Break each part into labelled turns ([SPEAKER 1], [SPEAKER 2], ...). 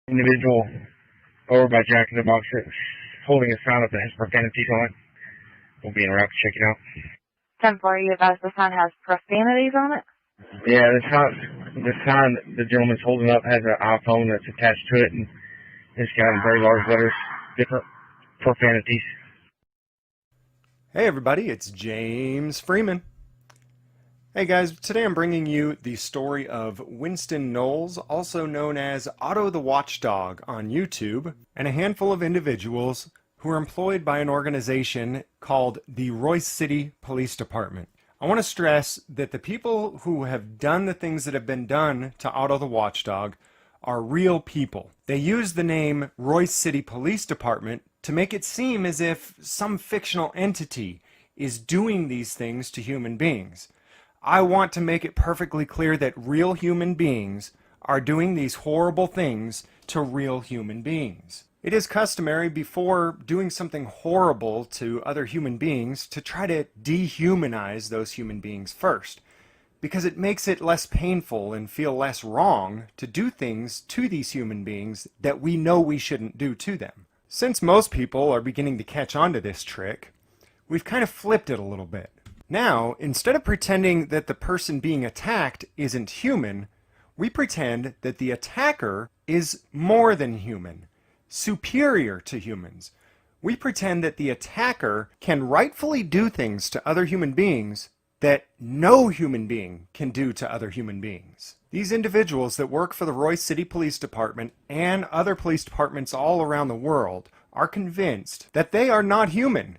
[SPEAKER 1] individual over by Jack in the Box that's holding a sign up that has profanities on it. We'll be en route to check it out.
[SPEAKER 2] 10-4, you advise the sign has profanities on it?
[SPEAKER 1] Yeah, the sign the gentleman's holding up has an iPhone that's attached to it, and it's got in very large letters different profanities.
[SPEAKER 3] Hey everybody, it's James Freeman. Hey guys, today I'm bringing you the story of Winston Knowles, also known as Otto the Watchdog on YouTube, and a handful of individuals who are employed by an organization called the Royce City Police Department. I want to stress that the people who have done the things that have been done to Otto the Watchdog are real people. They use the name Royce City Police Department to make it seem as if some fictional entity is doing these things to human beings. I want to make it perfectly clear that real human beings are doing these horrible things to real human beings. It is customary before doing something horrible to other human beings to try to dehumanize those human beings first, because it makes it less painful and feel less wrong to do things to these human beings that we know we shouldn't do to them. Since most people are beginning to catch on to this trick, we've kind of flipped it a little bit. Now, instead of pretending that the person being attacked isn't human, we pretend that the attacker is more than human, superior to humans. We pretend that the attacker can rightfully do things to other human beings that no human being can do to other human beings. These individuals that work for the Royce City Police Department and other police departments all around the world are convinced that they are not human,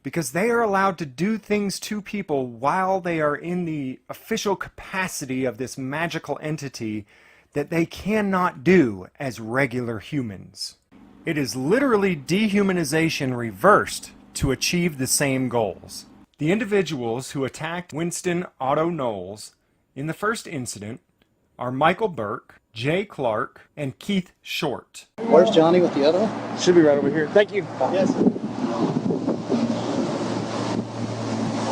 [SPEAKER 3] because they are allowed to do things to people while they are in the official capacity of this magical entity that they cannot do as regular humans. It is literally dehumanization reversed to achieve the same goals. The individuals who attacked Winston Otto Knowles in the first incident are Michael Burke, Jay Clark, and Keith Short.
[SPEAKER 4] Where's Johnny with the other one?
[SPEAKER 5] Should be right over here. Thank you.
[SPEAKER 4] Yes.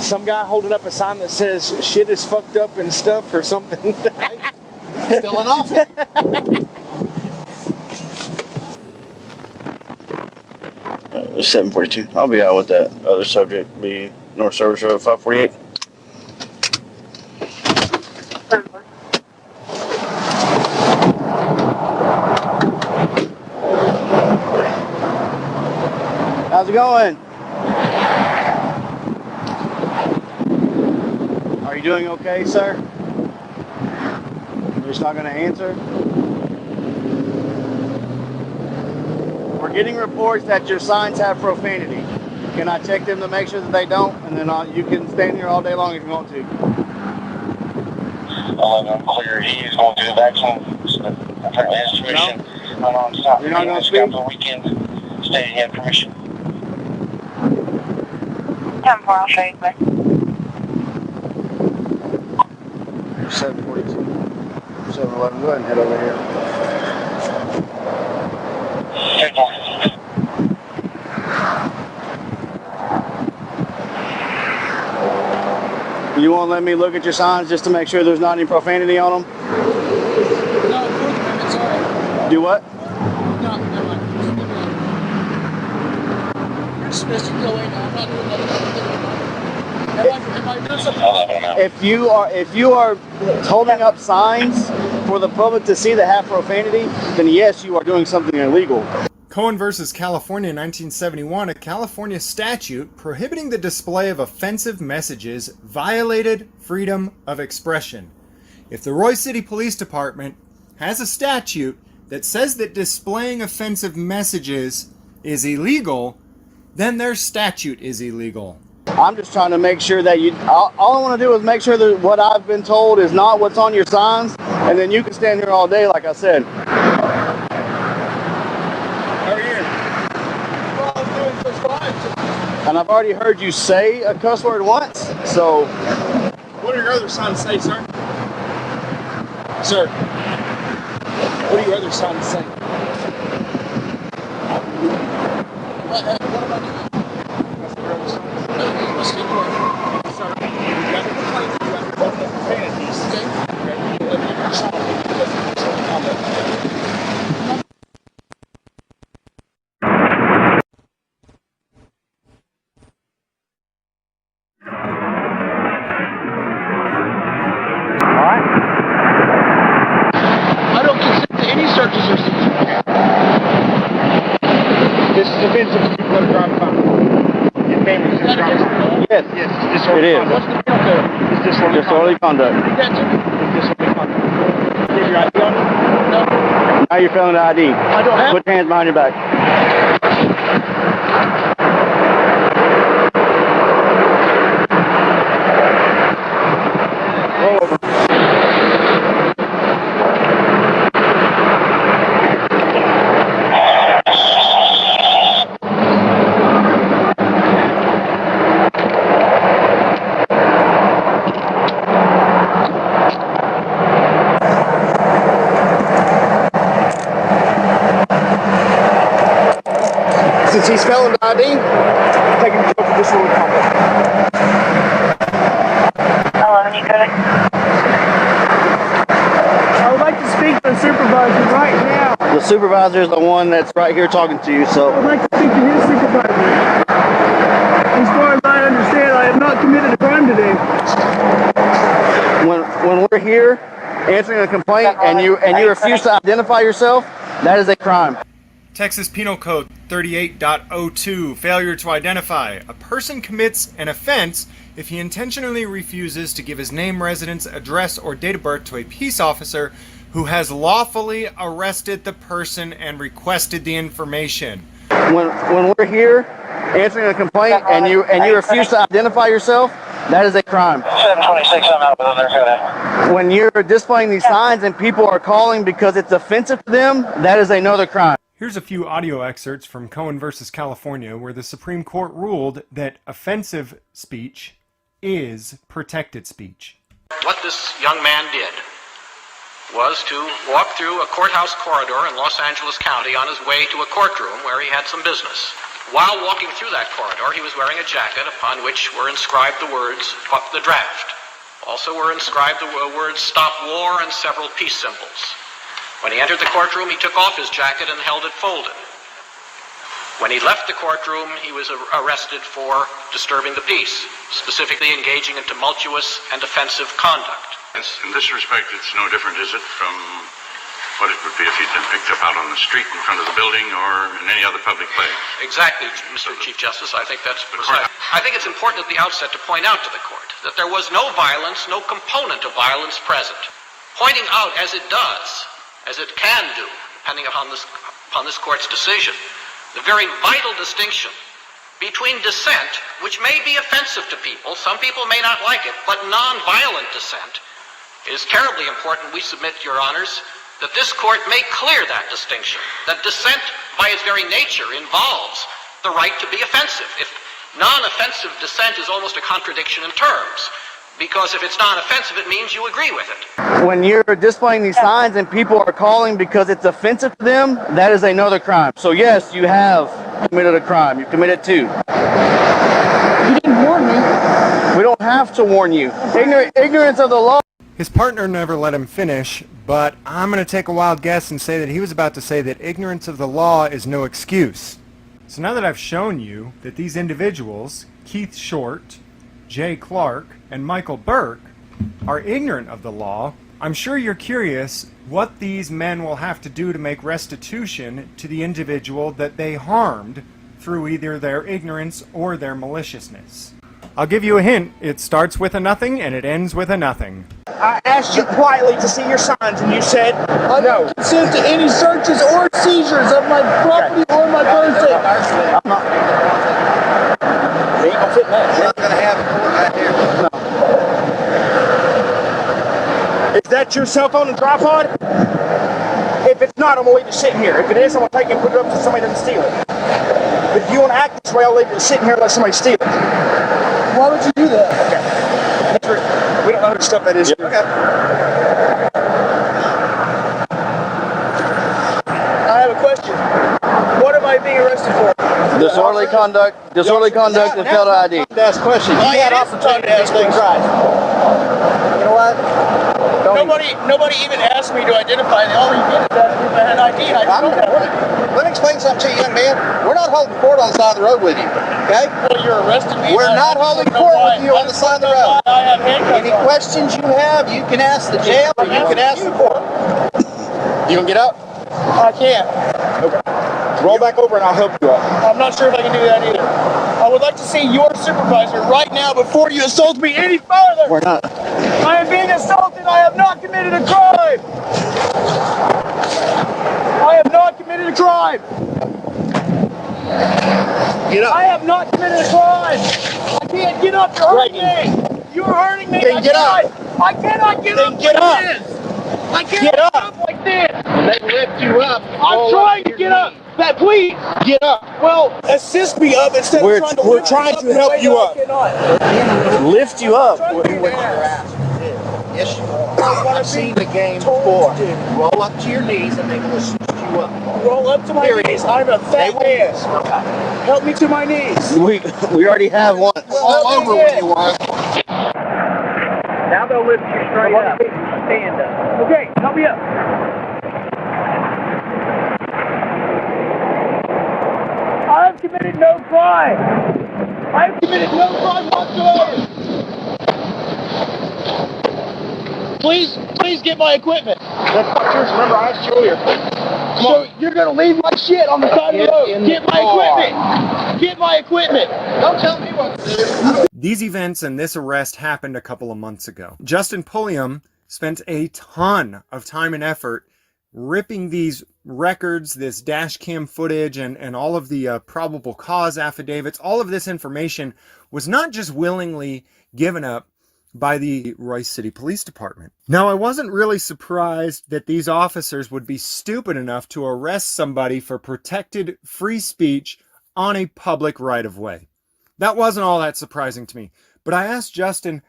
[SPEAKER 5] Some guy holding up a sign that says shit is fucked up and stuff or something.
[SPEAKER 4] Still an office.
[SPEAKER 6] 742. I'll be out with that other subject. Be North Service Road 548. How's it going? Are you doing okay, sir? You're just not going to answer? We're getting reports that your signs have profanity. Can I check them to make sure that they don't? And then you can stand here all day long if you want to.
[SPEAKER 7] I'm clear. He's going to do the vaccine. Apparently his permission.
[SPEAKER 6] No. You're not going to speak?
[SPEAKER 7] The weekend. State he had permission.
[SPEAKER 2] 10-4, I'll show you quick.
[SPEAKER 6] 742. 711. Go ahead and head over here. You won't let me look at your signs just to make sure there's not any profanity on them?
[SPEAKER 4] No, it's all right.
[SPEAKER 6] Do what?
[SPEAKER 4] No, never mind. You're dismissed. You go away now. I'm not doing nothing. Am I doing something?
[SPEAKER 6] If you are holding up signs for the public to see that have profanity, then yes, you are doing something illegal.
[SPEAKER 3] Cohen versus California, 1971, a California statute prohibiting the display of offensive messages violated freedom of expression. If the Royce City Police Department has a statute that says that displaying offensive messages is illegal, then their statute is illegal.
[SPEAKER 6] I'm just trying to make sure that all I want to do is make sure that what I've been told is not what's on your signs, and then you can stand here all day like I said. And I've already heard you say a cuss word once, so...
[SPEAKER 5] What do your other signs say, sir? Sir, what do your other signs say?
[SPEAKER 4] What about you?
[SPEAKER 5] That's your other signs. Sir, you got the complaints, you got the profanities. Okay. This is offensive to people that are driving by.
[SPEAKER 1] Your name is just dropped off.
[SPEAKER 6] Yes.
[SPEAKER 1] Yes, it's
[SPEAKER 6] It
[SPEAKER 1] disorderly
[SPEAKER 6] is.
[SPEAKER 1] conduct.
[SPEAKER 4] What's the penalty code?
[SPEAKER 1] It's disorderly
[SPEAKER 6] Disorderly conduct.
[SPEAKER 4] Read that to me.
[SPEAKER 1] It's disorderly conduct. Do you have your ID on you?
[SPEAKER 4] No,
[SPEAKER 6] Now you're failing the ID.
[SPEAKER 4] I don't have.
[SPEAKER 6] Put your hands behind your back.
[SPEAKER 1] Roll over.
[SPEAKER 5] Since he's failing the ID, take him to jail for disorderly conduct.
[SPEAKER 2] FELONY code.
[SPEAKER 5] I would like to speak to the supervisor right now.
[SPEAKER 6] The supervisor is the one that's right here talking to you,
[SPEAKER 5] I
[SPEAKER 6] so
[SPEAKER 5] would like to speak to his supervisor. As far as I understand, I have not committed a crime today.
[SPEAKER 6] when we're here answering a complaint and you refuse to identify yourself, that is a crime.
[SPEAKER 3] Texas Penal Code 38.02, failure to identify. A person commits an offense if he intentionally refuses to give his name, residence, address, or date of birth to a peace officer who has lawfully arrested the person and requested the information.
[SPEAKER 6] When we're here answering a complaint and you refuse to identify yourself, that is a crime.
[SPEAKER 7] 726, I'm out within their code.
[SPEAKER 6] When you're displaying these signs and people are calling because it's offensive to them, that is another crime.
[SPEAKER 3] Here's a few audio excerpts from Cohen versus California, where the Supreme Court ruled that offensive speech is protected speech.
[SPEAKER 8] What this young man did was to walk through a courthouse corridor in Los Angeles County on his way to a courtroom where he had some business. While walking through that corridor, he was wearing a jacket upon which were inscribed the words, "Fuck the draft." Also were inscribed the words, "Stop war," and several peace symbols. When he entered the courtroom, he took off his jacket and held it folded. When he left the courtroom, he was arrested for disturbing the peace, specifically engaging in tumultuous and offensive conduct.
[SPEAKER 9] In this respect, it's no different, is it, from what it would be if he'd been picked up out on the street in front of the building or in any other public place?
[SPEAKER 8] Exactly, Mr. Chief Justice. I think that's precise. I think it's important at the outset to point out to the court that there was no violence, no component of violence present. Pointing out, as it does, as it can do, depending upon this court's decision, the very vital distinction between dissent, which may be offensive to people, some people may not like it, but non-violent dissent is terribly important. We submit, Your Honors, that this court make clear that distinction, that dissent by its very nature involves the right to be offensive. If non-offensive dissent is almost a contradiction in terms, because if it's non-offensive, it means you agree with it.
[SPEAKER 6] When you're displaying these signs and people are calling because it's offensive to them, that is another crime. So yes, you have committed a crime. You committed two.
[SPEAKER 5] You didn't warn me.
[SPEAKER 6] We don't have to warn you. Ignorance of the law.
[SPEAKER 3] His partner never let him finish, but I'm going to take a wild guess and say that he was about to say that ignorance of the law is no excuse. So now that I've shown you that these individuals, Keith Short, Jay Clark, and Michael Burke, are ignorant of the law, I'm sure you're curious what these men will have to do to make restitution to the individual that they harmed through either their ignorance or their maliciousness. I'll give you a hint. It starts with a nothing and it ends with a nothing.
[SPEAKER 5] I asked you politely to see your signs, and you said
[SPEAKER 4] I
[SPEAKER 5] no.
[SPEAKER 4] don't consent to any searches or seizures of my property or my person.
[SPEAKER 6] I'm not.
[SPEAKER 5] You ain't gonna fit in that.
[SPEAKER 6] We're not going to have a court right here.
[SPEAKER 5] No. Is that your cell phone and tripod? If it's not, I'm gonna leave it sitting here. If it is, I'm gonna take it and put it up so somebody doesn't steal it. But if you want to act this way, I'll leave it sitting here and let somebody steal it.
[SPEAKER 4] Why would you do that?
[SPEAKER 5] Okay. We don't know whose stuff that is.
[SPEAKER 6] Yep.
[SPEAKER 5] Okay. I have a question. What am I being arrested for?
[SPEAKER 6] Disorderly conduct, and failed ID.
[SPEAKER 5] Ask questions. You had opportunity to ask things right. You know what? Nobody even asked me to identify. All you did is ask me if I had ID.
[SPEAKER 6] Let me explain something to you, young man. We're not holding court on the side of the road with you, okay?
[SPEAKER 5] Well, you're arresting me.
[SPEAKER 6] We're not holding court with you on the side of the road.
[SPEAKER 5] I have handcuffs
[SPEAKER 6] Any
[SPEAKER 5] on.
[SPEAKER 6] questions you have, you can ask the jail or you can ask the court. You gonna get up?
[SPEAKER 4] I can't.
[SPEAKER 5] Okay. Roll back over and I'll help you up.
[SPEAKER 4] I'm not sure if I can do that either. I would like to see your supervisor right now before you assault me any further.
[SPEAKER 5] We're not.
[SPEAKER 4] I am being assaulted. I have not committed a crime. I have not committed a crime.
[SPEAKER 5] Get up.
[SPEAKER 4] I have not committed a crime. I can't get up. You're hurting me. You're hurting me.
[SPEAKER 5] Then get up.
[SPEAKER 4] I cannot get
[SPEAKER 5] Then
[SPEAKER 4] up
[SPEAKER 5] get
[SPEAKER 4] like
[SPEAKER 5] up.
[SPEAKER 4] this. I can't
[SPEAKER 5] Get up.
[SPEAKER 4] like this.
[SPEAKER 5] When they lift you up,
[SPEAKER 4] I'm trying to get up. That, please.
[SPEAKER 5] get up.
[SPEAKER 4] Well, assist me up instead
[SPEAKER 5] We're
[SPEAKER 4] of trying to
[SPEAKER 5] we're
[SPEAKER 4] lift
[SPEAKER 5] trying
[SPEAKER 4] me
[SPEAKER 5] to help you up. Lift you up.
[SPEAKER 6] Yes, you are. I've seen the game before. Roll up to your knees and they will assist you up.
[SPEAKER 4] Roll up to my knees. I'm a fat man. Help me to my knees.
[SPEAKER 5] We already have one.
[SPEAKER 6] All over where you are.
[SPEAKER 4] Now they'll lift you straight up. Stand up. Okay, help me up. I've committed no crime. I've committed no crime whatsoever. Please get my equipment.
[SPEAKER 5] That's not yours. Remember, I have earlier.
[SPEAKER 4] So you're gonna leave my shit on the side of the road. Get my equipment. Get my equipment.
[SPEAKER 6] Don't tell me what to do.
[SPEAKER 3] These events and this arrest happened a couple of months ago. Justin Pulliam spent a ton of time and effort ripping these records, this dash cam footage, and all of the probable cause affidavits. All of this information was not just willingly given up by the Royce City Police Department. Now, I wasn't really surprised that these officers would be stupid enough to arrest somebody for protected free speech on a public right-of-way. That wasn't all that surprising to me. But I asked Justin,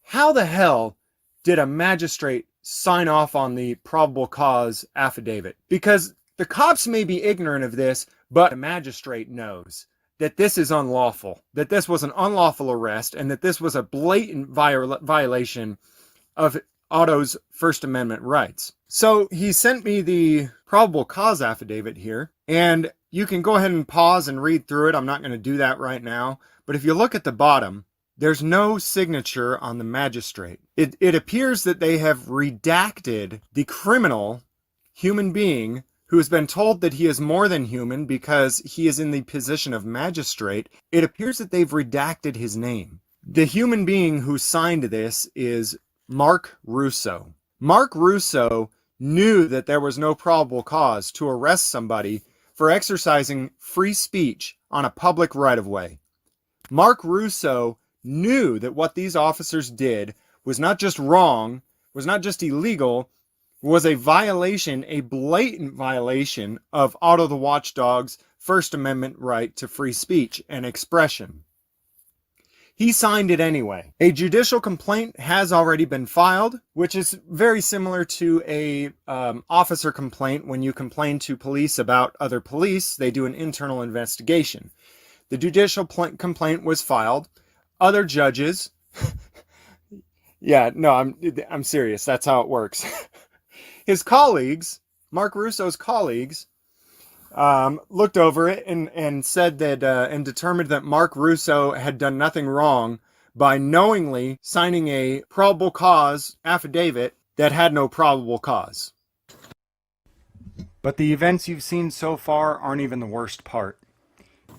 [SPEAKER 3] how the hell did a magistrate sign off on the probable cause affidavit? Because the cops may be ignorant of this, but a magistrate knows that this is unlawful, that this was an unlawful arrest, and that this was a blatant violation of Otto's First Amendment rights. So he sent me the probable cause affidavit here, and you can go ahead and pause and read through it. I'm not going to do that right now. But if you look at the bottom, there's no signature on the magistrate. It appears that they have redacted the criminal human being who has been told that he is more than human because he is in the position of magistrate. It appears that they've redacted his name. The human being who signed this is Mark Russo. Mark Russo knew that there was no probable cause to arrest somebody for exercising free speech on a public right-of-way. Mark Russo knew that what these officers did was not just wrong, was not just illegal, was a violation, a blatant violation of Otto the Watchdog's First Amendment right to free speech and expression. He signed it anyway. A judicial complaint has already been filed, which is very similar to a officer complaint. When you complain to police about other police, they do an internal investigation. The judicial complaint was filed. Other judges, yeah, no, I'm serious. That's how it works. His colleagues, Mark Russo's colleagues, looked over it and said that and determined that Mark Russo had done nothing wrong by knowingly signing a probable cause affidavit that had no probable cause. But the events you've seen so far aren't even the worst part.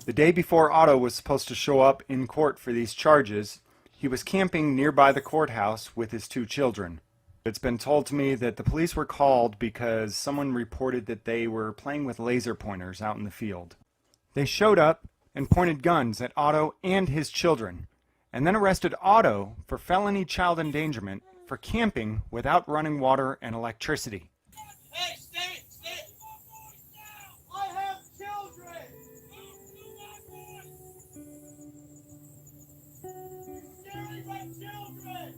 [SPEAKER 3] The day before Otto was supposed to show up in court for these charges, he was camping nearby the courthouse with his 2 children. It's been told to me that the police were called because someone reported that they were playing with laser pointers out in the field. They showed up and pointed guns at Otto and his children, and then arrested Otto for felony child endangerment for camping without running water and electricity.
[SPEAKER 4] Hey, stay! I have children! You're scaring my children!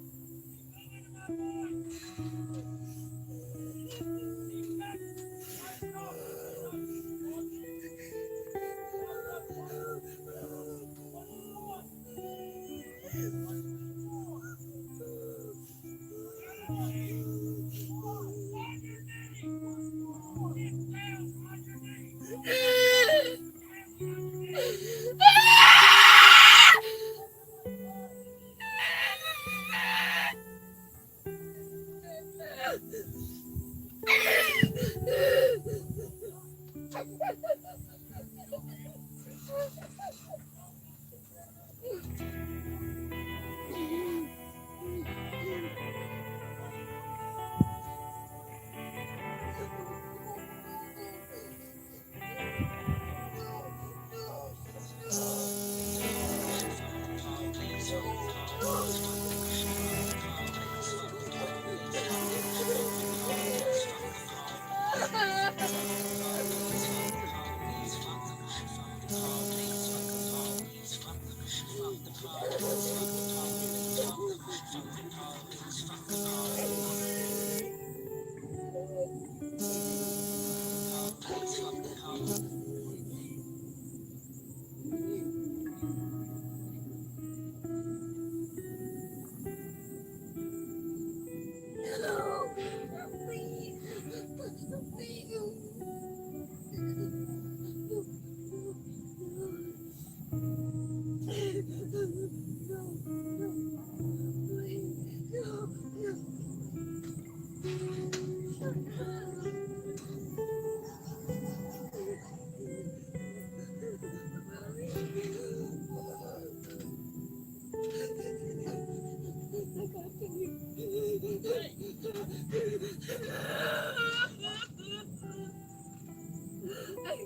[SPEAKER 10] Hey,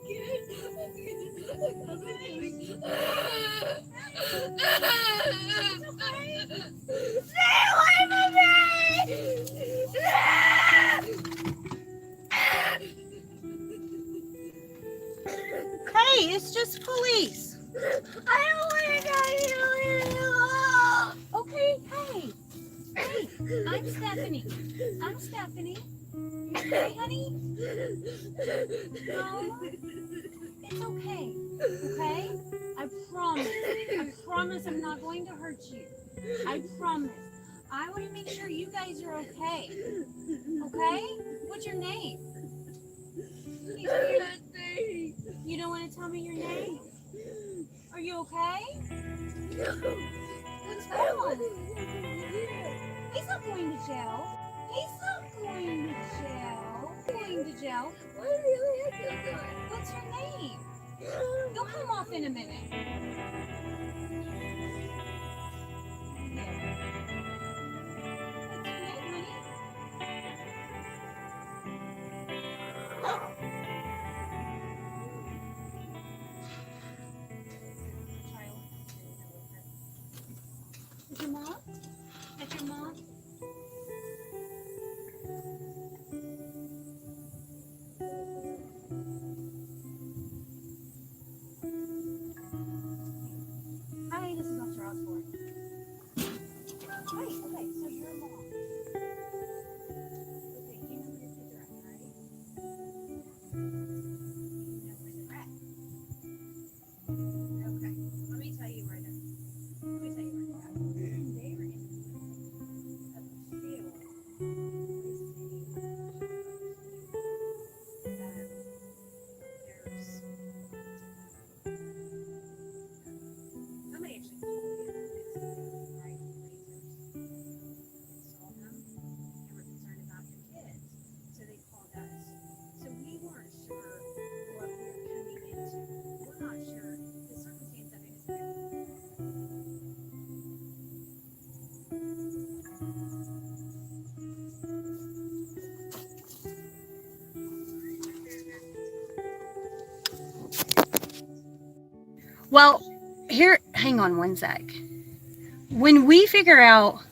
[SPEAKER 10] it's just police. I don't want to go. Okay, hey. Hey, I'm Stephanie. I'm Stephanie. Hey, honey. No, it's okay. Okay? I promise I'm not going to hurt you. I promise. I want to make sure you guys are okay. Okay? What's your name? You don't want to tell me your name? Are you okay? What's wrong? He's not going to jail. He's not going to jail. Going to jail. What's your name? He'll come off in a minute. What's your name, honey? Is your mom? That's your mom? Hi, this is Officer Osborne. Hi, okay, so you're a mom. Okay, you know where your kids are at, right? You know where they're at. Okay, let me tell you where they're at. They were in the middle of a field. Somebody actually told me right saw them and were concerned about your kids, so they called us. So we weren't sure what we were coming into. We're not sure the circumstance of it is very. Well, here, hang on one sec. When we figure out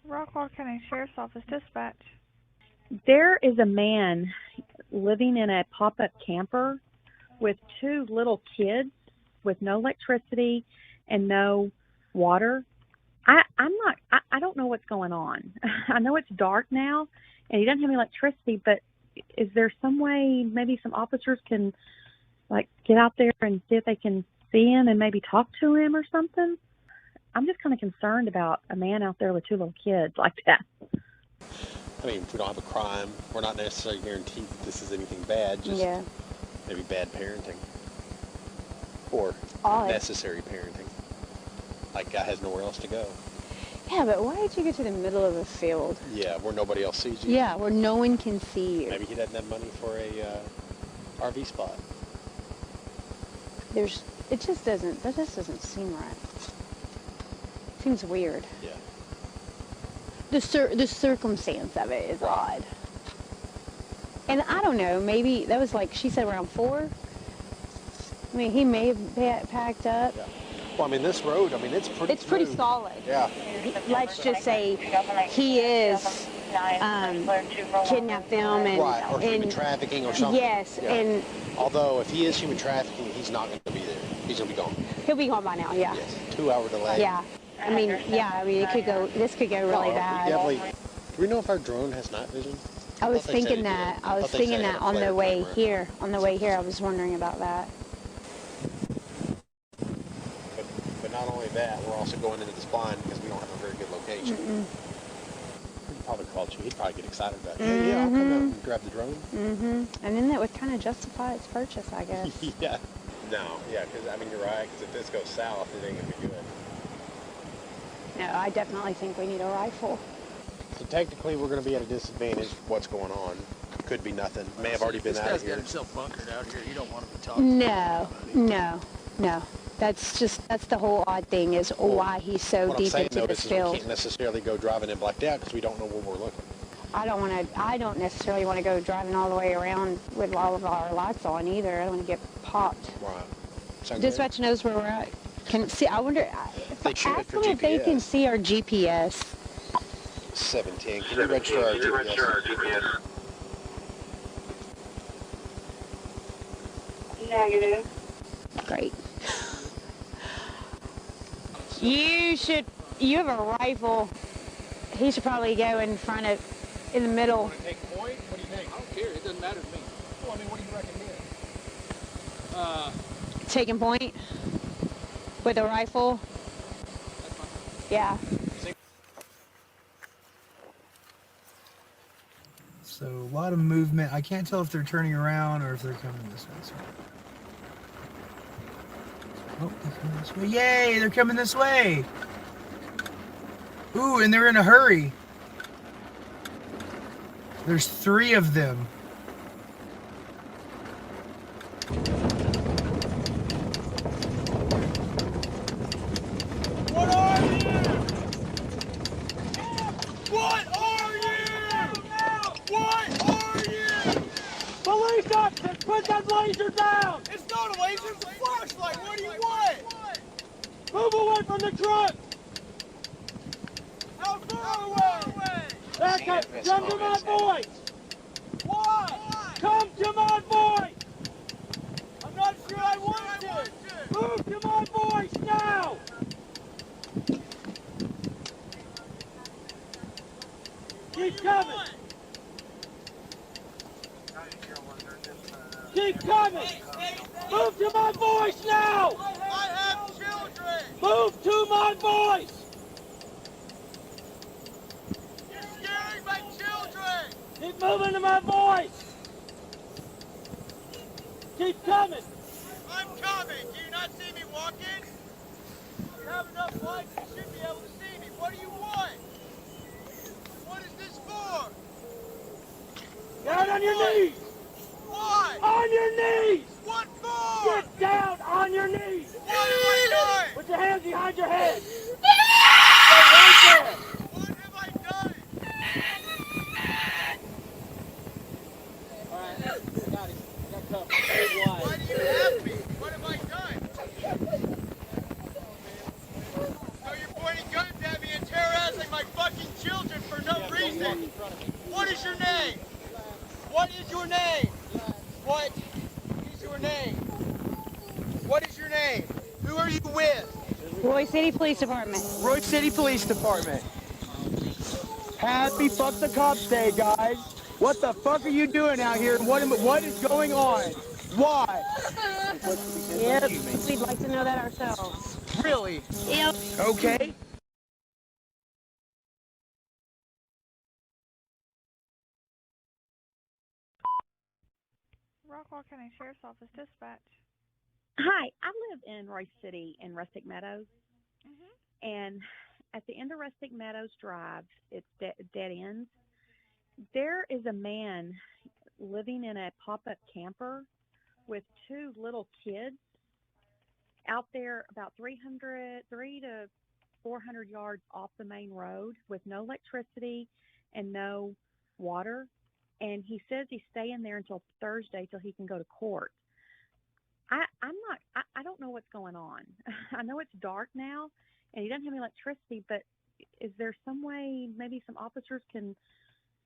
[SPEAKER 11] Rockwall County Sheriff's Office Dispatch.
[SPEAKER 12] There is a man living in a pop-up camper with 2 little kids with no electricity and no water. I don't know what's going on. I know it's dark now and he doesn't have any electricity, but is there some way maybe some officers can like get out there and see if they can see him and maybe talk to him or something? I'm just kind of concerned about a man out there with 2 little kids like that.
[SPEAKER 13] I mean, if we don't have a crime, we're not necessarily guaranteed that this is anything bad, just maybe bad parenting. Or necessary parenting. Like, guy has nowhere else to go.
[SPEAKER 14] Yeah, but why did you get to the middle of a field?
[SPEAKER 13] Yeah, where nobody else sees you.
[SPEAKER 14] Yeah, where no one can see you.
[SPEAKER 13] Maybe he doesn't have money for a RV spot.
[SPEAKER 14] It just doesn't seem right. Seems weird.
[SPEAKER 13] Yeah.
[SPEAKER 14] The circumstance of it is odd. And I don't know, maybe that was like, she said around 4? I mean, he may have packed up.
[SPEAKER 13] Yeah. Well, I mean, this road, I mean, it's pretty
[SPEAKER 14] solid.
[SPEAKER 13] Yeah.
[SPEAKER 14] Let's just say he is kidnapped them and...
[SPEAKER 13] Right, or human trafficking or something.
[SPEAKER 14] Yes,
[SPEAKER 13] yeah.
[SPEAKER 14] and...
[SPEAKER 13] Although, if he is human trafficking, he's not going to be there. He's going to be gone.
[SPEAKER 14] He'll be gone by now, yeah.
[SPEAKER 13] Yes, 2-hour delay.
[SPEAKER 14] Yeah. I mean, it could go, this could go really bad.
[SPEAKER 13] Definitely. Do we know if our drone has night vision?
[SPEAKER 14] I was thinking that. I was thinking that on the way here. On the way here, I was wondering about that.
[SPEAKER 13] But but not only that, we're also going into this blind because we don't have a very good location. He'd probably call you. He'd probably get excited about it. Yeah, I'll come out and grab the drone.
[SPEAKER 14] And then that would kind of justify its purchase, I guess.
[SPEAKER 13] Yeah. No, yeah, because, I mean, you're right, because if this goes south, it ain't going to be good.
[SPEAKER 14] No, I definitely think we need a rifle.
[SPEAKER 13] So technically, we're going to be at a disadvantage. What's going on? Could be nothing. May have already been out of here.
[SPEAKER 4] This guy's got himself bunkered out here. You don't want to be talking
[SPEAKER 14] No. That's the whole odd thing is why he's so deep into this field.
[SPEAKER 13] We can't necessarily go driving in blacked out because we don't know where we're looking.
[SPEAKER 14] I don't necessarily want to go driving all the way around with all of our lights on either. I don't want to get popped.
[SPEAKER 13] Right.
[SPEAKER 14] Dispatch knows where we're at. I wonder ask them if they can see our GPS.
[SPEAKER 13] 710. Can you register our GPS?
[SPEAKER 2] Negative.
[SPEAKER 14] Great. You have a rifle. He should probably go in the middle.
[SPEAKER 4] Want to take point? What do you think? I don't care. It doesn't matter to me. Well, I mean, what do you recommend?
[SPEAKER 14] Taking point with a rifle.
[SPEAKER 4] That's fine.
[SPEAKER 14] Yeah.
[SPEAKER 15] So a lot of movement. I can't tell if they're turning around or if they're coming this way. Oh, they're coming this way. Yay, they're coming this way. Ooh, and they're in a hurry. There's 3 of them.
[SPEAKER 4] What are you? What are you? What are you? Police officers, put that laser down! It's not a laser, it's a flashlight. What do you want? Move away from the truck! How far away? Back up! Come to my voice! Why? Come to my voice! I'm not sure I want to! Move to my voice now! Keep coming! Keep coming! Move to my voice now! I have children! Move to my voice! You're scaring my children! Keep moving to my voice! Keep coming! I'm coming! Do you not see me walking? You have enough lights, you should be able to see me. What do you want? What is this for? Down on your knees! Why? On your knees! What for? Get down on your knees! What have I done? Put your hands behind your head! Stay right there! What have I done? Alright, I got it. I got covered. Why do you have me? What have I done? So you're pointing guns at me and terrorizing my fucking children for no reason! What is your name? What is your name? What is your name? What is your name? Who are you with?
[SPEAKER 14] Royce City Police Department.
[SPEAKER 4] Royce City Police Department. Happy Fuck the Cops Day, guys. What the fuck are you doing out here? What is going on? Why?
[SPEAKER 14] Yep, we'd like to know that ourselves.
[SPEAKER 4] Really?
[SPEAKER 14] Yep.
[SPEAKER 4] Okay.
[SPEAKER 11] Rockwall County Sheriff's Office Dispatch.
[SPEAKER 12] Hi, I live in Royce City in Rustic Meadows. And at the end of Rustic Meadows Drive, it's dead ends. There is a man living in a pop-up camper with 2 little kids out there about 3 to 400 yards off the main road with no electricity and no water. And he says he's staying there until Thursday till he can go to court. I don't know what's going on. I know it's dark now and he doesn't have any electricity, but is there some way maybe some officers can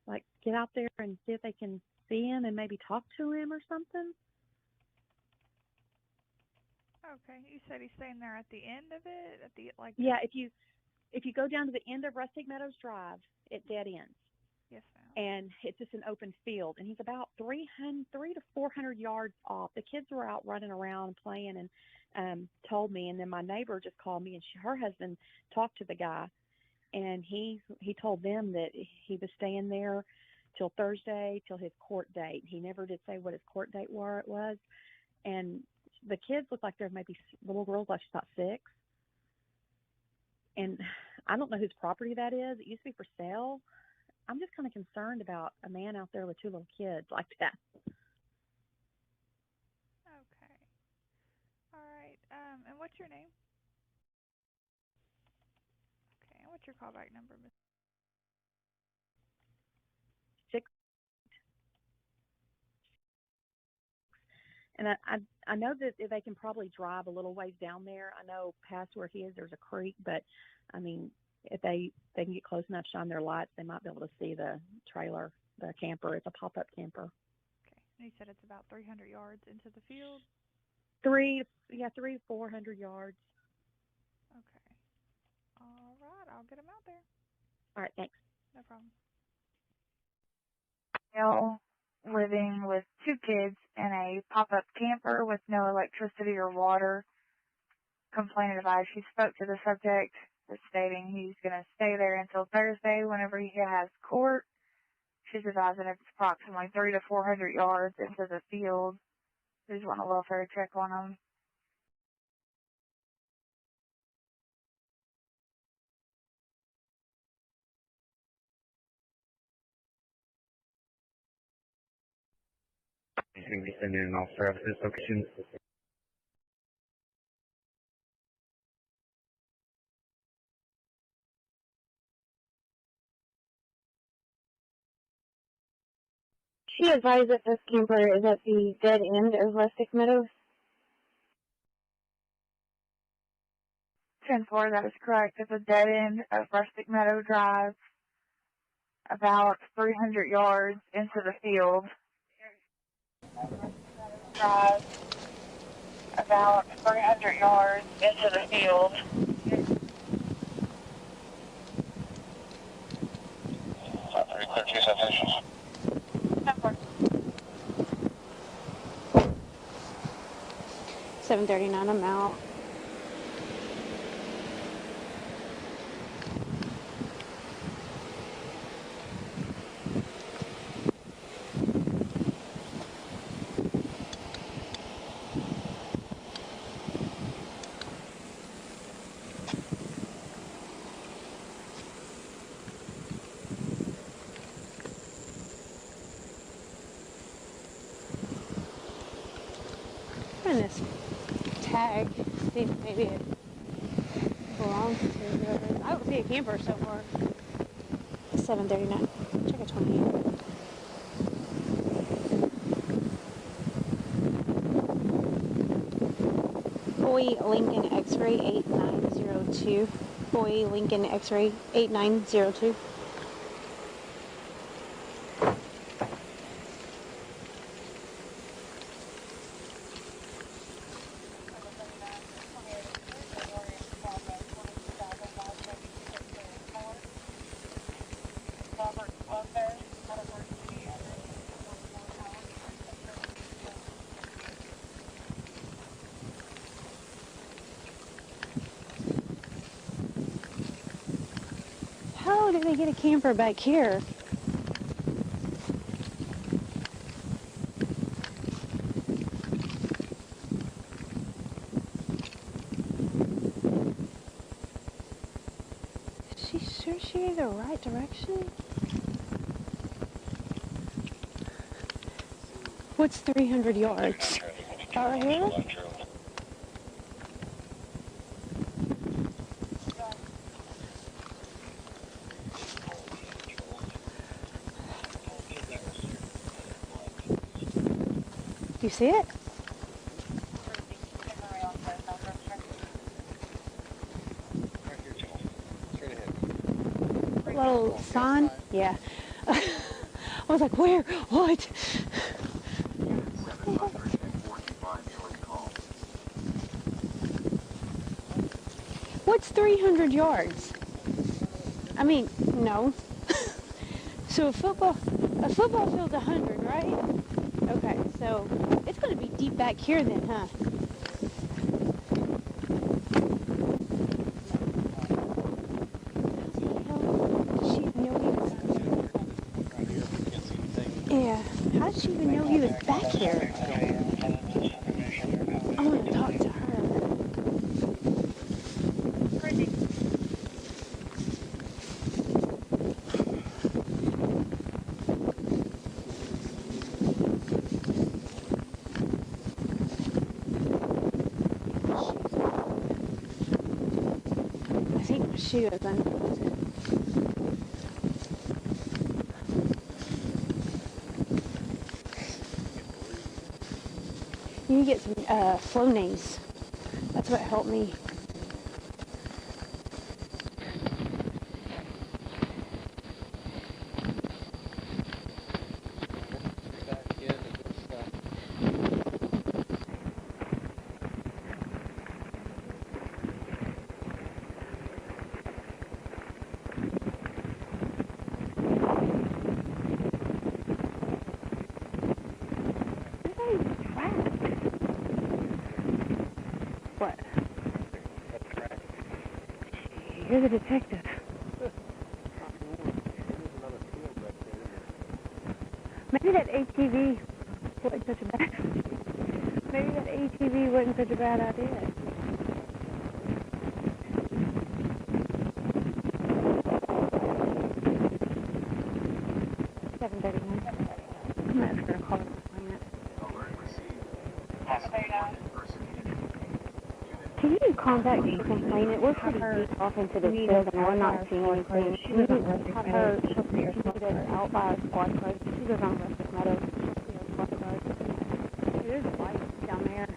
[SPEAKER 12] like get out there and see if they can see him and maybe talk to him or something?
[SPEAKER 11] Okay, you said he's staying there at the end of it?
[SPEAKER 12] Yeah, if you go down to the end of Rustic Meadows Drive, it dead ends.
[SPEAKER 11] Yes, ma'am.
[SPEAKER 12] And it's just an open field, and he's about 3 to 400 yards off. The kids were out running around and playing, and told me, and then my neighbor just called me, and her husband talked to the guy, and he told them that he was staying there till Thursday, till his court date. He never did say what his court date was, and the kids look like they're maybe little girls, like she's about 6, and I don't know whose property that is. It used to be for sale. I'm just kind of concerned about a man out there with 2 little kids like that.
[SPEAKER 11] Okay. All right. And what's your name? Okay. And what's your callback number, Miss?
[SPEAKER 12] 6. And I know that they can probably drive a little ways down there. I know past where he is, there's a creek, but I mean, if they can get close enough, shine their lights, they might be able to see the trailer, the camper. It's a pop-up camper.
[SPEAKER 11] Okay. And you said it's about 300 yards into the field?
[SPEAKER 12] 300 to 400 yards.
[SPEAKER 11] Okay. All right. I'll get them out there.
[SPEAKER 12] All right, thanks.
[SPEAKER 11] No problem.
[SPEAKER 2] Male living with 2 kids in a pop-up camper with no electricity or water. Complainant advised she spoke to the subject, stating he's going to stay there until Thursday whenever he has court. She's advising it's approximately 300 to 400 yards into the field. They just want a welfare check on them.
[SPEAKER 1] He's going to be sending an officer out to this location.
[SPEAKER 16] She advised that this camper is at the dead end of Rustic Meadows.
[SPEAKER 2] 10-4, that is correct. It's a dead end of Rustic Meadow Drive, about 300 yards into the field. Drive, about 300 yards into the field.
[SPEAKER 7] 3 citations.
[SPEAKER 2] 10-4.
[SPEAKER 14] 7:39, I'm out. This tag, see if maybe it belongs to whoever. I don't see a camper so far. 7:39. Check a 28. Boy Lincoln X-ray 8902. Boy Lincoln X-ray 8902. How did they get a camper back here? Is she sure she in the right direction? What's 300 yards? Right here? Do you see it? Little sign? Yeah. I was like, where? What? What's 300 yards? I mean, no. So a football field's 100, right? Okay, so it's going to be deep back here then, huh? here. I want to talk to her. I think my shoe is unplugged. You need to get some FELONYs. That's what helped me. What? You're the detective. Maybe that ATV wasn't such a bad. Maybe that ATV wasn't such a bad idea. I'm not going to call it Can you contact the complainant? We're pretty deep off into this building. We're not seeing anything. Can you have her out by a squad car? She goes on Rustic Meadows. There's a light down there.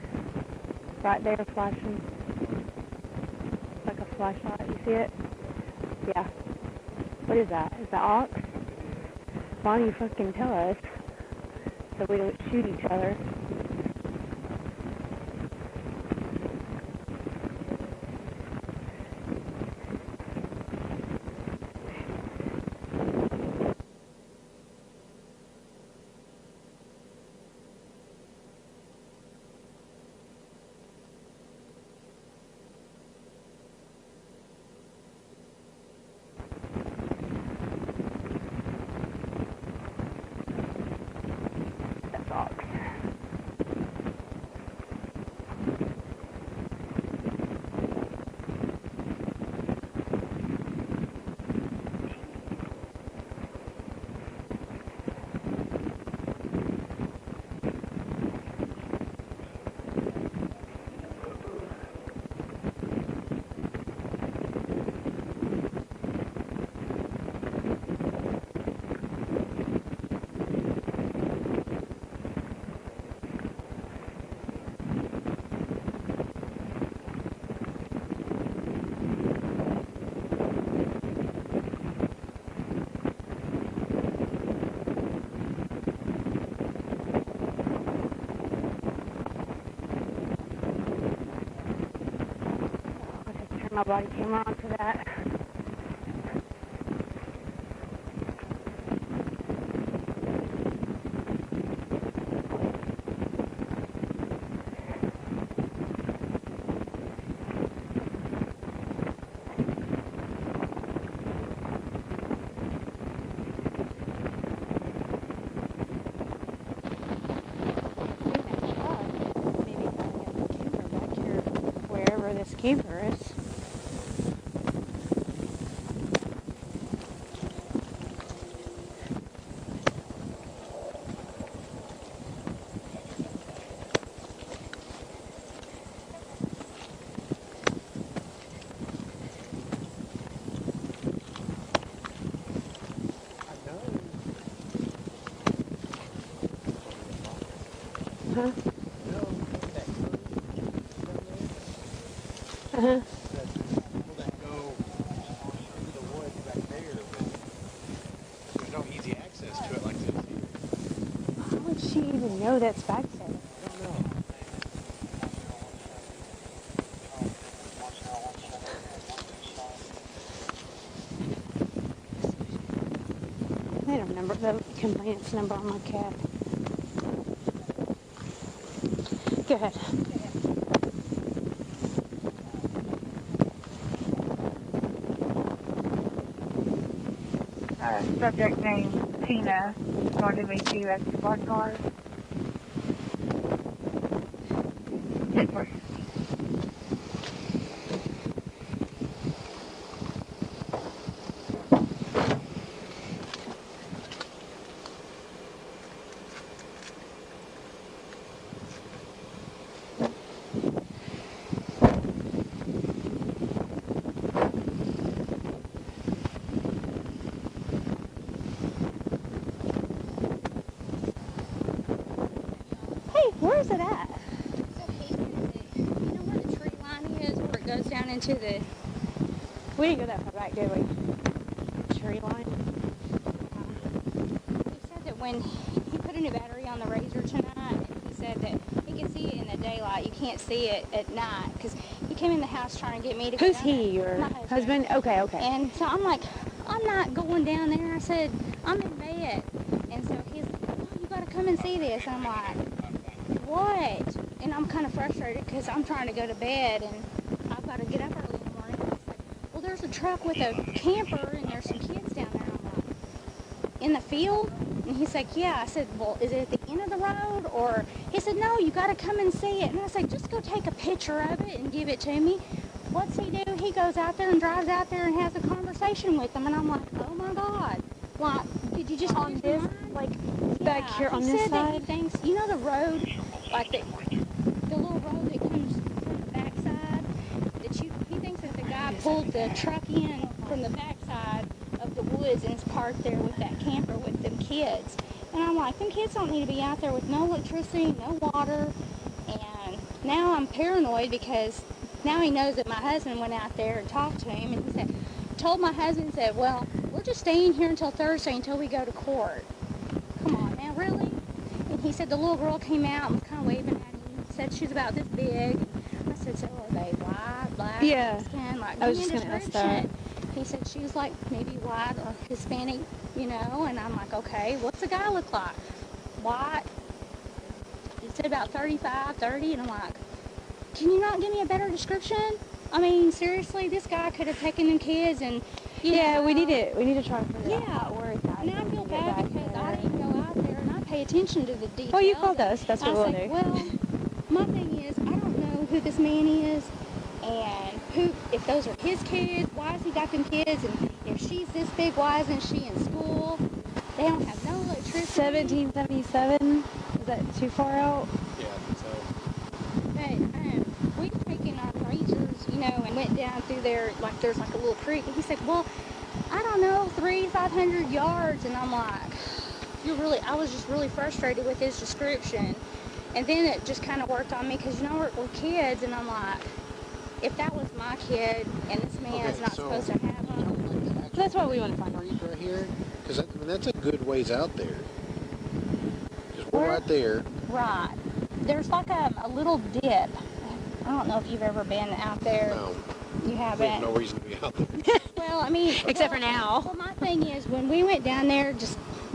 [SPEAKER 14] Right there flashing. Like a flashlight. You see it? Yeah. What is that? Is that ox? Why don't you fucking tell us so we don't shoot each other? My body camera on for that. Maybe if I can get the camera back here, wherever this camera is. Huh? Uh-huh.
[SPEAKER 13] There's no easy access to it like this.
[SPEAKER 14] How would she even know that's back there?
[SPEAKER 13] I don't know.
[SPEAKER 14] I don't remember the complainant's number on my cab. Go ahead.
[SPEAKER 2] Subject name Tina is going to meet you at the squad car.
[SPEAKER 17] Where is it at? You know where the tree line is, where it goes down into the...
[SPEAKER 14] We didn't go that far back, did we? Tree line?
[SPEAKER 17] He said that when he put a new battery on the Razor tonight, he said that he can see it in the daylight. You can't see it at night, because he came in the house trying to get me to go
[SPEAKER 14] Who's
[SPEAKER 17] down
[SPEAKER 14] he,
[SPEAKER 17] there.
[SPEAKER 14] your husband? Okay, okay.
[SPEAKER 17] And so I'm like, I'm not going down there. I said, I'm in bed. And so he's like, oh, you got to come and see this. I'm like, what? And I'm kind of frustrated because I'm trying to go to bed and I've got to get up early in the morning. And he's like, well, there's a truck with a camper and there's some kids down there. I'm like, in the field? And he's like, yeah. I said, well, is it at the end of the road? Or he said, no, you got to come and see it. And I said, just go take a picture of it and give it to me. What's he do? He goes out there and drives out there and has a conversation with them. And I'm like, oh my God. Like, did you just
[SPEAKER 14] on this, like, back here on this
[SPEAKER 17] He said that
[SPEAKER 14] side?
[SPEAKER 17] he thinks, you know the road, like the little road that comes from the backside, he thinks that the guy pulled the truck in from the backside of the woods and is parked there with that camper with them kids. And I'm like, them kids don't need to be out there with no electricity, no water. And now I'm paranoid because now he knows that my husband went out there and talked to him, and he said, told my husband, said, well, we're just staying here until Thursday until we go to court. Come on now, really? And he said the little girl came out and was kind of waving at him, said she's about this big. I said, so are they white, black, skin? Like,
[SPEAKER 14] I was just going to ask that.
[SPEAKER 17] He said she was like maybe white or Hispanic, you know, and I'm like, okay, what's the guy look like? White. He said about 35, 30, and I'm like, can you not give me a better description? I mean, seriously, this guy could have taken them kids and,
[SPEAKER 14] yeah, we need to try to figure out where it's at.
[SPEAKER 17] And I feel bad because I didn't go out there and I pay attention to the details.
[SPEAKER 14] Well, you called us. That's what we'll do.
[SPEAKER 17] Well, my thing is, I don't know who this man is and if those are his kids, why has he got them kids? And if she's this big, why isn't she in school? They don't have no electricity.
[SPEAKER 14] 1777? Is that too far out?
[SPEAKER 13] Yeah, I think so.
[SPEAKER 17] But we've taken our razors, you know, and went down through there, like there's like a little creek. And he said, well, I don't know, 300-500 yards. And I'm like, I was just really frustrated with his description. And then it just kind of worked on me because, you know, I work with kids, and I'm like, if that was my kid and this man's not supposed to have them.
[SPEAKER 14] That's what we want to find.
[SPEAKER 13] Right here? Because that's a good ways out there. Just we're right there.
[SPEAKER 17] Right. There's like a little dip. I don't know if you've ever been out there.
[SPEAKER 13] No.
[SPEAKER 17] You haven't?
[SPEAKER 13] There's no reason to be out there.
[SPEAKER 17] Well, I mean...
[SPEAKER 14] Except for now.
[SPEAKER 17] Well, my thing is, when we went down there,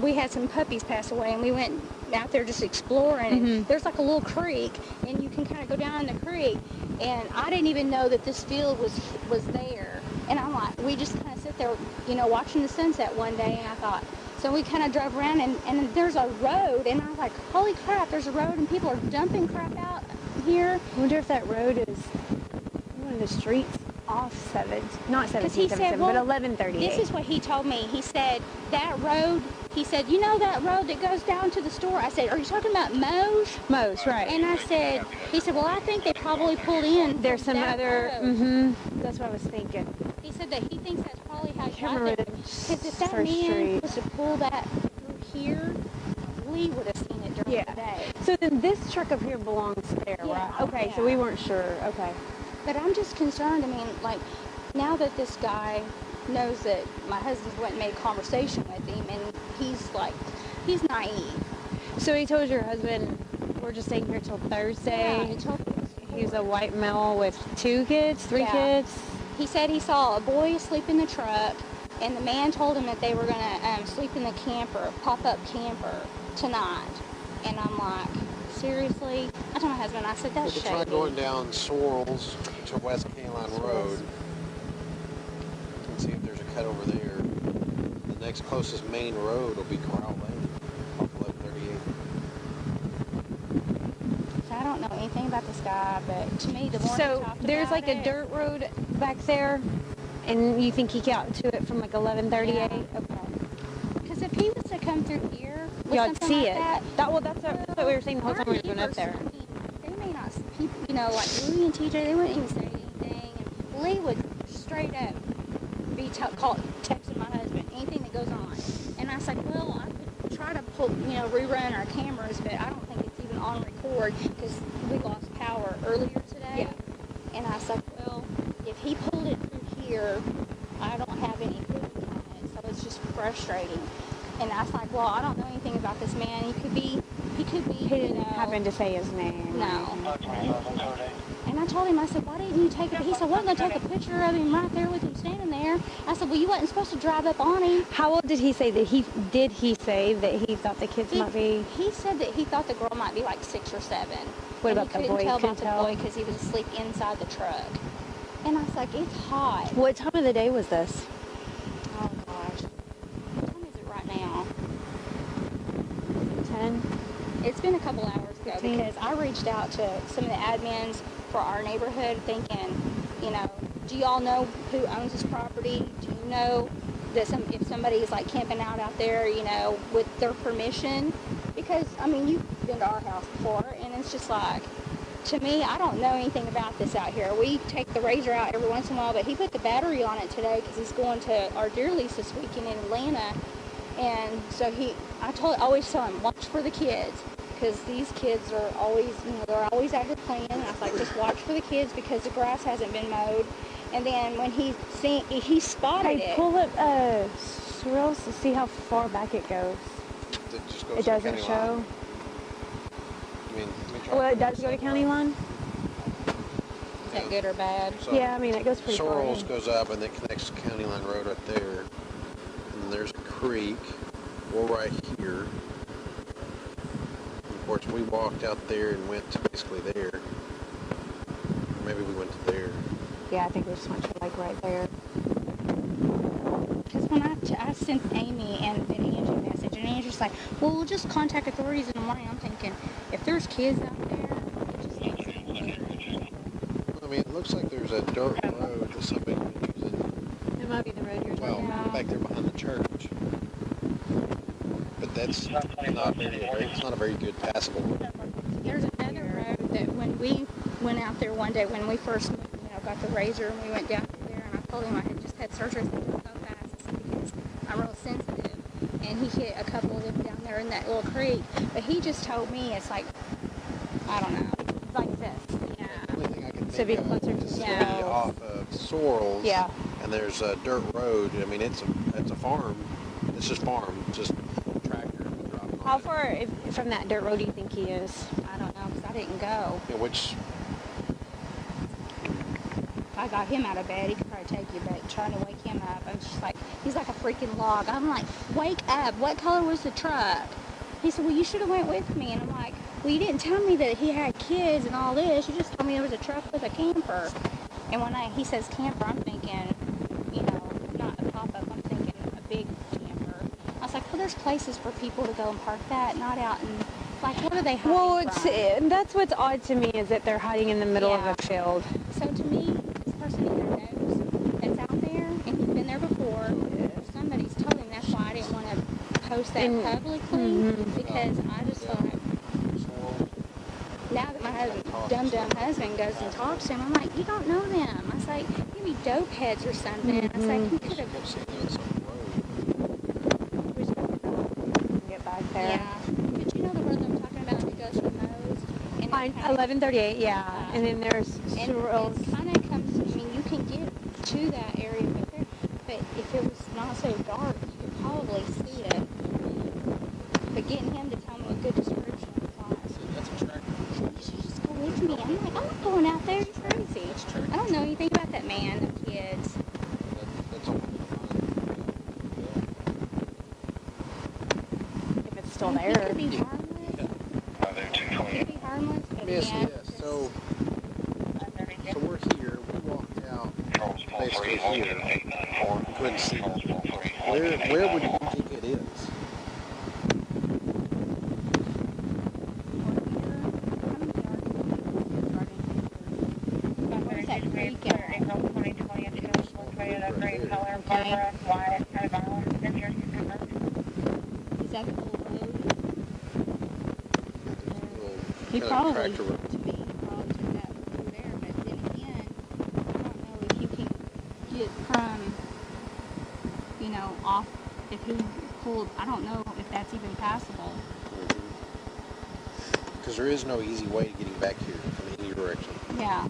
[SPEAKER 17] we had some puppies pass away, and we went out there just exploring. And there's like a little creek, and you can kind of go down in the creek. And I didn't even know that this field was there. And I'm like, we just kind of sit there, you know, watching the sunset one day, and I thought... So we kind of drove around, and there's a road, and I was like, holy crap, there's a road, and people are dumping crap out here.
[SPEAKER 14] I wonder if that road is one of the streets off not 1777, but 1138.
[SPEAKER 17] This is what he told me. He said, that road, he said, you know that road that goes down to the store? I said, are you talking about Moe's?
[SPEAKER 14] Moe's, right.
[SPEAKER 17] And I said, he said, well, I think they probably pulled in.
[SPEAKER 14] There's some other, that's what I was thinking.
[SPEAKER 17] He said that he thinks that's probably how he
[SPEAKER 14] can't
[SPEAKER 17] got there.
[SPEAKER 14] remember
[SPEAKER 17] Because if that man was to pull that through here, we would have seen it during the day.
[SPEAKER 14] So then this truck up here belongs there, right? Okay, so we weren't sure. Okay.
[SPEAKER 17] But I'm just concerned. I mean, like, now that this guy knows that my husband's went and made conversation with him, and he's like, he's naive.
[SPEAKER 14] So he told your husband, we're just staying here till Thursday?
[SPEAKER 17] Yeah, he told me.
[SPEAKER 14] He's a white male with 2 kids, 3 kids?
[SPEAKER 17] He said he saw a boy asleep in the truck, and the man told him that they were going to sleep in the camper, pop-up camper, tonight. And I'm like, seriously? I told my husband, I said, that's
[SPEAKER 13] We
[SPEAKER 17] shady.
[SPEAKER 13] could try going down Sorrells to West Caline Road and see if there's a cut over there. The next closest main road will be Corral Lane, off 1138.
[SPEAKER 17] So I don't don't know anything about this guy, but to me, the more he
[SPEAKER 14] So
[SPEAKER 17] talked
[SPEAKER 14] there's
[SPEAKER 17] about
[SPEAKER 14] like a dirt road back there, and you think he got to it from like 11:38?
[SPEAKER 17] Yeah.
[SPEAKER 14] Okay.
[SPEAKER 17] Because if he was to come through here with
[SPEAKER 14] Y'all
[SPEAKER 17] something
[SPEAKER 14] see
[SPEAKER 17] like
[SPEAKER 14] it. That's what we were saying the whole time we were going up there.
[SPEAKER 17] I mean, they may not, you know, like Louie and TJ, they wouldn't even say anything. And Lee would straight up be texting my husband, anything that goes on. And I was like, well, I could try to rerun our cameras, but I don't think it's even on record because we lost power earlier today. Yeah. And I was like, well, if he pulled it through here, I don't have any footage on it, so it's just frustrating. And I was like, well, I don't know anything about this man. He could be.
[SPEAKER 14] He didn't happen to say his name.
[SPEAKER 17] No. And I told him, I said, why didn't you take it? He said, well, I'm going to take a picture of him right there with him standing there. I said, well, you wasn't supposed to drive up on him.
[SPEAKER 14] How old did he say that did he say that he thought the kids might be?
[SPEAKER 17] He said that he thought the girl might be like 6 or 7.
[SPEAKER 14] What about the boy?
[SPEAKER 17] He couldn't tell about the boy because he was asleep inside the truck. And I was like, it's hot.
[SPEAKER 14] What time of the day was this?
[SPEAKER 17] Oh, gosh. What time is it right now?
[SPEAKER 14] 10?
[SPEAKER 17] It's been a couple hours ago
[SPEAKER 14] 15.
[SPEAKER 17] Because I reached out to some of the admins for our neighborhood thinking, do y'all know who owns this property? Do you know that if somebody is like camping out there, with their permission? Because, I mean, you've been to our house before, and it's just like, to me, I don't know anything about this out here. We take the razor out every once in a while, but he put the battery on it today because he's going to our deer lease this weekend in Atlanta. And so I always tell him, watch for the kids, because these kids are always, they're always out here playing. I was like, just watch for the kids because the grass hasn't been mowed. And then when he spotted it.
[SPEAKER 14] Pull up Surreals to see how far back it goes. It doesn't show. Well, it does go to county line.
[SPEAKER 17] Is that good or bad?
[SPEAKER 13] So
[SPEAKER 14] Yeah, I mean, it goes pretty far.
[SPEAKER 13] Sorrels goes up and it connects to County Line Road right there. And there's a creek. We're right here. And of course, we walked out there and went to basically there. Or maybe we went to there.
[SPEAKER 14] Yeah, I think we just went to like right there.
[SPEAKER 17] Because when I sent Amy and Angie a message, and Angie's like, well, we'll just contact authorities in the morning. I'm thinking, if there's kids out there, it just makes it weird.
[SPEAKER 13] I mean, it looks like there's a dirt road that somebody was using.
[SPEAKER 14] It might be the road you're talking about.
[SPEAKER 13] Back there behind the church. But that's not it's not a very good passable road.
[SPEAKER 17] There's another road that when we went out there one day, when we first got the razor and we went down there, and I told him I had just had surgery so fast because I'm real sensitive, and he hit a couple of them down there in that little creek, but he just told me it's like, I don't know, it's like this. Yeah.
[SPEAKER 13] The only thing I can
[SPEAKER 14] So be
[SPEAKER 13] think
[SPEAKER 14] closer
[SPEAKER 13] of
[SPEAKER 14] to
[SPEAKER 13] is
[SPEAKER 14] Sorrels.
[SPEAKER 13] off of Sorrels.
[SPEAKER 14] Yeah.
[SPEAKER 13] And there's a dirt road. I mean, it's a farm. It's just farm, just tractor.
[SPEAKER 14] How far from that dirt road do you think he is?
[SPEAKER 17] I don't know, because I didn't go.
[SPEAKER 13] Yeah, which
[SPEAKER 17] If I got him out of bed, he could probably take you, but trying to wake him up, I'm just like, he's like a freaking log. I'm like, wake up. What color was the truck? He said, well, you should have went with me. And I'm like, well, you didn't tell me that he had kids and all this. You just told me there was a truck with a camper. And when he says camper, I'm thinking, not a pop-up. I'm thinking a big camper. I was like, well, there's places for people to go and park that, not out in, like, what are they hiding from?
[SPEAKER 14] That's what's odd to me is that they're hiding in the middle of a field.
[SPEAKER 17] So to me, this person either knows that's out there and he's been there before, or somebody's told him. That's why I didn't want to post that publicly, because I just thought, now that my dumb husband goes and talks to him, I'm like, you don't know them. I was like, maybe dope heads or something. I was like, he could have
[SPEAKER 14] Get back there.
[SPEAKER 17] Yeah. But you know the road that I'm talking about that goes from those? And
[SPEAKER 14] 1138, yeah. And then there's Sorrels.
[SPEAKER 17] It kind of comes, I mean, you can get to that area, but if it was not so dark, you could probably see it. But getting him to tell me a good description was
[SPEAKER 13] that's a tractor.
[SPEAKER 17] You should just go with me. I'm like, I'm not going out there. You're crazy. I don't know anything about that man, the kids.
[SPEAKER 13] That's all.
[SPEAKER 14] If it's still there.
[SPEAKER 17] It could be harmless. It could be harmless, but
[SPEAKER 13] Yes. So we're here. We walked out basically here. Couldn't see. Where would you think it is?
[SPEAKER 17] Okay. Is that the little road? He probably, to me, he probably took that through there, but then again, I don't know if you can get from, you know, off, if he pulled, I don't know if that's even passable.
[SPEAKER 13] Because there is no easy way to getting back here from any direction.
[SPEAKER 17] Yeah.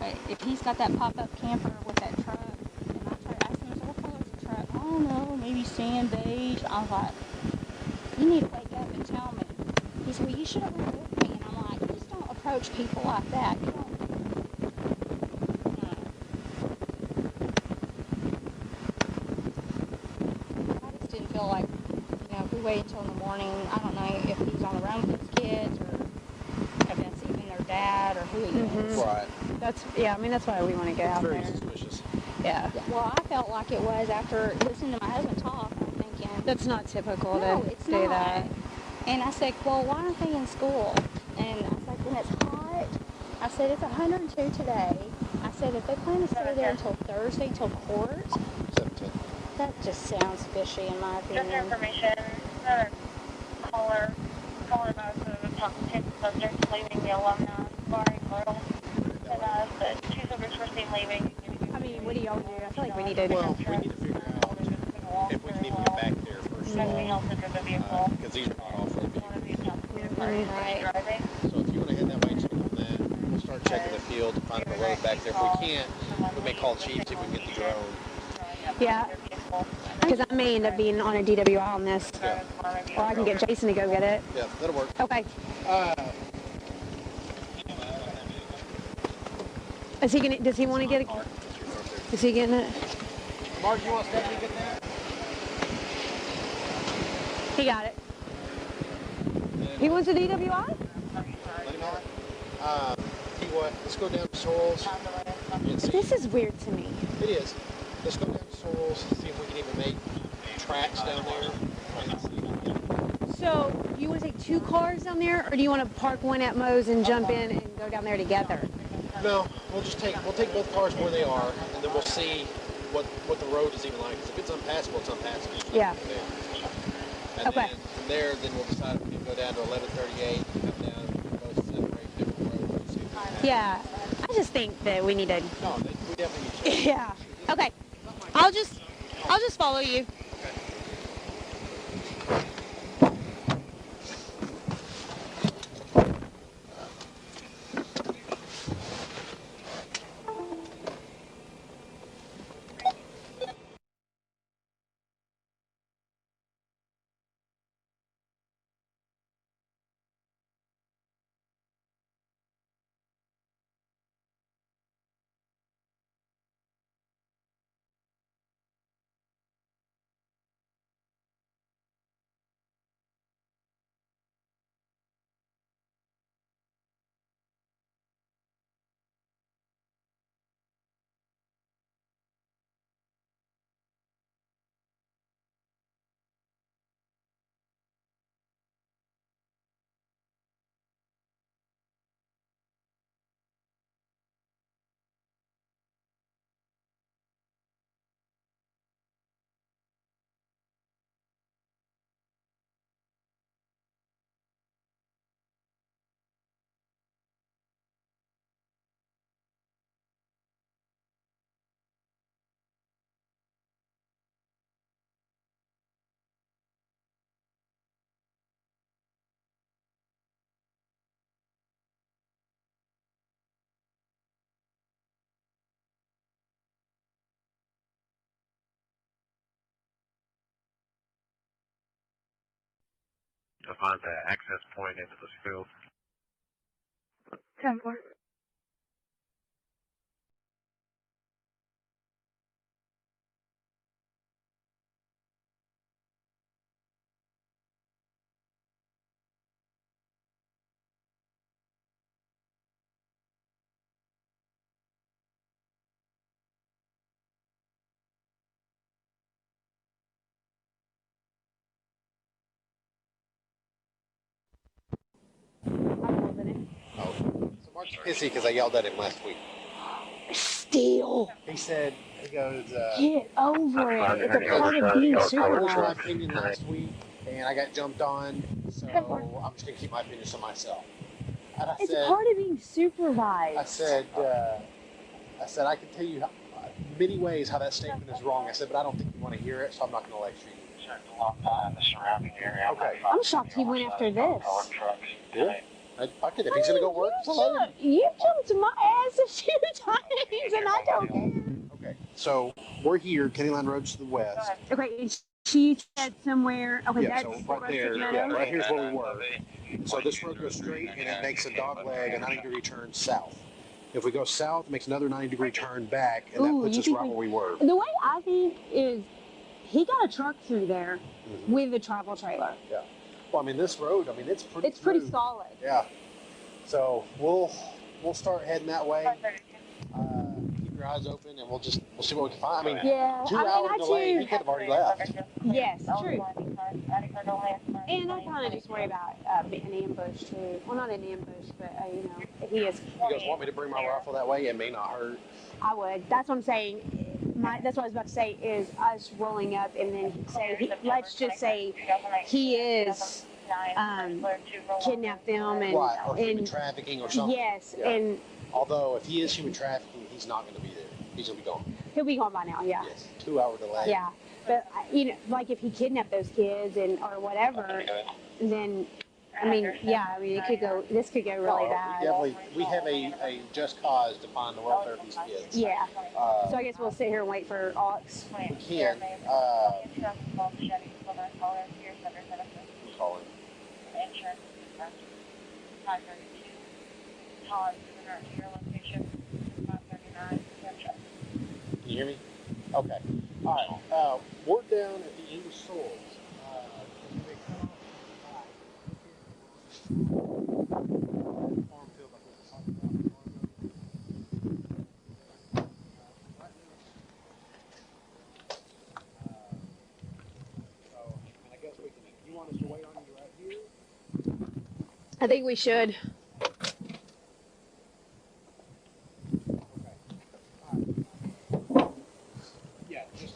[SPEAKER 17] But if he's got that pop-up camper with that truck, and I asked him, what color is the truck? I don't know, maybe sand beige. I was like, you need to wake up and tell me. He said, well, you should have been with me. And I'm like, you just don't approach people like that. You don't. I just didn't feel like, you know, if we wait until in the morning, I don't know if he's on the run with his kids or if that's even their dad or who he is.
[SPEAKER 13] Right.
[SPEAKER 14] That's, yeah, I mean, that's why we want to get out
[SPEAKER 13] Very
[SPEAKER 14] there.
[SPEAKER 13] suspicious.
[SPEAKER 14] Yeah.
[SPEAKER 17] Well, I felt like it was after listening to my husband talk. I'm thinking,
[SPEAKER 14] That's not typical
[SPEAKER 17] no,
[SPEAKER 14] to
[SPEAKER 17] it's
[SPEAKER 14] do
[SPEAKER 17] not.
[SPEAKER 14] that.
[SPEAKER 17] And I said, well, why aren't they in school? And I said, when it's hot, I said, it's 102 today. I said, if they plan to stay there until Thursday, till court,
[SPEAKER 13] 17.
[SPEAKER 17] that just sounds fishy in my opinion.
[SPEAKER 2] Just information, caller about the top 10 subjects leaving the alumni sparring grill. And the two subjects were seen leaving.
[SPEAKER 14] I mean, what do y'all do? I feel like we need to...
[SPEAKER 13] Well, we need to figure out if we can even get back there first of all. Because these are not off road vehicles.
[SPEAKER 17] Right.
[SPEAKER 13] So if you want to head that way, check on that. We'll start checking the field to find a road back there. If we can't, we may call chief, see if we can get the drone.
[SPEAKER 14] Yeah. Because I may end up being on a DWI on this.
[SPEAKER 13] Yeah.
[SPEAKER 14] Or I can get Jason to go get it.
[SPEAKER 13] Yeah, that'll work.
[SPEAKER 14] Okay. Is he gonna? Does he want to get it? Is he getting it?
[SPEAKER 13] Mark, you want Stephanie to get that?
[SPEAKER 14] He got it. He wants a DWI?
[SPEAKER 13] Let him know. Tell you what, let's go down to Sorrells.
[SPEAKER 14] This is weird to me.
[SPEAKER 13] It is. Let's go down to Sorrells, see if we can even make tracks down there.
[SPEAKER 14] So, do you want to take two cars down there, or do you want to park one at Moe's and jump in and go down there together?
[SPEAKER 13] No, we'll take both cars where they are, and then we'll see what the road is even like. Because if it's unpassable, it's unpassable.
[SPEAKER 14] Yeah.
[SPEAKER 13] And then from there, then we'll decide if we can go down to 1138, come down, go separate different roads and see if we can.
[SPEAKER 14] Yeah. I just think that we need to.
[SPEAKER 13] No, we definitely need to.
[SPEAKER 14] Yeah. Okay. I'll just follow you.
[SPEAKER 1] To find the access point into this field.
[SPEAKER 2] 10-4.
[SPEAKER 13] Oh. So Mark's pissy because I yelled at him last week.
[SPEAKER 14] Steal.
[SPEAKER 13] He said, He goes,
[SPEAKER 17] Get over it. It's a part of being
[SPEAKER 13] I voiced my
[SPEAKER 17] supervised.
[SPEAKER 13] opinion last week, and I got jumped on, so I'm just going to keep my opinions to myself. And
[SPEAKER 17] It's part of being supervised.
[SPEAKER 13] I said, I can tell you many ways how that statement is wrong. I said, but I don't think you want to hear it, so I'm not going to lecture you. Okay.
[SPEAKER 17] I'm shocked he went after this.
[SPEAKER 13] Yeah. If he's going to go work,
[SPEAKER 17] You jumped my ass a few times, and I don't care.
[SPEAKER 13] Okay. So we're here, Kenny Line Road's to the west.
[SPEAKER 17] Okay, and she said somewhere. Okay,
[SPEAKER 13] Yeah,
[SPEAKER 17] that's
[SPEAKER 13] so right there. Yeah, right here's where we were. So this road goes straight, and it makes a dog leg, a 90-degree turn south. If we go south, it makes another 90-degree turn back, and that puts us right where we were.
[SPEAKER 17] The way I think is, he got a truck through there with a travel trailer.
[SPEAKER 13] Yeah. Well, I mean, this road, it's pretty.
[SPEAKER 17] It's pretty solid.
[SPEAKER 13] Yeah. So we'll start heading that way. Keep your eyes open, and we'll see what we can find. I mean, 2 hour delay, he could have already left.
[SPEAKER 17] Yes, true. And I kind of just worry about an ambush too. Well, not an ambush, but if he is.
[SPEAKER 13] You guys want me to bring my rifle that way? It may not hurt.
[SPEAKER 17] I would. That's what I'm saying. That's what I was about to say, is us rolling up and then let's just say he is kidnapped them and
[SPEAKER 13] or human trafficking or something.
[SPEAKER 17] Yes,
[SPEAKER 13] yeah.
[SPEAKER 17] and
[SPEAKER 13] although if he is human trafficking, he's not going to be there. He's going to be gone.
[SPEAKER 17] He'll be gone by now. Yeah.
[SPEAKER 13] Yes. 2 hour delay.
[SPEAKER 17] Yeah, but like if he kidnapped those kids or whatever, then. it could go. This could go really bad.
[SPEAKER 13] We have a just cause to find the welfare of these kids.
[SPEAKER 17] Yeah. So I guess we'll sit here and wait for Alex.
[SPEAKER 13] We can. Call him. Can you hear me? Okay. All right. We're down at the end of Souls.
[SPEAKER 17] I think we should.
[SPEAKER 13] Yeah, just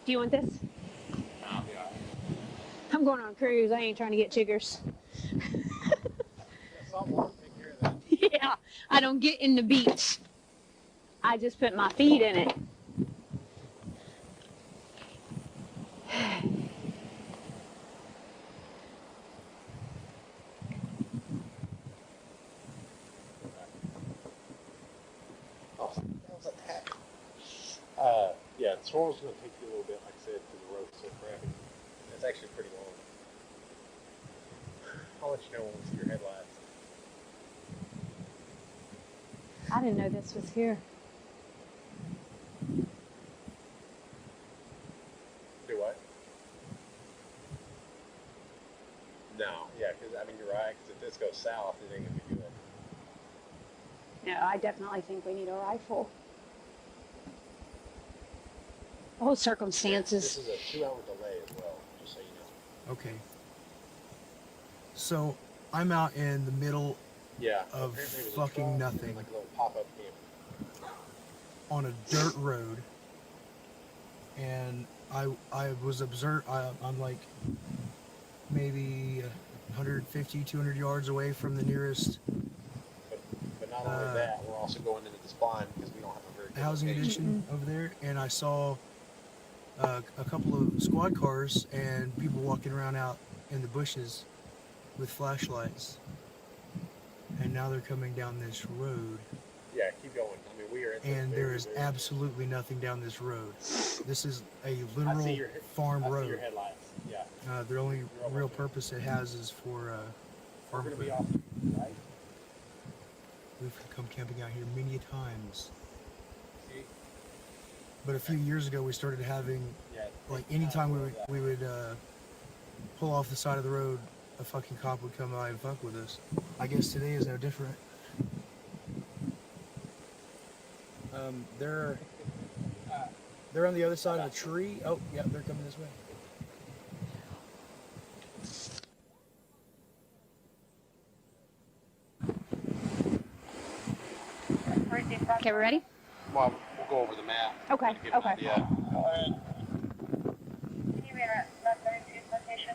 [SPEAKER 17] Do you want this? I'm going on a cruise. I ain't trying to get chiggers. Yeah, I don't get in the beach. I just put my feet in it.
[SPEAKER 13] Yeah, the swirl's going to take you a little bit, like I said, because the road's so crappy. It's actually pretty long. I'll let you know when we see your headlights.
[SPEAKER 17] I didn't know this was here.
[SPEAKER 13] Do what? No, yeah, because, you're right, because if this goes south, it ain't going to be good.
[SPEAKER 17] No, I definitely think we need a rifle. Whole circumstances.
[SPEAKER 13] This is a 2 hour delay as well, just so you know.
[SPEAKER 15] Okay. So I'm out in the middle of fucking nothing.
[SPEAKER 13] Like a little pop-up camp.
[SPEAKER 15] On a dirt road. And I was observed, I'm like maybe 150, 200 yards away from the nearest
[SPEAKER 13] But not only that, we're also going into this blind because we don't have a very good
[SPEAKER 15] housing
[SPEAKER 13] location.
[SPEAKER 15] addition over there, and I saw a couple of squad cars and people walking around out in the bushes with flashlights. And now they're coming down this road.
[SPEAKER 13] Yeah, keep going. I mean, we are in
[SPEAKER 15] And there is absolutely nothing down this road. This is a literal farm road.
[SPEAKER 13] I see your headlights. Yeah.
[SPEAKER 15] The only real purpose it has is for farm
[SPEAKER 13] We're going to be
[SPEAKER 15] food.
[SPEAKER 13] off, right?
[SPEAKER 15] We've come camping out here many times. But a few years ago, we started having, like, anytime we would pull off the side of the road, a fucking cop would come by and fuck with us. I guess today is no different. They're on the other side of a tree. Oh, yeah, they're coming this way.
[SPEAKER 17] Okay, we're ready?
[SPEAKER 13] Well, we'll go over the map.
[SPEAKER 17] Okay,
[SPEAKER 13] to give an
[SPEAKER 17] okay.
[SPEAKER 13] idea.
[SPEAKER 16] Can you read our 32 location?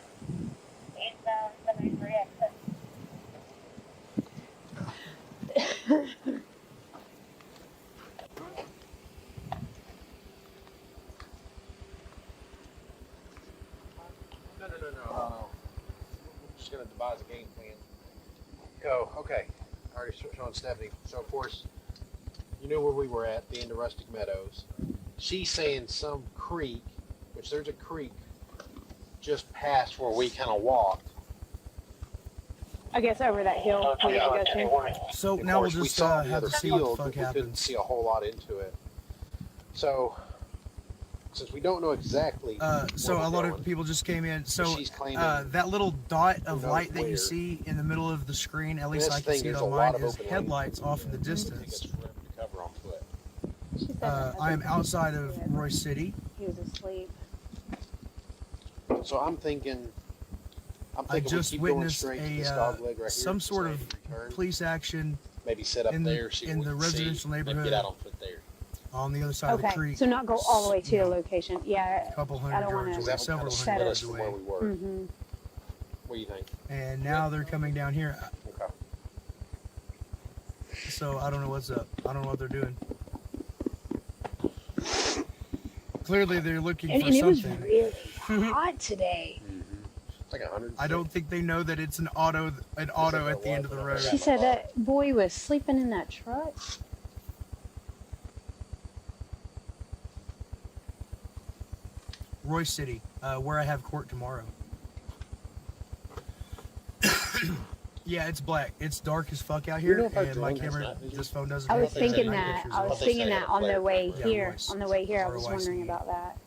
[SPEAKER 16] Eastbound 73 exit.
[SPEAKER 13] No. We're just going to devise a game plan. Go. Okay. Already showing Stephanie. So, of course, you knew where we were at, the end of Rustic Meadows. She's saying some creek, which there's a creek just past where we kind of walked.
[SPEAKER 14] I guess over that hill we need to go to.
[SPEAKER 15] So
[SPEAKER 13] Of
[SPEAKER 15] now we'll
[SPEAKER 13] course, we
[SPEAKER 15] just
[SPEAKER 13] saw the
[SPEAKER 15] have
[SPEAKER 13] other
[SPEAKER 15] to see what the
[SPEAKER 13] field,
[SPEAKER 15] fuck
[SPEAKER 13] but we couldn't
[SPEAKER 15] happens.
[SPEAKER 13] see a whole lot into it. So, since we don't know exactly
[SPEAKER 15] So
[SPEAKER 13] where
[SPEAKER 15] a
[SPEAKER 13] we're
[SPEAKER 15] lot
[SPEAKER 13] going,
[SPEAKER 15] of people just came in. So
[SPEAKER 13] she's claiming
[SPEAKER 15] that little dot of
[SPEAKER 13] knows
[SPEAKER 15] light that
[SPEAKER 13] where.
[SPEAKER 15] you see in the middle of the screen, at least
[SPEAKER 13] This
[SPEAKER 15] I can
[SPEAKER 13] thing,
[SPEAKER 15] see it
[SPEAKER 13] there's a
[SPEAKER 15] on
[SPEAKER 13] lot
[SPEAKER 15] mine,
[SPEAKER 13] of
[SPEAKER 15] is
[SPEAKER 13] open
[SPEAKER 15] headlights off in the
[SPEAKER 13] It takes
[SPEAKER 15] distance.
[SPEAKER 13] us forever to cover on foot.
[SPEAKER 15] I am outside of Royce City.
[SPEAKER 14] He was asleep.
[SPEAKER 13] So I'm thinking
[SPEAKER 15] I
[SPEAKER 13] we
[SPEAKER 15] just
[SPEAKER 13] keep going
[SPEAKER 15] witnessed
[SPEAKER 13] straight to this dog leg right here,
[SPEAKER 15] some sort of
[SPEAKER 13] return,
[SPEAKER 15] police action
[SPEAKER 13] maybe set up
[SPEAKER 15] in
[SPEAKER 13] there, see
[SPEAKER 15] in
[SPEAKER 13] what
[SPEAKER 15] the
[SPEAKER 13] we can see,
[SPEAKER 15] residential
[SPEAKER 13] then
[SPEAKER 15] neighborhood
[SPEAKER 13] get out on foot there.
[SPEAKER 15] on the other side of the
[SPEAKER 14] Okay,
[SPEAKER 15] creek.
[SPEAKER 14] so not go all the way to the location. Yeah,
[SPEAKER 15] A couple
[SPEAKER 14] I
[SPEAKER 15] hundred
[SPEAKER 14] don't
[SPEAKER 15] yards
[SPEAKER 14] want
[SPEAKER 15] away,
[SPEAKER 14] to
[SPEAKER 15] several
[SPEAKER 14] set
[SPEAKER 15] hundred
[SPEAKER 14] it.
[SPEAKER 15] yards
[SPEAKER 13] From where
[SPEAKER 15] away.
[SPEAKER 13] we were.
[SPEAKER 14] Mm-hmm.
[SPEAKER 13] What do you think?
[SPEAKER 15] And now they're coming down here.
[SPEAKER 13] Okay.
[SPEAKER 15] So I don't know what's up. I don't know what they're doing. Clearly they're looking
[SPEAKER 14] And
[SPEAKER 15] for
[SPEAKER 14] it was
[SPEAKER 15] something.
[SPEAKER 14] really hot today.
[SPEAKER 13] It's like 100.
[SPEAKER 15] I don't think they know that it's an auto at the end of the road.
[SPEAKER 14] She said that boy was sleeping in that truck.
[SPEAKER 15] Royce City, where I have court tomorrow. Yeah, it's black. It's dark as fuck out
[SPEAKER 13] You know
[SPEAKER 15] here,
[SPEAKER 13] if our
[SPEAKER 15] and my
[SPEAKER 13] drone has
[SPEAKER 15] camera,
[SPEAKER 13] night vision?
[SPEAKER 15] this phone doesn't.
[SPEAKER 14] I
[SPEAKER 15] have
[SPEAKER 14] was
[SPEAKER 15] night
[SPEAKER 14] thinking
[SPEAKER 15] vision
[SPEAKER 14] that.
[SPEAKER 15] pictures
[SPEAKER 14] I
[SPEAKER 15] of
[SPEAKER 14] was
[SPEAKER 15] it.
[SPEAKER 14] thinking that on the way
[SPEAKER 15] Yeah,
[SPEAKER 14] here.
[SPEAKER 15] Royce.
[SPEAKER 14] On the way here, I was
[SPEAKER 15] R-O-Y-C-E.
[SPEAKER 14] wondering about that.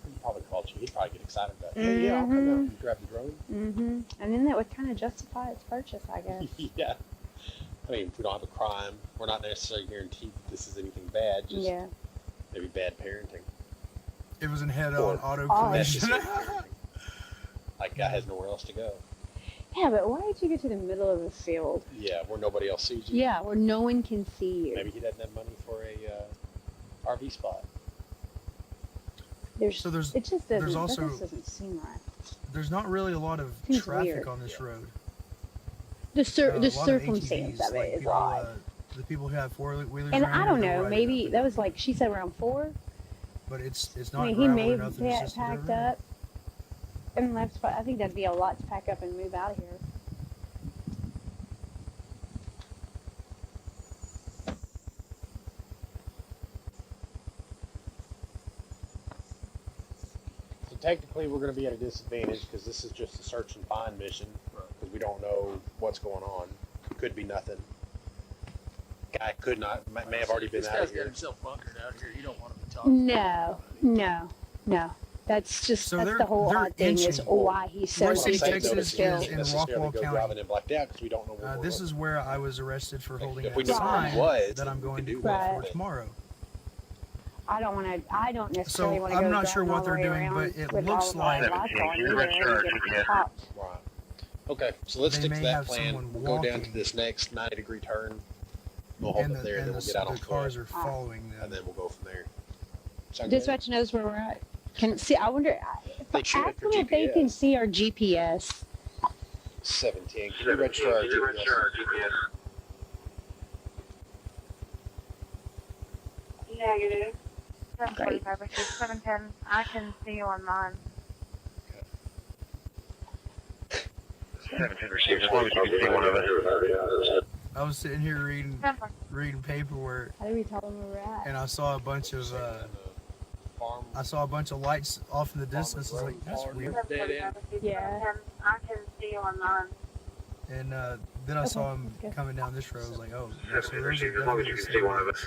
[SPEAKER 13] He probably called you. He'd probably get excited about it. Yeah, I'll come out and grab the drone.
[SPEAKER 14] Mm-hmm. And then that would kind of justify its purchase, I guess.
[SPEAKER 13] Yeah. I mean, if we don't have a crime, we're not necessarily guaranteed this is anything bad, just
[SPEAKER 14] Yeah.
[SPEAKER 13] maybe bad parenting.
[SPEAKER 15] It was in head-on auto
[SPEAKER 14] Oh.
[SPEAKER 15] collision.
[SPEAKER 13] Necessary parenting. Like, guy has nowhere else to go.
[SPEAKER 14] Yeah, but why did you get to the middle of the field?
[SPEAKER 13] Yeah, where nobody else sees you.
[SPEAKER 14] Yeah, where no one can see you.
[SPEAKER 13] Maybe he doesn't have money for a RV spot.
[SPEAKER 14] There's,
[SPEAKER 15] So there's-
[SPEAKER 14] it just doesn't,
[SPEAKER 15] there's also-
[SPEAKER 14] that just doesn't seem right.
[SPEAKER 15] There's not really a lot of
[SPEAKER 14] Seems
[SPEAKER 15] traffic
[SPEAKER 14] weird.
[SPEAKER 15] on this road.
[SPEAKER 14] The
[SPEAKER 15] A lot of
[SPEAKER 14] circumstance
[SPEAKER 15] ATVs,
[SPEAKER 14] of it
[SPEAKER 15] like
[SPEAKER 14] is
[SPEAKER 15] people,
[SPEAKER 14] odd.
[SPEAKER 15] The people who have four-wheelers.
[SPEAKER 14] And
[SPEAKER 15] around
[SPEAKER 14] I don't
[SPEAKER 15] here, they'll
[SPEAKER 14] know,
[SPEAKER 15] ride it
[SPEAKER 14] maybe
[SPEAKER 15] up and
[SPEAKER 14] that
[SPEAKER 15] down.
[SPEAKER 14] was like, she said around 4.
[SPEAKER 15] But it's not
[SPEAKER 14] I mean, he
[SPEAKER 15] gravel
[SPEAKER 14] may
[SPEAKER 15] or
[SPEAKER 14] have
[SPEAKER 15] nothing. It's just
[SPEAKER 14] packed
[SPEAKER 15] dirt road.
[SPEAKER 14] up and left, but I think that'd be a lot to pack up and move out of here.
[SPEAKER 13] So technically, we're going to be at a disadvantage because this is just a search and find mission because we don't know what's going on. Could be nothing. Guy could not, may have already been
[SPEAKER 18] This
[SPEAKER 13] out
[SPEAKER 18] guy's
[SPEAKER 13] of here.
[SPEAKER 18] got himself bunkered out here. You don't want him to talk.
[SPEAKER 14] No. That's just,
[SPEAKER 15] So
[SPEAKER 14] that's
[SPEAKER 15] they're-
[SPEAKER 14] the whole
[SPEAKER 15] they're
[SPEAKER 14] odd thing is
[SPEAKER 15] inching.
[SPEAKER 14] why he's so
[SPEAKER 15] Royce City,
[SPEAKER 14] deep into the
[SPEAKER 15] Texas
[SPEAKER 14] field.
[SPEAKER 15] is in
[SPEAKER 13] necessarily
[SPEAKER 15] Rockwell
[SPEAKER 13] go
[SPEAKER 15] County.
[SPEAKER 13] driving in blacked out because we don't know where we're
[SPEAKER 15] This
[SPEAKER 13] going.
[SPEAKER 15] is where I was arrested for holding
[SPEAKER 13] If
[SPEAKER 15] a
[SPEAKER 13] we knew where
[SPEAKER 15] sign
[SPEAKER 13] he was,
[SPEAKER 15] that I'm
[SPEAKER 13] then we
[SPEAKER 15] going
[SPEAKER 13] could
[SPEAKER 15] to
[SPEAKER 13] do
[SPEAKER 15] court
[SPEAKER 14] that.
[SPEAKER 15] for tomorrow.
[SPEAKER 14] I don't necessarily
[SPEAKER 15] So
[SPEAKER 14] want to go
[SPEAKER 15] I'm not sure
[SPEAKER 14] driving all
[SPEAKER 15] what
[SPEAKER 14] the
[SPEAKER 15] they're
[SPEAKER 14] way
[SPEAKER 15] doing,
[SPEAKER 14] around
[SPEAKER 15] but it
[SPEAKER 14] with
[SPEAKER 15] looks
[SPEAKER 14] all of my
[SPEAKER 15] like
[SPEAKER 14] lights on either and get popped.
[SPEAKER 13] Right. Okay, so let's
[SPEAKER 15] They
[SPEAKER 13] stick to
[SPEAKER 15] may
[SPEAKER 13] that
[SPEAKER 15] have
[SPEAKER 13] plan.
[SPEAKER 15] someone
[SPEAKER 13] We'll go down to
[SPEAKER 15] walking.
[SPEAKER 13] this next 90-degree turn. We'll hold
[SPEAKER 15] and
[SPEAKER 13] it there, and then we'll get out on
[SPEAKER 15] the cars
[SPEAKER 13] foot,
[SPEAKER 15] are following them.
[SPEAKER 13] and then we'll go from there. Sound good?
[SPEAKER 14] Dispatch knows where we're at. Can see. I wonder.
[SPEAKER 13] They should
[SPEAKER 14] Ask
[SPEAKER 13] for
[SPEAKER 14] them if they can
[SPEAKER 13] GPS.
[SPEAKER 14] see our GPS.
[SPEAKER 13] 17. Can you register our GPS?
[SPEAKER 2] Negative. 745, which is 710. I can see you on mine.
[SPEAKER 1] 710 received, as long as you can see one of us.
[SPEAKER 15] I was sitting here reading paperwork.
[SPEAKER 14] How do we tell them where we're at?
[SPEAKER 15] And I saw a bunch of lights off in the distance. I was like, that's weird.
[SPEAKER 14] Yeah.
[SPEAKER 2] I can see you on mine.
[SPEAKER 15] And then I saw him coming down this road. I was like, oh, so there's
[SPEAKER 1] as long as you can see one of us.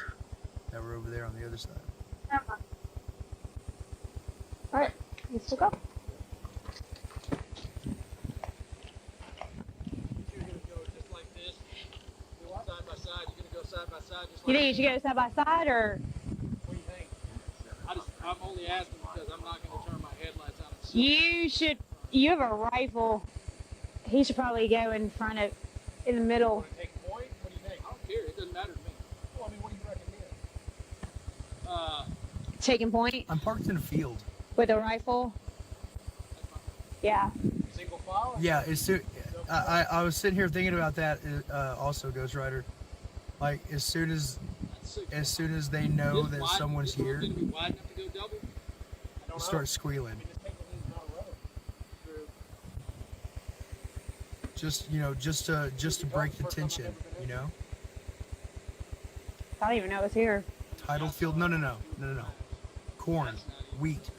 [SPEAKER 15] that were over there on the other side.
[SPEAKER 14] Alright, let's go. You think you should go side by side, or?
[SPEAKER 18] What do you think? I'm only asking because I'm not going to turn my headlights on.
[SPEAKER 14] You should. You have a rifle. He should probably go in front of, in the middle.
[SPEAKER 18] Take a point? What do you think? I don't care. It doesn't matter to me. Well, I mean, what do you recommend?
[SPEAKER 14] Taking point
[SPEAKER 15] I'm parked in a field.
[SPEAKER 14] with a rifle. Yeah.
[SPEAKER 18] Single file?
[SPEAKER 15] Yeah, I was sitting here thinking about that. Also, Ghost Rider, like as soon as they know that someone's here, they'll start squealing. Just to break the tension, you know.
[SPEAKER 14] I don't even know it's here.
[SPEAKER 15] Tidal field? No. Corn, wheat,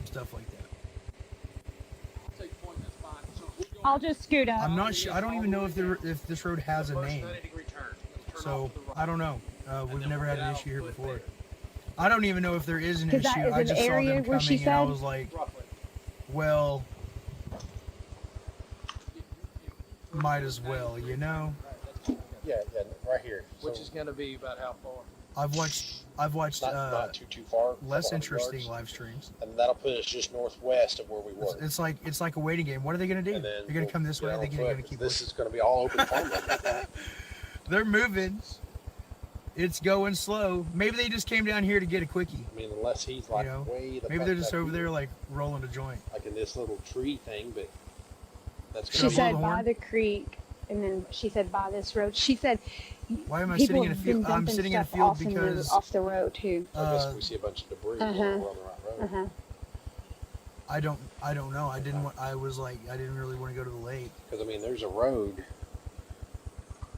[SPEAKER 15] stuff like that.
[SPEAKER 14] I'll just scoot up.
[SPEAKER 15] I'm not sure. I don't even know if this road has a name. So I don't know. We've never had an issue here before. I don't even know if there is an issue. I just saw them coming and I was like, well, might as well, you know.
[SPEAKER 13] Yeah, right here.
[SPEAKER 18] Which is going to be about how far?
[SPEAKER 15] I've watched
[SPEAKER 13] not too far.
[SPEAKER 15] Less interesting live streams.
[SPEAKER 13] And that'll put us just northwest of where we were.
[SPEAKER 15] It's like a waiting game. What are they going to do? They're going to come this way. They're going to keep.
[SPEAKER 13] This is going to be all open farmland.
[SPEAKER 15] They're moving. It's going slow. Maybe they just came down here to get a quickie.
[SPEAKER 13] I mean, unless he's like way the.
[SPEAKER 15] Maybe they're just over there like rolling a joint.
[SPEAKER 13] Like in this little tree thing, but that's.
[SPEAKER 14] She said by the creek, and then she said by this road. She said.
[SPEAKER 15] Why am I sitting in a field? I'm sitting in a field because
[SPEAKER 14] off the road too.
[SPEAKER 13] I guess we see a bunch of debris. We're on the right road.
[SPEAKER 15] I don't know. I didn't really want to go to the lake.
[SPEAKER 13] Because I mean, there's a road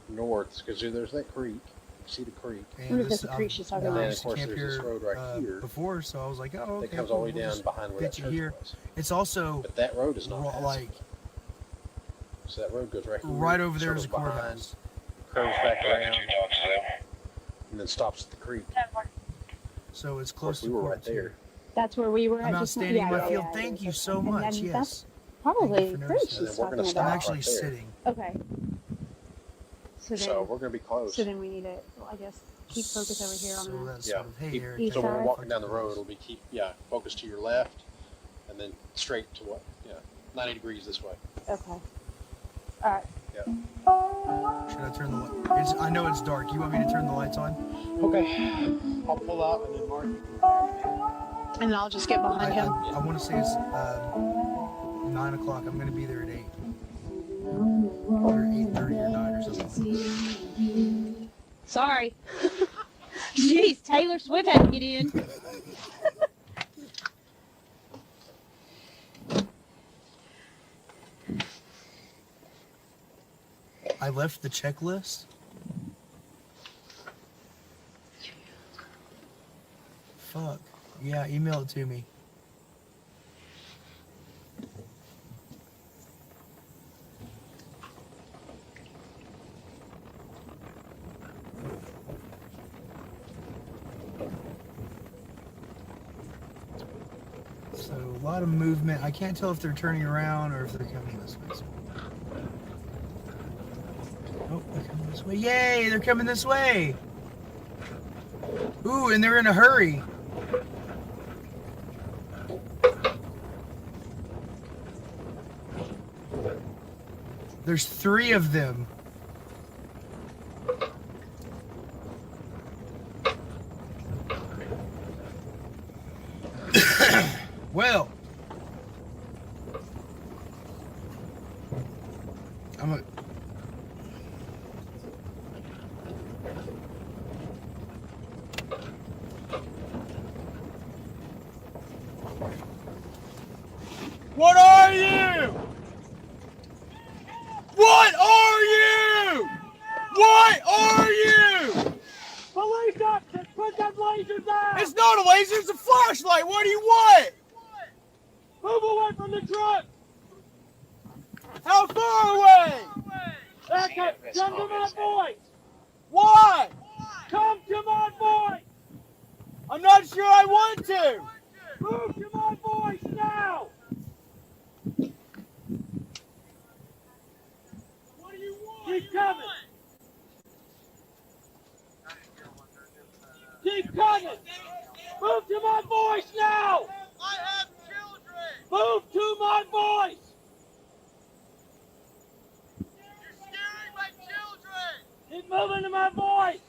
[SPEAKER 13] north. Because there's that creek. You see the creek.
[SPEAKER 15] And
[SPEAKER 14] this the creek she's talking about.
[SPEAKER 13] And then of course there's this road right here.
[SPEAKER 15] Before, so I was like, oh, okay.
[SPEAKER 13] That comes all the way down behind where that church was.
[SPEAKER 15] It's also.
[SPEAKER 13] But that road is not
[SPEAKER 15] like.
[SPEAKER 13] So that road goes right here.
[SPEAKER 15] Right over there is a courthouse.
[SPEAKER 13] Curves back around, and then stops at the creek.
[SPEAKER 15] So it's close to
[SPEAKER 13] we were right there.
[SPEAKER 14] That's where we were.
[SPEAKER 15] I'm out standing in my field. Thank you so much. Yes.
[SPEAKER 14] That's probably the creek she's talking about.
[SPEAKER 15] I'm actually sitting.
[SPEAKER 14] Okay.
[SPEAKER 13] So we're going to be close.
[SPEAKER 14] So then we need to, well, I guess, keep focus over here on the.
[SPEAKER 15] Sort of, hey, Eric.
[SPEAKER 13] So when we're walking down the road, it'll be focus to your left, and then straight to 90 degrees this way.
[SPEAKER 14] Okay. All right.
[SPEAKER 13] Yeah.
[SPEAKER 15] Should I turn the lights? I know it's dark. You want me to turn the lights on?
[SPEAKER 13] Okay. I'll pull out and then mark.
[SPEAKER 14] And I'll just get behind him.
[SPEAKER 15] I want to say it's 9 o'clock. I'm going to be there at 8. Or 8:30 or 9 or something.
[SPEAKER 14] Sorry. Jeez, Taylor Swift had to get in.
[SPEAKER 15] I left the checklist. Fuck. Yeah, email it to me. So, a lot of movement. I can't tell if they're turning around or if they're coming this way. Oh, they're coming this way. Yay, they're coming this way. Ooh, and they're in a hurry. There's 3 of them. Well,
[SPEAKER 4] What are you? What are you? What are you?
[SPEAKER 18] Police officers, put them lasers down!
[SPEAKER 4] It's not a laser, it's a flashlight. What do you want?
[SPEAKER 18] Move away from the truck!
[SPEAKER 4] How far away?
[SPEAKER 18] Back up! Come to my voice!
[SPEAKER 4] Why?
[SPEAKER 18] Come to my voice!
[SPEAKER 4] I'm not sure I want to.
[SPEAKER 18] Move to my voice now!
[SPEAKER 4] What do you want?
[SPEAKER 18] Keep coming! Keep coming! Move to my voice now!
[SPEAKER 4] I have children.
[SPEAKER 18] Move to my voice!
[SPEAKER 4] You're scaring my children.
[SPEAKER 18] Keep moving to my voice!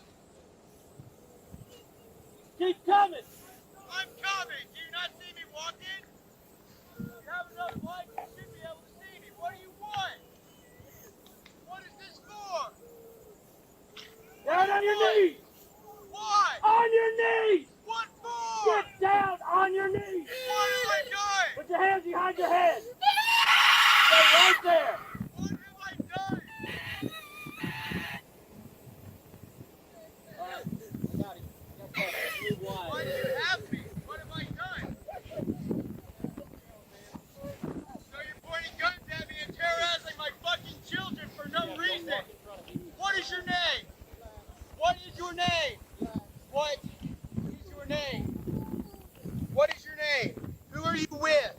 [SPEAKER 18] Keep coming!
[SPEAKER 4] I'm coming. Do you not see me walking? You have enough light, you should be able to see me. What do you want? What is this for?
[SPEAKER 18] Down on your knees!
[SPEAKER 4] Why?
[SPEAKER 18] On your knees!
[SPEAKER 4] What for?
[SPEAKER 18] Get down on your knees!
[SPEAKER 4] What have I done?
[SPEAKER 18] Put your hands behind your head! Stay right there!
[SPEAKER 4] What have I done? Why do you have me? What have I done? So you're pointing guns at me and terrorizing my fucking children for no reason. What is your name? What is your name? What is your name? What is your name? Who are you with?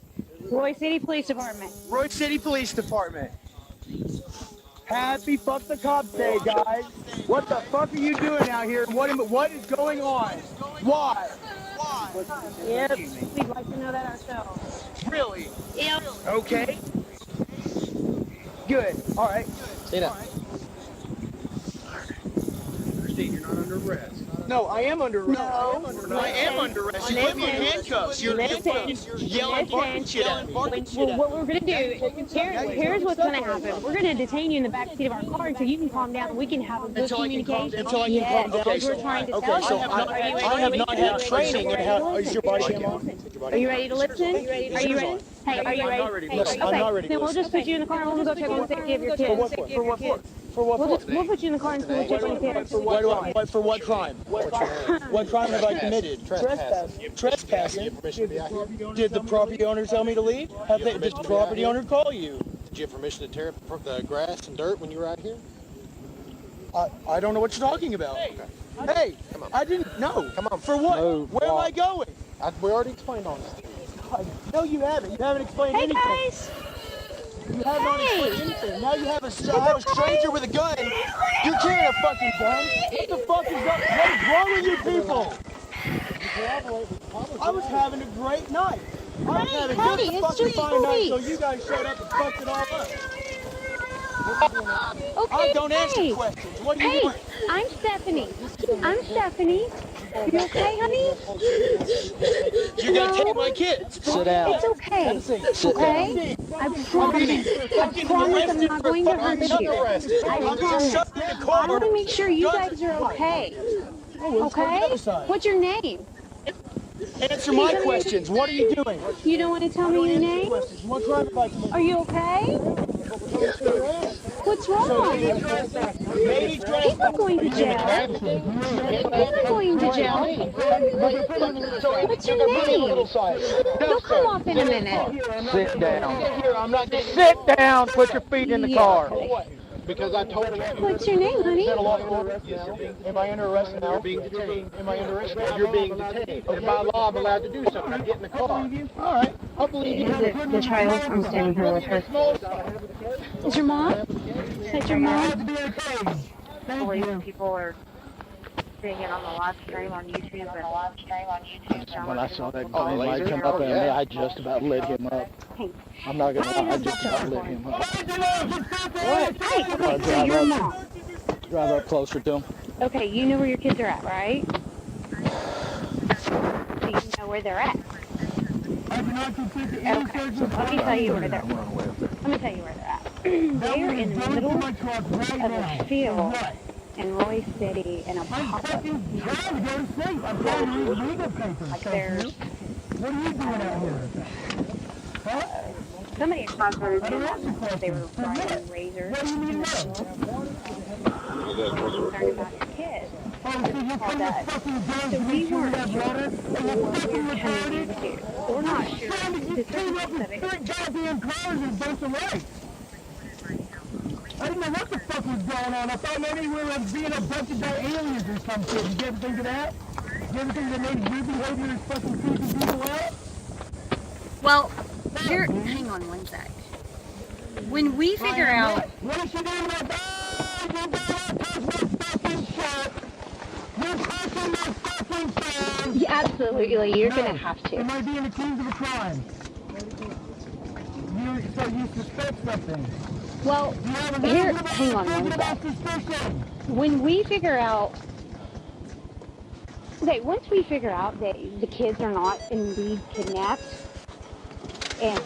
[SPEAKER 14] Royce City Police Department.
[SPEAKER 5] Royce City Police Department. Happy fuck the cops day, guys. What the fuck are you doing out here? What is going on? Why?
[SPEAKER 14] Yep, we'd like to know that ourselves.
[SPEAKER 5] Really?
[SPEAKER 14] Yep.
[SPEAKER 5] Okay. Good. All right.
[SPEAKER 13] Stay down.
[SPEAKER 5] Steve, you're not under arrest. No, I am under arrest.
[SPEAKER 14] No.
[SPEAKER 5] I am under arrest. You put me in handcuffs. You're yelling fucking shit at me.
[SPEAKER 14] Well, what we're going to do, here's what's going to happen. We're going to detain you in the back seat of our car until you can calm down and we can have a good communication.
[SPEAKER 5] Until I can calm down.
[SPEAKER 14] Yes, we're trying to tell you.
[SPEAKER 5] I have not had training in how. Is your body cam on?
[SPEAKER 14] Are you ready to listen? Are you ready? Hey, are you ready?
[SPEAKER 5] I'm not ready.
[SPEAKER 14] Then we'll just put you in the car and we'll go check on the safety of your kids.
[SPEAKER 5] For what for? For what for?
[SPEAKER 14] We'll put you in the car and we'll check on the kids.
[SPEAKER 5] For what crime? What crime have I committed? Trespassing. Did the property owner tell me to leave? Did the property owner call you?
[SPEAKER 13] Did you have permission to tear up the grass and dirt when you were out here?
[SPEAKER 5] I don't know what you're talking about. Hey,
[SPEAKER 13] come on.
[SPEAKER 5] I didn't know.
[SPEAKER 13] Come on.
[SPEAKER 5] For what?
[SPEAKER 13] No,
[SPEAKER 5] Where am I going?
[SPEAKER 13] we already explained all this.
[SPEAKER 5] No, you haven't. You haven't explained anything.
[SPEAKER 14] Hey, guys.
[SPEAKER 5] You have not explained anything. Now you have a stranger with a gun. You're carrying a fucking gun. What the fuck is up? What is wrong with you people? I was having a great night. I was having a good fucking fine night, so you guys showed up and fucked it all up.
[SPEAKER 14] Okay,
[SPEAKER 5] Don't answer questions. What are you doing?
[SPEAKER 14] I'm Stephanie. You okay, honey?
[SPEAKER 5] You're gonna take my kids.
[SPEAKER 13] Sit down.
[SPEAKER 14] It's okay.
[SPEAKER 13] Sit
[SPEAKER 14] Okay? I promise I'm not going to hurt you. I promise. I want to make sure you guys are okay. Okay? What's your name?
[SPEAKER 5] Answer my questions. What are you doing?
[SPEAKER 14] You don't want to tell me your name?
[SPEAKER 5] What crime have I committed?
[SPEAKER 14] Are you okay? What's wrong? People going to jail. People going to jail. What's your name? They'll come off in a minute.
[SPEAKER 5] Sit down. Sit down. Put your feet in the car.
[SPEAKER 13] Because I told you.
[SPEAKER 14] What's your name, honey?
[SPEAKER 5] Am I under arrest now?
[SPEAKER 13] You're being detained.
[SPEAKER 5] Am I under arrest now?
[SPEAKER 13] You're being detained. And by law, I'm allowed to do something. I get in the car.
[SPEAKER 5] All right. I'll believe you.
[SPEAKER 16] Is it the child? I'm standing here with her.
[SPEAKER 14] Is your mom? Is that your mom?
[SPEAKER 16] Police people are seeing it on the live stream on YouTube and
[SPEAKER 5] When I saw that green light come up at me, I just about lit him up. I'm not gonna lie, I just about lit him up.
[SPEAKER 14] Hey, okay, so your mom.
[SPEAKER 5] Drive up closer to him.
[SPEAKER 14] Okay, you know where your kids are at, right? So you know where they're at. Okay, let me tell you where they're at. Let me tell you where they're at. They're in the middle of a field in Royce City in a pop-up. Like there's Somebody across the road, they were driving razors in the field. Concerned about your kids. Called us. So we weren't sure what we were coming into. We're not sure the circumstances of it.
[SPEAKER 5] I didn't know what the fuck was going on. I thought maybe we were being abducted by aliens or some shit. Did you ever think of that? Did you ever think that maybe your behavior is fucking creeping people out?
[SPEAKER 19] Well, here, hang on one sec. When we figure out...
[SPEAKER 5] What is she doing about that? You better touch my fucking shirt. You're touching my fucking phone.
[SPEAKER 14] Yeah, absolutely, you're going to have to.
[SPEAKER 5] Am I being accused of a crime? So you suspect something?
[SPEAKER 14] Well, here, hang on one sec. When we figure out, okay, once we figure out that the kids are not indeed kidnapped, and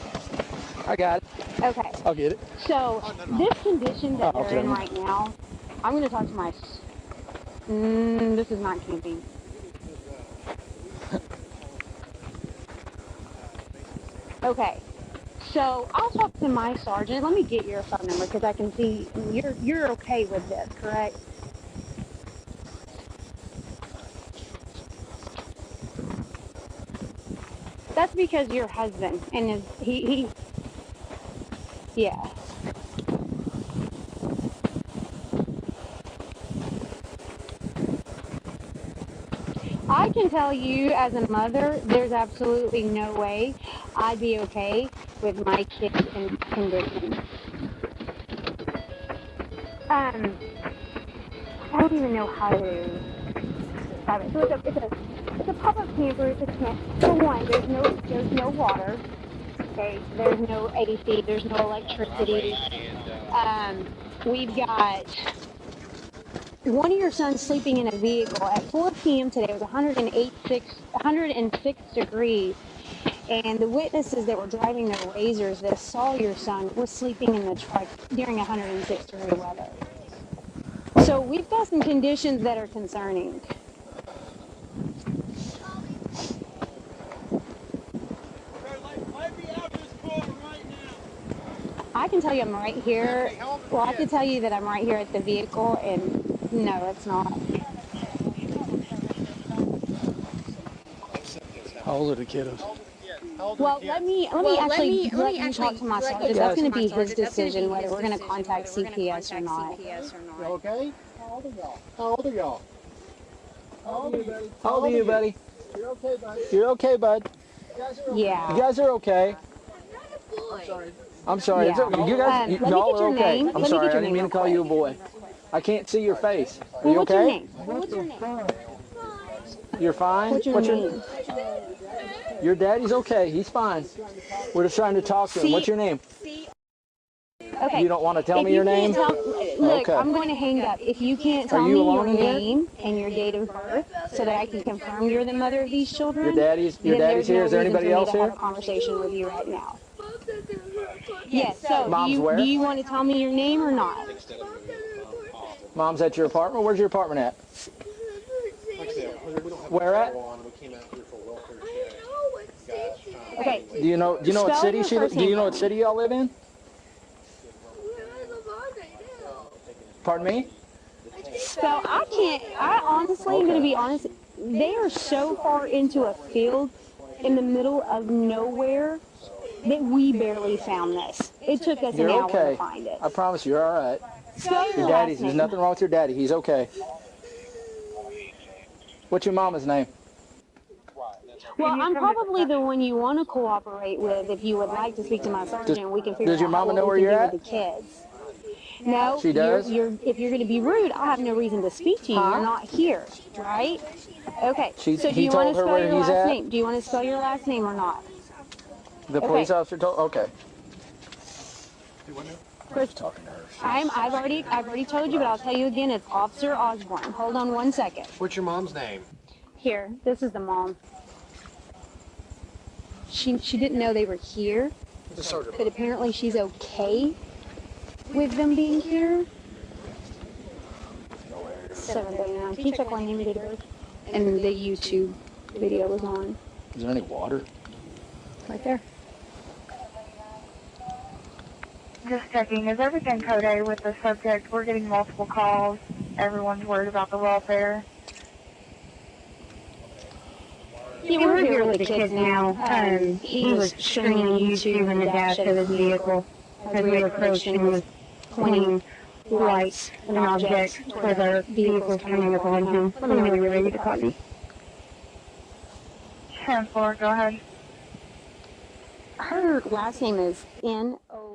[SPEAKER 18] I got it.
[SPEAKER 14] Okay.
[SPEAKER 18] I'll get it.
[SPEAKER 14] So this condition that they're in right now, I'm going to talk to my. This is not camping. Okay. So I'll talk to my sergeant. Let me get your phone number because I can see you're okay with this, correct? That's because your husband and he yeah. I can tell you as a mother, there's absolutely no way I'd be okay with my kids in condition. I don't even know how to describe it. So it's a pop-up camper. It's a tent. For one, there's no water. Okay, there's no AC. There's no electricity. We've got one of your sons sleeping in a vehicle at 4 p.m. today. It was 106 degrees. And the witnesses that were driving their razors that saw your son was sleeping in the truck during 106 degree weather. So we've got some conditions that are concerning. I can tell you I'm right here. Well, I can tell you that I'm right here at the vehicle, and no, it's not.
[SPEAKER 18] How old are the kiddos?
[SPEAKER 14] Well, let me actually talk to my sergeant. That's going to be his decision whether we're going to contact CPS or not.
[SPEAKER 6] You okay? How old are y'all? How old are y'all?
[SPEAKER 18] How old are you, buddy?
[SPEAKER 6] You're okay, bud.
[SPEAKER 18] You're okay, bud.
[SPEAKER 14] Yeah.
[SPEAKER 18] You guys are okay.
[SPEAKER 6] I'm sorry.
[SPEAKER 18] I'm sorry.
[SPEAKER 14] Yeah.
[SPEAKER 18] You guys, y'all are okay. I'm sorry. I didn't mean to call you a boy. I can't see your face. Are you okay?
[SPEAKER 14] What's your name?
[SPEAKER 18] You're fine?
[SPEAKER 14] What's your name?
[SPEAKER 18] Your daddy's okay. He's fine. We're just trying to talk to him. What's your name?
[SPEAKER 14] Okay.
[SPEAKER 18] You don't want to tell me your name?
[SPEAKER 14] Look,
[SPEAKER 18] Okay.
[SPEAKER 14] I'm going to hang up. If you can't tell me your name and your date of birth so that I can confirm you're the mother of these children,
[SPEAKER 18] Your daddy's here? Is there anybody else here?
[SPEAKER 14] I have a conversation with you right now. Yes, so
[SPEAKER 18] Mom's where?
[SPEAKER 14] do you want to tell me your name or not?
[SPEAKER 18] Mom's at your apartment? Where's your apartment at? Where at?
[SPEAKER 14] Okay.
[SPEAKER 18] Do you know what city do you know what city y'all live in? Pardon me?
[SPEAKER 14] So I honestly, I'm going to be honest, they are so far into a field in the middle of nowhere that we barely found this. It took us an hour to find it.
[SPEAKER 18] I promise you're all right.
[SPEAKER 14] Spell
[SPEAKER 18] Your daddy's, there's nothing wrong with your daddy. He's okay. What's your mama's name?
[SPEAKER 14] Well, I'm probably the one you want to cooperate with if you would like to speak to my sergeant. We can figure
[SPEAKER 18] Does your
[SPEAKER 14] out
[SPEAKER 18] mama
[SPEAKER 14] what
[SPEAKER 18] know where
[SPEAKER 14] we can
[SPEAKER 18] you're
[SPEAKER 14] do
[SPEAKER 18] at?
[SPEAKER 14] with the kids. No,
[SPEAKER 18] She does?
[SPEAKER 14] if you're going to be rude, I have no reason to speak to you. You're not here, right? Okay. So do you want to spell your last name? Do you want to spell your last name or not?
[SPEAKER 18] The police officer told. Okay.
[SPEAKER 14] Chris, I've already told you, but I'll tell you again. It's Officer Osborne. Hold on one second.
[SPEAKER 18] What's your mom's name?
[SPEAKER 14] Here, this is the mom. She didn't know they were here, but apparently she's okay with them being here. 7:39. Can you check my name and date of birth? And the YouTube video was on.
[SPEAKER 18] Is there any water?
[SPEAKER 14] Right there.
[SPEAKER 2] Just checking. Is everything code A with the subject? We're getting multiple calls. Everyone's worried about the welfare.
[SPEAKER 17] Yeah, we're here with the kids now. He was streaming YouTube in the dash of his vehicle as we approached and was pointing lights and objects towards our vehicles coming up on him. Let me know when you're ready to copy.
[SPEAKER 2] 10-4, go ahead.
[SPEAKER 17] Her last name is N-O.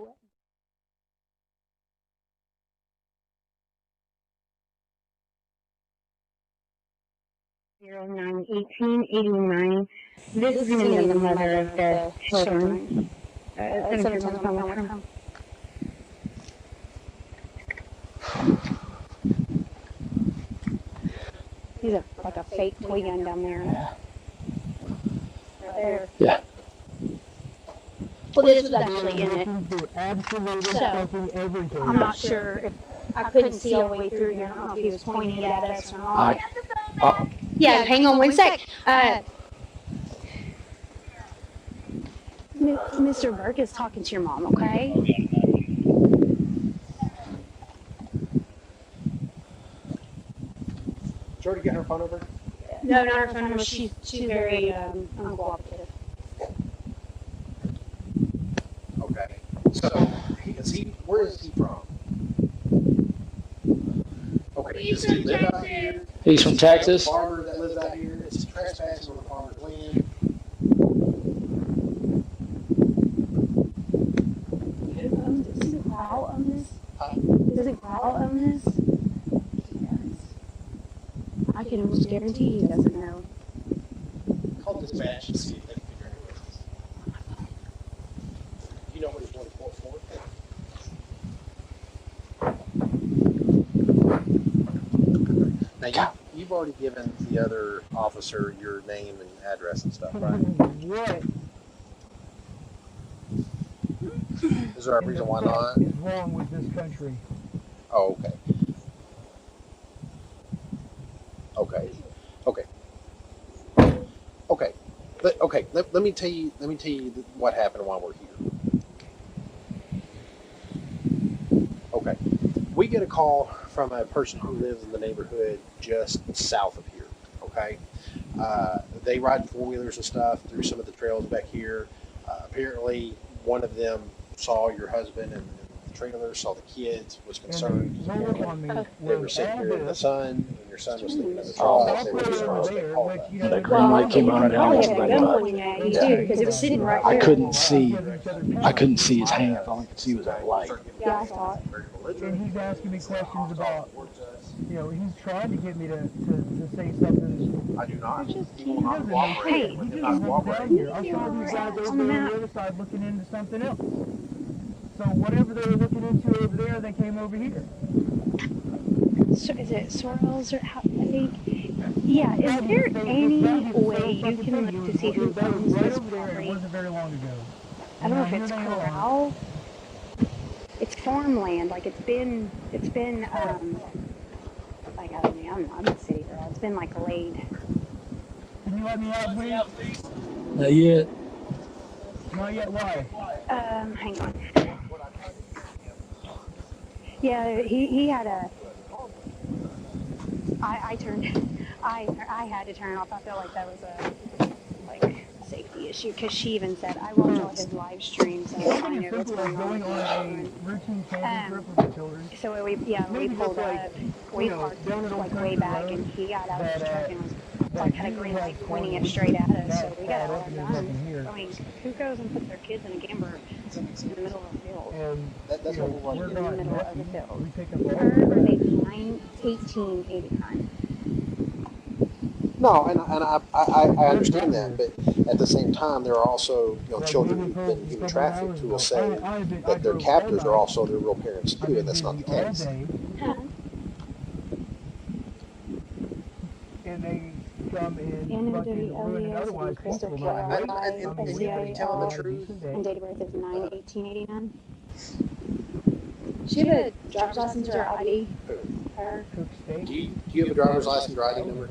[SPEAKER 17] 09-18-89. This is going to be the mother of the children. 710. He's like a fake toy gun down there. Right there.
[SPEAKER 18] Yeah.
[SPEAKER 17] Well, this was actually in it. So, I'm not sure if I couldn't see all the way through here. I don't know if he was pointing it at us or not. Yeah, hang on one sec. Mr. Burke is talking to your mom, okay?
[SPEAKER 13] Jordy, get her phone number?
[SPEAKER 17] No, not her phone number. She's very uncooperative.
[SPEAKER 13] Okay. So, where is he from? Okay, does he live out here?
[SPEAKER 18] He's from Texas.
[SPEAKER 13] A farmer that lives out here. Is he trespassing on the farmer's land?
[SPEAKER 17] Doesn't Growl own this? Doesn't Growl own this? He does. I can almost guarantee he doesn't know.
[SPEAKER 13] Call dispatch and see if they can figure out who it is. You know what he's going to court for? Now, you've already given the other officer your name and address and stuff, right?
[SPEAKER 15] What
[SPEAKER 13] Is there a reason why not?
[SPEAKER 15] is wrong with this country?
[SPEAKER 13] Oh, okay. Let me tell you what happened while we're here. Okay. We get a call from a person who lives in the neighborhood just south of here. Okay. They ride four-wheelers and stuff through some of the trails back here. Apparently, one of them saw your husband and the trailer, saw the kids, was concerned. They were sitting here in the sun, and your son was sleeping in the truck. They were concerned. They called us.
[SPEAKER 18] That green light came on right now.
[SPEAKER 17] Because it was sitting right there.
[SPEAKER 18] I couldn't see his hand. All I could see was that light.
[SPEAKER 17] Yeah, I saw it.
[SPEAKER 15] And he's asking me questions about, he's trying to get me to say something.
[SPEAKER 13] I do not.
[SPEAKER 15] He doesn't know.
[SPEAKER 17] Hey,
[SPEAKER 15] He doesn't know down here. I saw these guys over there on the other side looking into something else. So whatever they were looking into over there, they came over here.
[SPEAKER 17] So is it Sorrels or how? I think. Yeah. Is there any way you can look to see who owns this property?
[SPEAKER 15] It wasn't very long ago.
[SPEAKER 17] I don't know if it's corral. It's farmland. Like it's been. Like I don't know. I'm a city girl. It's been like laid.
[SPEAKER 15] Can you let me out, please?
[SPEAKER 18] Not yet.
[SPEAKER 15] Not yet. Why?
[SPEAKER 17] Hang on. Yeah, he had a. I had to turn off. I felt like that was a safety issue because she even said I watch all his live streams and I know what's going on. So we pulled up, we parked like way back, and he got out of his truck and was like had a green light pointing it straight at us. So we got it all done. I mean, who goes and puts their kids in a camper in the middle of the field?
[SPEAKER 13] That's what we're
[SPEAKER 17] In the middle of the field.
[SPEAKER 15] Her
[SPEAKER 17] birthday 1889.
[SPEAKER 13] No, and I understand that, but at the same time, there are also children who've been human trafficked who will say that their captors are also their real parents too, and that's not the case.
[SPEAKER 15] And they come in fucking ruin and otherwise multiple lives.
[SPEAKER 13] And we would be telling the truth.
[SPEAKER 17] And date of birth is 9/1889. She have a driver's license or ID? Her.
[SPEAKER 13] Do you have a driver's license or ID number?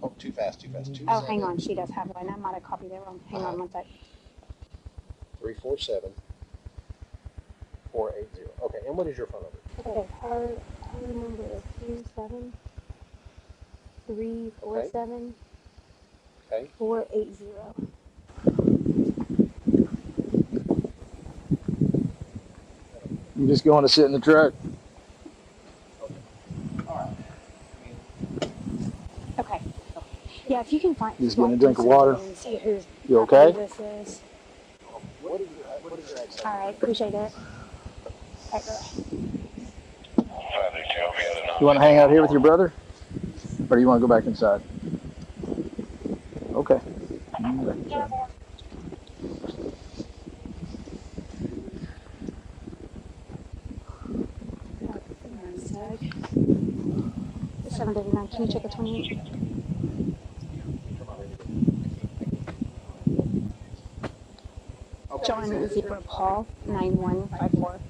[SPEAKER 13] Oh, too fast.
[SPEAKER 17] Oh, hang on. She does have one. I might have copied it wrong. Hang on one sec.
[SPEAKER 13] 347-480. Okay, and what is your phone number?
[SPEAKER 14] Okay, our number is 27347
[SPEAKER 13] Okay.
[SPEAKER 14] 480.
[SPEAKER 5] You just going to sit in the truck?
[SPEAKER 14] Okay. Yeah, if you can find.
[SPEAKER 5] Just getting a drink of water.
[SPEAKER 14] And see who
[SPEAKER 5] You okay?
[SPEAKER 14] this is. All right, appreciate it. All right,
[SPEAKER 5] You want to hang out here with your brother? Or do you want to go back inside? Okay.
[SPEAKER 14] $7.39. Can you check the 28? John Zebra Paul 9154.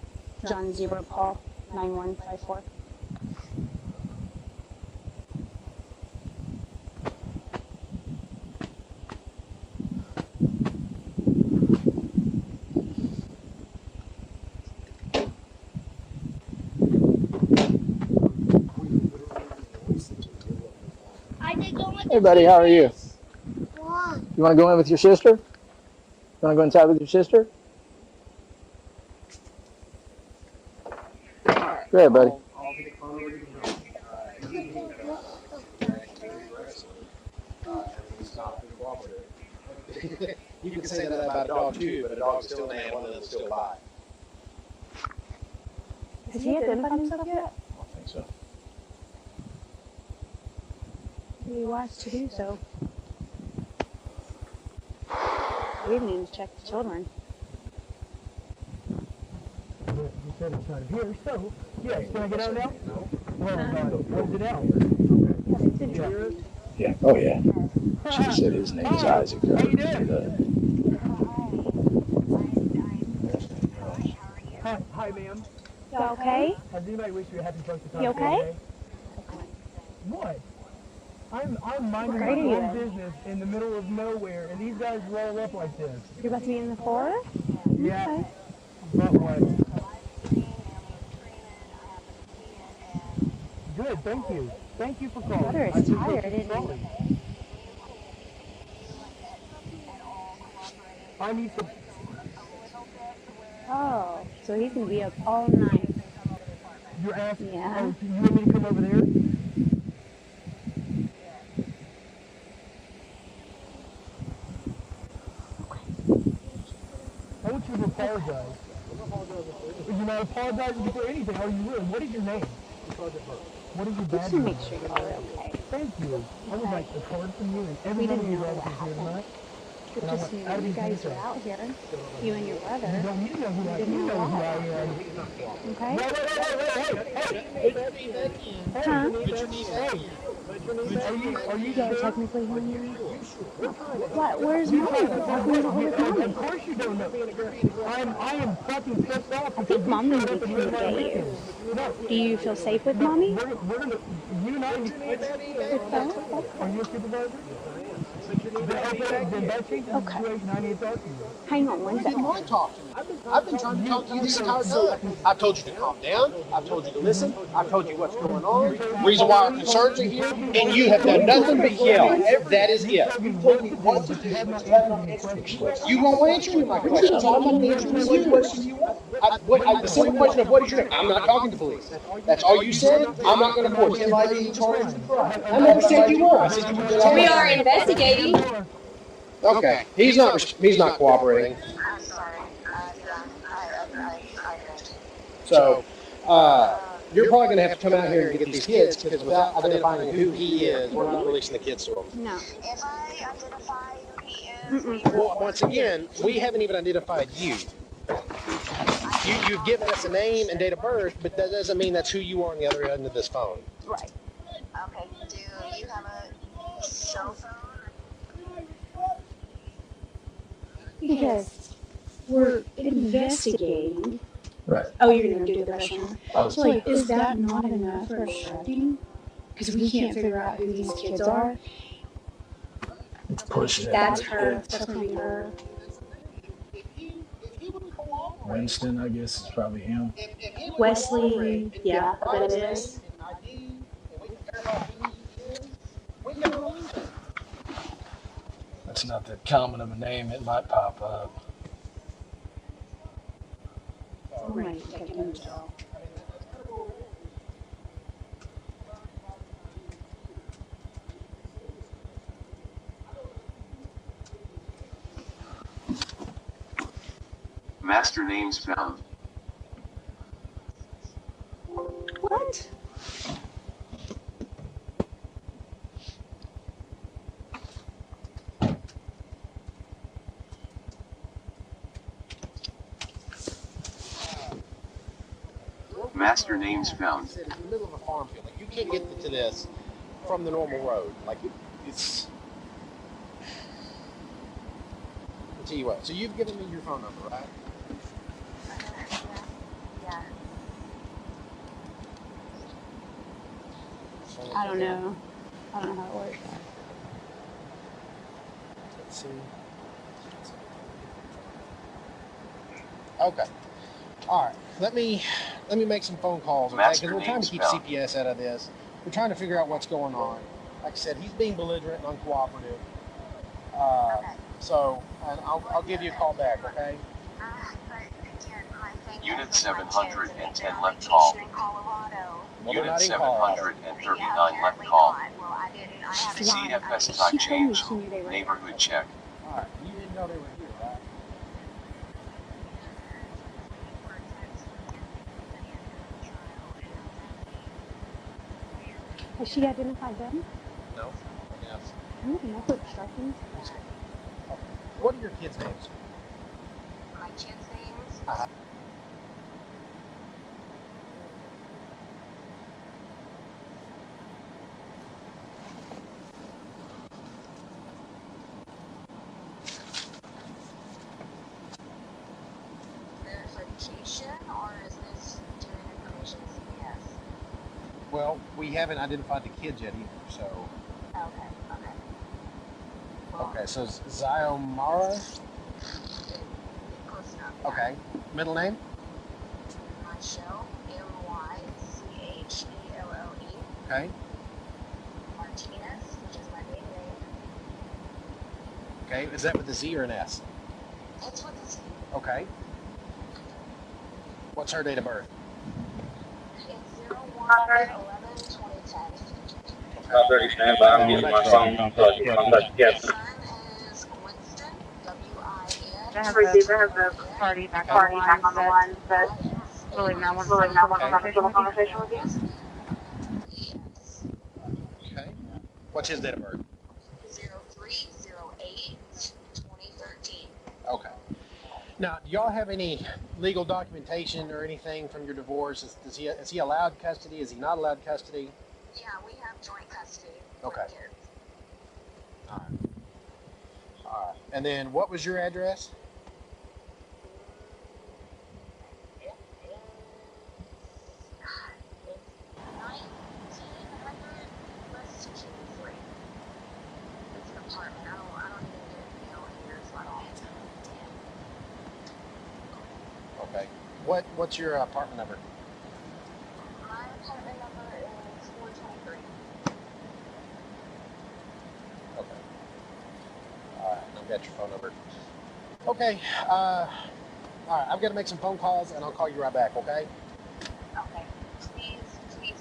[SPEAKER 14] John Zebra Paul 9154.
[SPEAKER 5] Hey buddy, how are you? You want to go in with your sister? You want to go inside with your sister? Go ahead, buddy.
[SPEAKER 13] You can say that about a dog too, but a dog is still an animal and it's still alive.
[SPEAKER 14] Has he identified himself yet?
[SPEAKER 5] I don't think so.
[SPEAKER 14] He wants to do so. We didn't even check the children.
[SPEAKER 15] You said it's not here, so yes. Can I get out now? No. Well, what is it out?
[SPEAKER 14] It's in here.
[SPEAKER 5] Yeah. Oh yeah. She said his name is Isaac.
[SPEAKER 15] How you doing? Hi, ma'am.
[SPEAKER 14] You okay?
[SPEAKER 15] Has anybody wished you a happy birthday?
[SPEAKER 14] You okay?
[SPEAKER 15] What? I'm minding my own business in the middle of nowhere, and these guys roll up like this.
[SPEAKER 14] You're about to be in the forest?
[SPEAKER 15] Yeah.
[SPEAKER 14] Okay.
[SPEAKER 15] But what? Good, thank you. Thank you for calling.
[SPEAKER 14] Butter is tired, isn't he?
[SPEAKER 15] I need some.
[SPEAKER 14] Oh, so he's going to be up all night.
[SPEAKER 15] You're asking?
[SPEAKER 14] Yeah.
[SPEAKER 15] Oh, you want me to come over there? I want you to apologize. You're not apologizing for anything, are you really? What is your name? What is your bad name?
[SPEAKER 14] Just to make sure you're okay.
[SPEAKER 15] Thank you. I would like the card from you and everyone who's here tonight.
[SPEAKER 14] It just knew you guys were out here. You and your brother.
[SPEAKER 15] You don't need to know who I am. You know who I am.
[SPEAKER 14] Okay?
[SPEAKER 15] Hey.
[SPEAKER 14] Huh?
[SPEAKER 15] Are you
[SPEAKER 14] Yeah, technically him. What? Where's Mom? How come you don't hold it Mommy?
[SPEAKER 15] Of course you don't know. I am fucking pissed off.
[SPEAKER 14] I think Mom knows we can get you. Do you feel safe with Mommy?
[SPEAKER 15] You and I. Are you a supervisor?
[SPEAKER 14] Okay. Hang on one second.
[SPEAKER 13] I've been trying to talk to you this entire time. I've told you to calm down. I've told you to listen. I've told you what's going on. Reason why our concerns are here, and you have done nothing but yell. That is it. You told me once to do it. You won't answer my questions. I'm not answering the questions you want. The simple question of what is your name? I'm not talking to police. That's all you said. I'm not going to force anybody to charge you. I never said you were. I said you were.
[SPEAKER 19] We are investigating.
[SPEAKER 13] Okay, he's not cooperating. So, you're probably going to have to come out here and get these kids, because without identifying who he is, we're not releasing the kids to him.
[SPEAKER 14] No.
[SPEAKER 16] If I identify who he is,
[SPEAKER 13] Well, once again, we haven't even identified you. You've given us a name and date of birth, but that doesn't mean that's who you are on the other end of this phone.
[SPEAKER 14] Right.
[SPEAKER 16] okay, do you have a cell phone?
[SPEAKER 14] Because we're investigating.
[SPEAKER 5] Right.
[SPEAKER 14] Oh, you're going to do the restaurant.
[SPEAKER 5] So,
[SPEAKER 14] like, is that not enough for obstructing? Because we can't figure out who these kids are.
[SPEAKER 5] It's pushing it.
[SPEAKER 14] That's her. That's going to be her.
[SPEAKER 20] Winston, I guess, is probably him.
[SPEAKER 14] Wesley, yeah, I bet it is.
[SPEAKER 20] That's not that common of a name. It might pop up.
[SPEAKER 14] Right, I can tell.
[SPEAKER 21] Master names found.
[SPEAKER 14] What?
[SPEAKER 21] Master names found.
[SPEAKER 13] It's in the middle of a farm field. Like, you can't get to this from the normal road. Like, it's... I'll tell you what. So you've given me your phone number, right?
[SPEAKER 14] Yeah. I don't know. I don't know how it works.
[SPEAKER 13] Let's see. Okay. All right. Let me make some phone calls, okay? Because we're trying to keep CPS out of this. We're trying to figure out what's going on. Like I said, he's being belligerent and uncooperative. So, and I'll give you a call back, okay?
[SPEAKER 21] Unit 710 left call.
[SPEAKER 13] Well,
[SPEAKER 21] Unit 739 left call. CFS type change. Neighborhood check.
[SPEAKER 13] All right. You didn't know they were here, right?
[SPEAKER 14] Has she identified them?
[SPEAKER 13] No. Yes.
[SPEAKER 14] That's what's striking.
[SPEAKER 13] What are your kids' names?
[SPEAKER 21] My kids' names? Verification, or is this doing information CPS?
[SPEAKER 13] Well, we haven't identified the kids yet either, so...
[SPEAKER 21] Okay.
[SPEAKER 13] Okay, so Zyomara?
[SPEAKER 21] Close enough.
[SPEAKER 13] Okay. Middle name?
[SPEAKER 21] Michelle, M-Y-C-H-E-L-L-E.
[SPEAKER 13] Okay.
[SPEAKER 21] Martinez, which is my maiden name.
[SPEAKER 13] Okay, is that with a Z or an S?
[SPEAKER 21] It's with a Z.
[SPEAKER 13] Okay. What's her date of birth?
[SPEAKER 21] It's 01/11/2010.
[SPEAKER 1] Operator, stand by. I'm using my phone. I'm sorry. Yes.
[SPEAKER 21] Son is Winston, W-I-N.
[SPEAKER 2] I have the party back on the line, but really not want to have a conversation with you.
[SPEAKER 13] Okay. What's his date of birth?
[SPEAKER 21] 03/08/2013.
[SPEAKER 13] Okay. Now, do y'all have any legal documentation or anything from your divorce? Is he allowed custody? Is he not allowed custody?
[SPEAKER 21] Yeah, we have joint custody.
[SPEAKER 13] Okay. All right. And then what was your address?
[SPEAKER 21] It's an apartment. I don't even get mail here, so I don't.
[SPEAKER 13] Okay. What's your apartment number?
[SPEAKER 21] My apartment number is 423.
[SPEAKER 13] Okay. All right. I've got your phone number. Okay. All right. I've got to make some phone calls, and I'll call you right back. Okay.
[SPEAKER 21] Okay. Please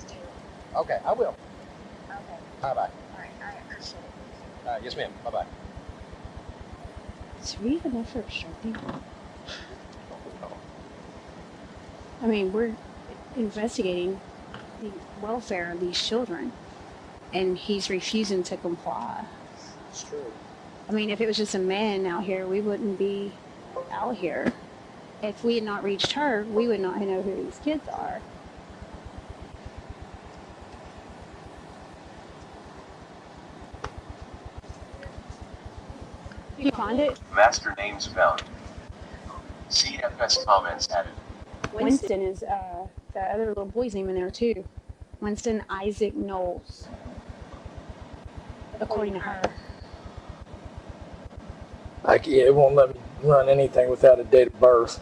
[SPEAKER 21] do.
[SPEAKER 13] Okay. I will.
[SPEAKER 21] Okay.
[SPEAKER 13] Bye bye.
[SPEAKER 21] All right. I appreciate it.
[SPEAKER 13] Yes, ma'am. Bye bye.
[SPEAKER 14] Is we even up for obstructing? I mean, we're investigating the welfare of these children, and he's refusing to comply.
[SPEAKER 13] It's true.
[SPEAKER 14] I mean, if it was just a man out here, we wouldn't be out here. If we had not reached her, we would not know who these kids are. You find it?
[SPEAKER 21] Master names found. CFS comments added.
[SPEAKER 14] Winston is the other little boy's name in there too. Winston Isaac Knowles, according to her.
[SPEAKER 20] Like, yeah, it won't let me run anything without a date of birth.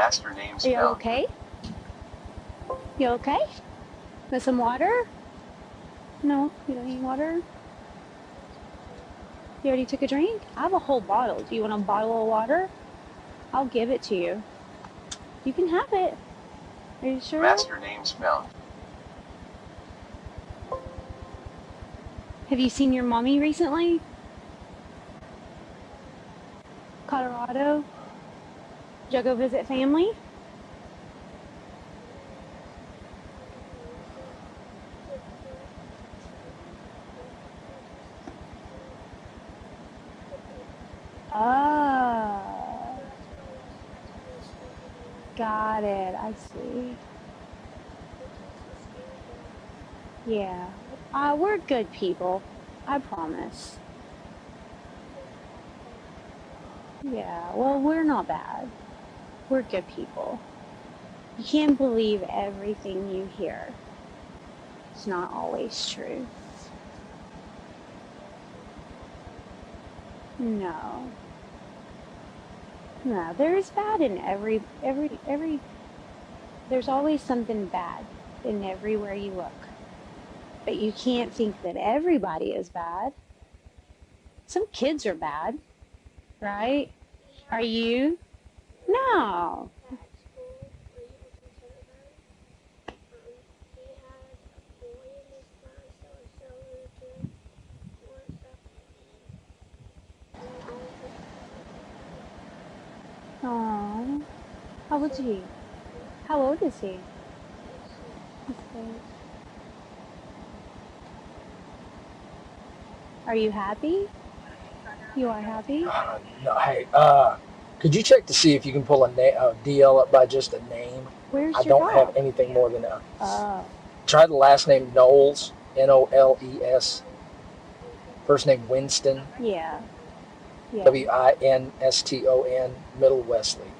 [SPEAKER 21] Master names
[SPEAKER 17] Are you
[SPEAKER 21] found.
[SPEAKER 17] okay? You okay? Want some water? No, you don't need water? You already took a drink? I have a whole bottle. Do you want a bottle of water? I'll give it to you. You can have it. Are you sure?
[SPEAKER 21] Master names found.
[SPEAKER 17] Have you seen your mommy recently? Colorado? Did you go visit family? Oh. Got it. I see. Yeah. We're good people. I promise. Yeah, well, we're not bad. We're good people. You can't believe everything you hear. It's not always true. No. No, there's bad in every, there's always something bad in everywhere you look. But you can't think that everybody is bad. Some kids are bad, right? Are you? No. Aww. How old is he? How old is he? Okay. Are you happy? You are happy?
[SPEAKER 20] No, hey, could you check to see if you can pull a DL up by just a name?
[SPEAKER 17] Where's
[SPEAKER 20] I
[SPEAKER 17] your
[SPEAKER 20] don't
[SPEAKER 17] dog?
[SPEAKER 20] have anything more than that.
[SPEAKER 17] Oh.
[SPEAKER 20] Try the last name Knowles, Noles. First name Winston,
[SPEAKER 17] Yeah. Yeah.
[SPEAKER 20] Winston, middle Wesley.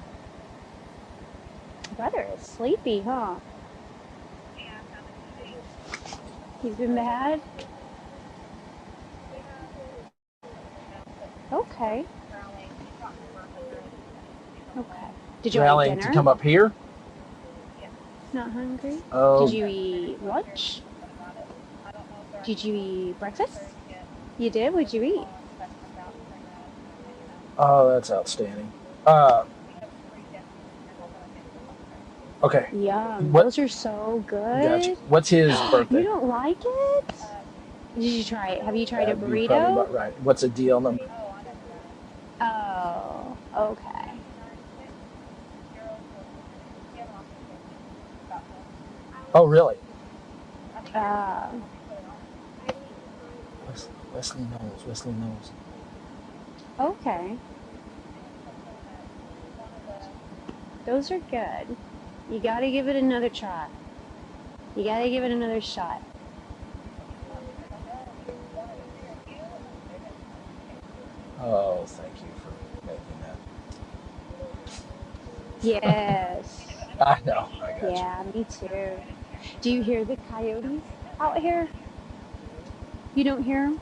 [SPEAKER 17] Brother is sleepy, huh? He's been bad? Okay. Okay. Did you
[SPEAKER 20] Rallying
[SPEAKER 17] eat dinner?
[SPEAKER 20] to come up here?
[SPEAKER 17] Not hungry?
[SPEAKER 20] Oh.
[SPEAKER 17] Did you eat lunch? Did you eat breakfast? You did? What'd you eat?
[SPEAKER 20] Oh, that's outstanding. Okay.
[SPEAKER 17] Yum.
[SPEAKER 20] What?
[SPEAKER 17] Those are so good.
[SPEAKER 20] Gotcha. What's his birthday?
[SPEAKER 17] You don't like it? Did you try it? Have you tried a
[SPEAKER 20] That'd be probably
[SPEAKER 17] burrito?
[SPEAKER 20] about right. What's a DL number?
[SPEAKER 17] Oh, okay.
[SPEAKER 20] Oh, really? Wesley Knowles.
[SPEAKER 17] Okay. Those are good. You gotta give it another try. You gotta give it another shot.
[SPEAKER 20] Oh, thank you for making that.
[SPEAKER 17] Yes.
[SPEAKER 20] I know. I got
[SPEAKER 17] Yeah, me too. Do you hear the coyotes out here? You don't hear them?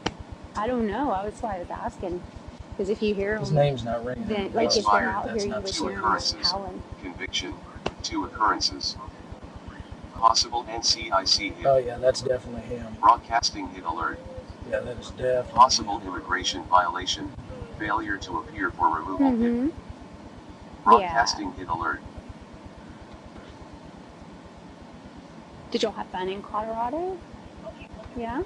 [SPEAKER 17] I don't know. That's why I was asking. Because if you hear
[SPEAKER 20] His
[SPEAKER 17] them,
[SPEAKER 20] name's not ringing.
[SPEAKER 17] then like if they're out here, you would
[SPEAKER 21] Two
[SPEAKER 17] hear them
[SPEAKER 21] occurrences.
[SPEAKER 17] howling.
[SPEAKER 21] Conviction. 2 occurrences. Possible NCIC hit.
[SPEAKER 20] Oh yeah, that's definitely him.
[SPEAKER 21] Broadcasting hit alert.
[SPEAKER 20] Yeah, that is definitely
[SPEAKER 21] Possible immigration violation. Failure to appear for removal hit. Broadcasting hit alert.
[SPEAKER 17] Did y'all have fun in Colorado? Yeah?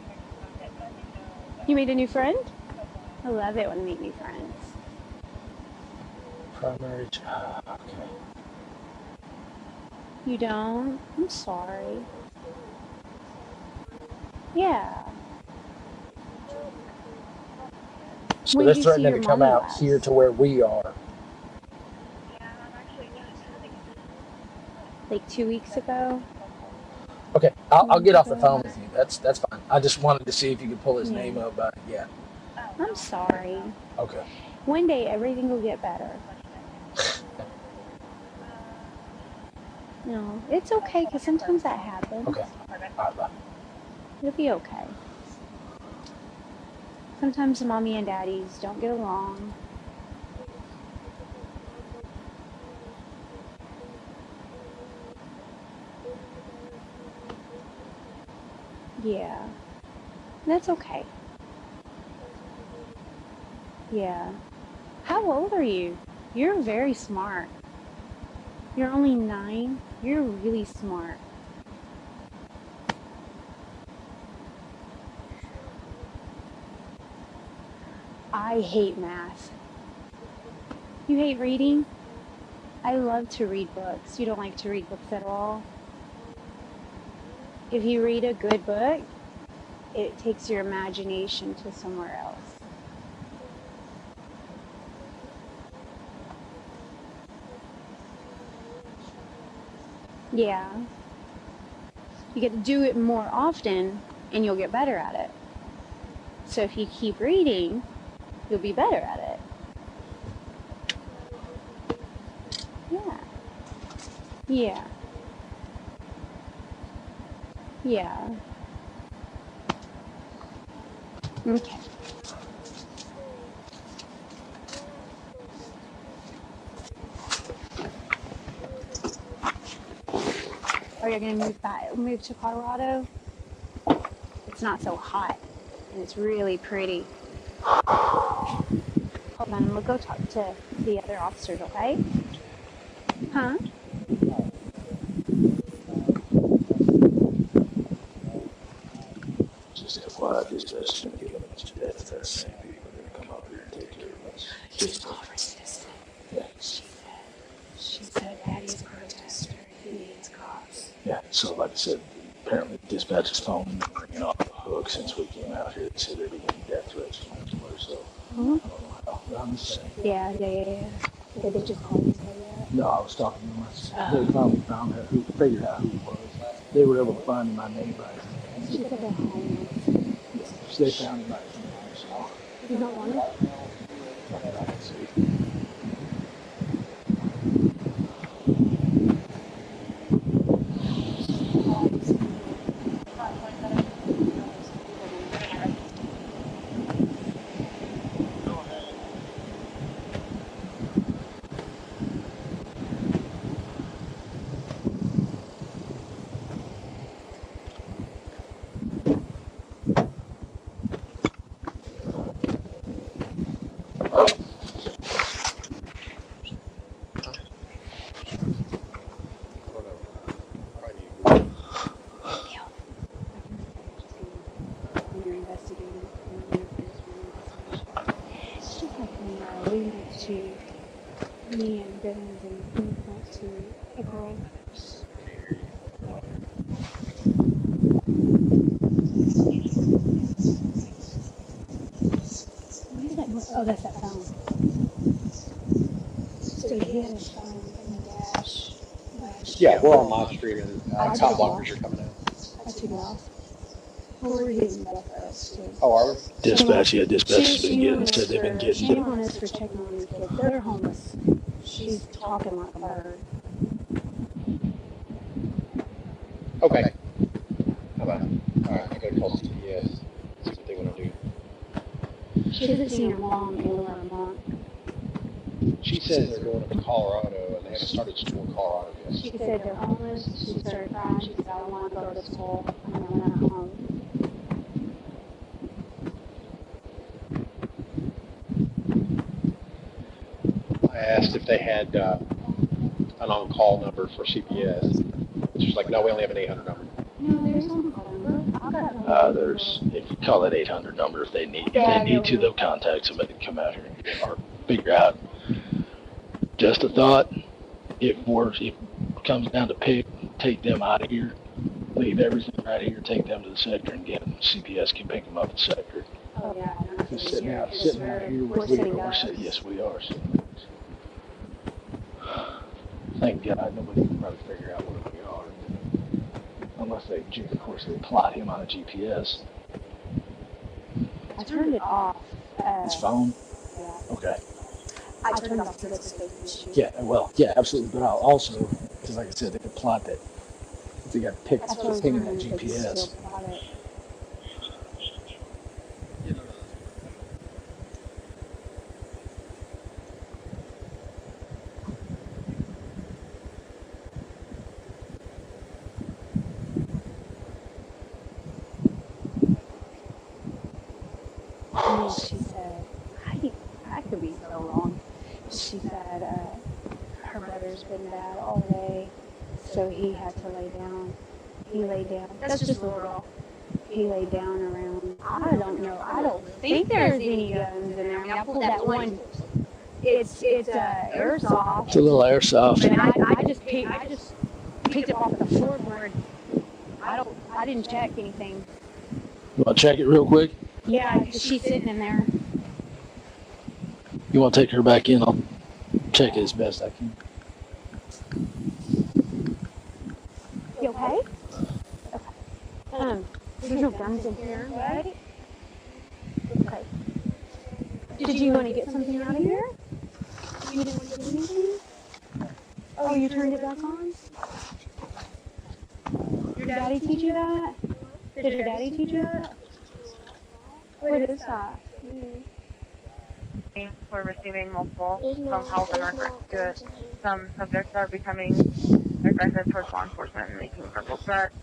[SPEAKER 17] You made a new friend? I love it when I meet new friends.
[SPEAKER 20] primary. Okay.
[SPEAKER 17] You don't? I'm sorry. Yeah.
[SPEAKER 20] So they're threatening to come out here to where we are.
[SPEAKER 17] Like 2 weeks ago?
[SPEAKER 20] Okay, I'll get off the phone with you. That's fine. I just wanted to see if you could pull his name up. Yeah.
[SPEAKER 17] I'm sorry.
[SPEAKER 20] Okay.
[SPEAKER 17] One day everything will get better. No, it's okay because sometimes that happens.
[SPEAKER 20] Okay. All right, bye.
[SPEAKER 17] It'll be okay. Sometimes mommy and daddies don't get along.
[SPEAKER 14] Yeah. That's okay. Yeah. How old are you? You're very smart. You're only 9. You're really smart. I hate math. You hate reading? I love to read books. You don't like to read books at all? If you read a good book, it takes your imagination to somewhere else. Yeah. You get to do it more often and you'll get better at it. So if you keep reading, you'll be better at it. Yeah. Yeah. Yeah. Okay. Are you going to move to Colorado? It's not so hot and it's really pretty. Hold on, we'll go talk to the other officers, okay? Huh?
[SPEAKER 20] Just FYI, this is going to give a bunch of death to that same people that are going to come up here and take care of us. Just yeah.
[SPEAKER 14] She said Daddy's a protester. He needs cops.
[SPEAKER 20] Yeah, so like I said, apparently dispatcher's phone has been ringing off the hook since we came out here. They said they've been getting death threats from everywhere, so I don't know how. I'm just saying.
[SPEAKER 14] Yeah. Did they just call you and say that?
[SPEAKER 20] No, I was talking to them. They finally found out figured out who it was. They were able to find my name right.
[SPEAKER 14] She said they're homeless.
[SPEAKER 20] Yeah, so they found him right from there, so.
[SPEAKER 14] You don't want it?
[SPEAKER 20] I can see.
[SPEAKER 14] Me and Bivens and we went to a girl. What is that? Oh, that's that phone. So he had his phone in the dash.
[SPEAKER 13] Yeah, we're on my street and cop blockers are coming out.
[SPEAKER 14] I took it off. Well, we're getting breakfast too.
[SPEAKER 13] Oh, are we?
[SPEAKER 20] Dispatch has been getting, said they've been getting.
[SPEAKER 14] Shame on us for checking on these kids. They're homeless. She's talking like a bird.
[SPEAKER 13] Okay. How about it? Alright, I gotta call CPS. See what they want to do.
[SPEAKER 14] She hasn't seen her mom in over a month.
[SPEAKER 13] She says they're going up to Colorado and they haven't started school in Colorado yet.
[SPEAKER 14] She said they're homeless. She started crying. She said, I don't want to go to school. I'm not home.
[SPEAKER 13] I asked if they had an on-call number for CPS. She's like, no, we only have an 800 number.
[SPEAKER 14] No, there's an on-call number.
[SPEAKER 20] There's, if you call that 800 number, if they need to, they'll contact somebody to come out here or figure out. Just a thought, if it comes down to take them out of here, leave everything right here, take them to the sector and get them. CPS can pick them up at the sector.
[SPEAKER 14] Oh, yeah.
[SPEAKER 20] Just sitting out here, we're sitting, yes, we are sitting. Thank God nobody can probably figure out where we are. Unless they, of course, they plot him on a GPS.
[SPEAKER 14] I turned it off.
[SPEAKER 20] His phone?
[SPEAKER 14] Yeah.
[SPEAKER 20] Okay.
[SPEAKER 14] I turned it off because it's a safety issue.
[SPEAKER 20] Yeah, well, yeah, absolutely. But I'll also, because like I said, they could plot that. If they got picked pinging that GPS.
[SPEAKER 14] And she said, I could be so wrong. She said her brother's been bad all day, so he had to lay down. He laid down. That's just a little girl. He laid down around, I don't know, I don't think there's any guns in there. I mean, I pulled that one. It's airsoft.
[SPEAKER 20] It's a little airsoft.
[SPEAKER 14] But I just picked it off the floorboard. I didn't check anything.
[SPEAKER 20] You want to check it real quick?
[SPEAKER 14] Yeah, because she's sitting in there.
[SPEAKER 20] You want to take her back in? I'll check it as best I can.
[SPEAKER 14] You okay? Okay. There's no guns in here, right? Okay. Did you want to get something out of here? You didn't want to get anything? Oh, you turned it back on? Your daddy teach you that? Did your daddy teach you that? What is that?
[SPEAKER 16] We're receiving multiple phone calls in regards to it. Some subjects are becoming aggressive towards law enforcement and making verbal threats.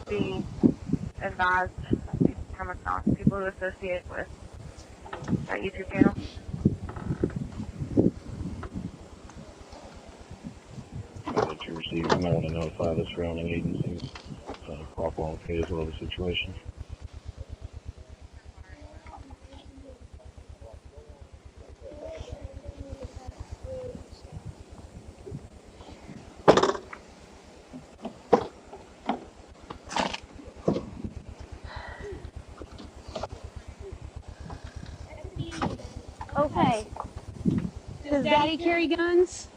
[SPEAKER 16] Be advised if you come across people who associate with that YouTube channel.
[SPEAKER 9] That you receive, you might want to notify the surrounding agencies, cooperate with as well the situation.
[SPEAKER 14] Okay. Does Daddy carry guns?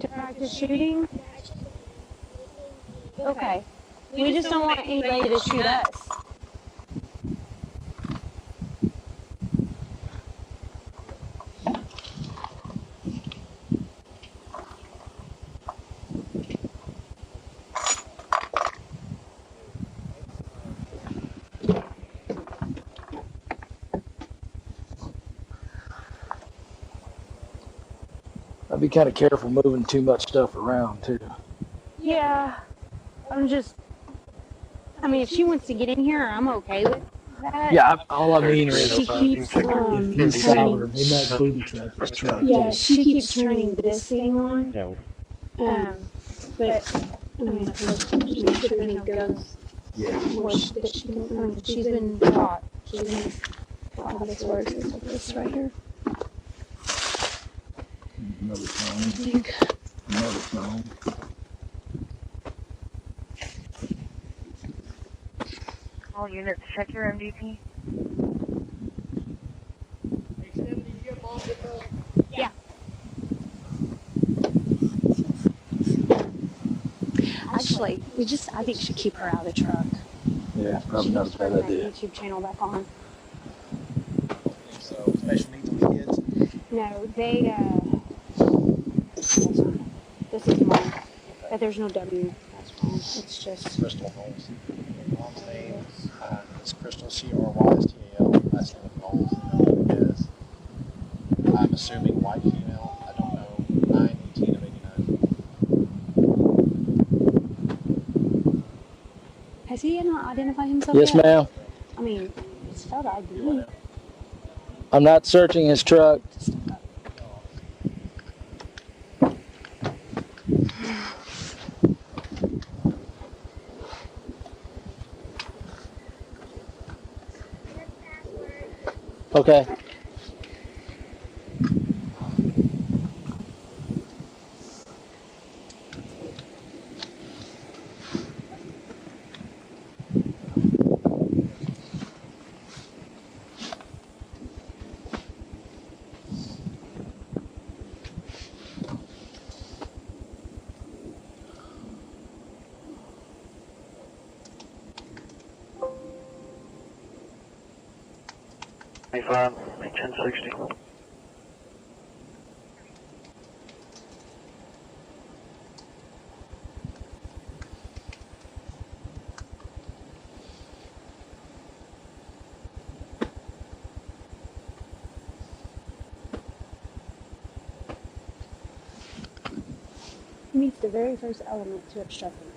[SPEAKER 14] To practice shooting? Okay. We just don't want anybody to shoot us.
[SPEAKER 20] I'd be kind of careful moving too much stuff around too.
[SPEAKER 14] Yeah. I mean, if she wants to get in here, I'm okay with that.
[SPEAKER 20] Yeah, all I mean is
[SPEAKER 14] she keeps
[SPEAKER 20] if he's sober, he might booby trap his truck.
[SPEAKER 14] Yeah, she keeps turning this thing on.
[SPEAKER 9] Yeah.
[SPEAKER 14] But I mean, I think make sure there's no guns.
[SPEAKER 20] Yeah.
[SPEAKER 14] She's been taught. She's been taught how this works. It's like this right here.
[SPEAKER 20] Another phone.
[SPEAKER 14] I think.
[SPEAKER 20] Another phone.
[SPEAKER 16] All units, check your MDP.
[SPEAKER 14] Yeah. Actually, I think we should keep her out of the truck.
[SPEAKER 20] Yeah, probably not a bad idea.
[SPEAKER 14] YouTube channel back on.
[SPEAKER 13] So, special needs on the kids?
[SPEAKER 14] No, they, this is mine. But there's no W. That's wrong. It's just.
[SPEAKER 13] Crystal Knowles. Mom's name is Crystal, C-R-Y-S-T-A-L. Last name is Knowles, N-O-W-S. I'm assuming white female. I don't know. 9/18 of 89.
[SPEAKER 14] Has he not identified himself
[SPEAKER 20] Yes,
[SPEAKER 14] yet?
[SPEAKER 20] ma'am.
[SPEAKER 14] I mean, it's spelled ID.
[SPEAKER 20] I'm not searching his truck. Okay.
[SPEAKER 7] Make 1060.
[SPEAKER 14] Meets the very first element to obstructing.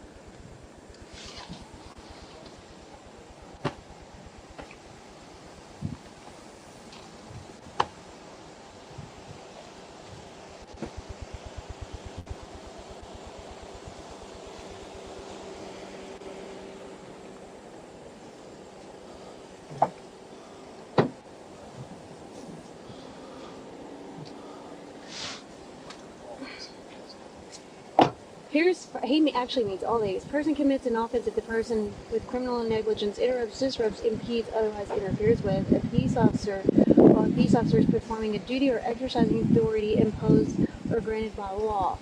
[SPEAKER 17] He actually means all these. Person commits an offense if the person with criminal negligence interrupts, disrupts, impedes, otherwise interferes with a peace officer while a peace officer is performing a duty or exercising authority imposed or granted by law.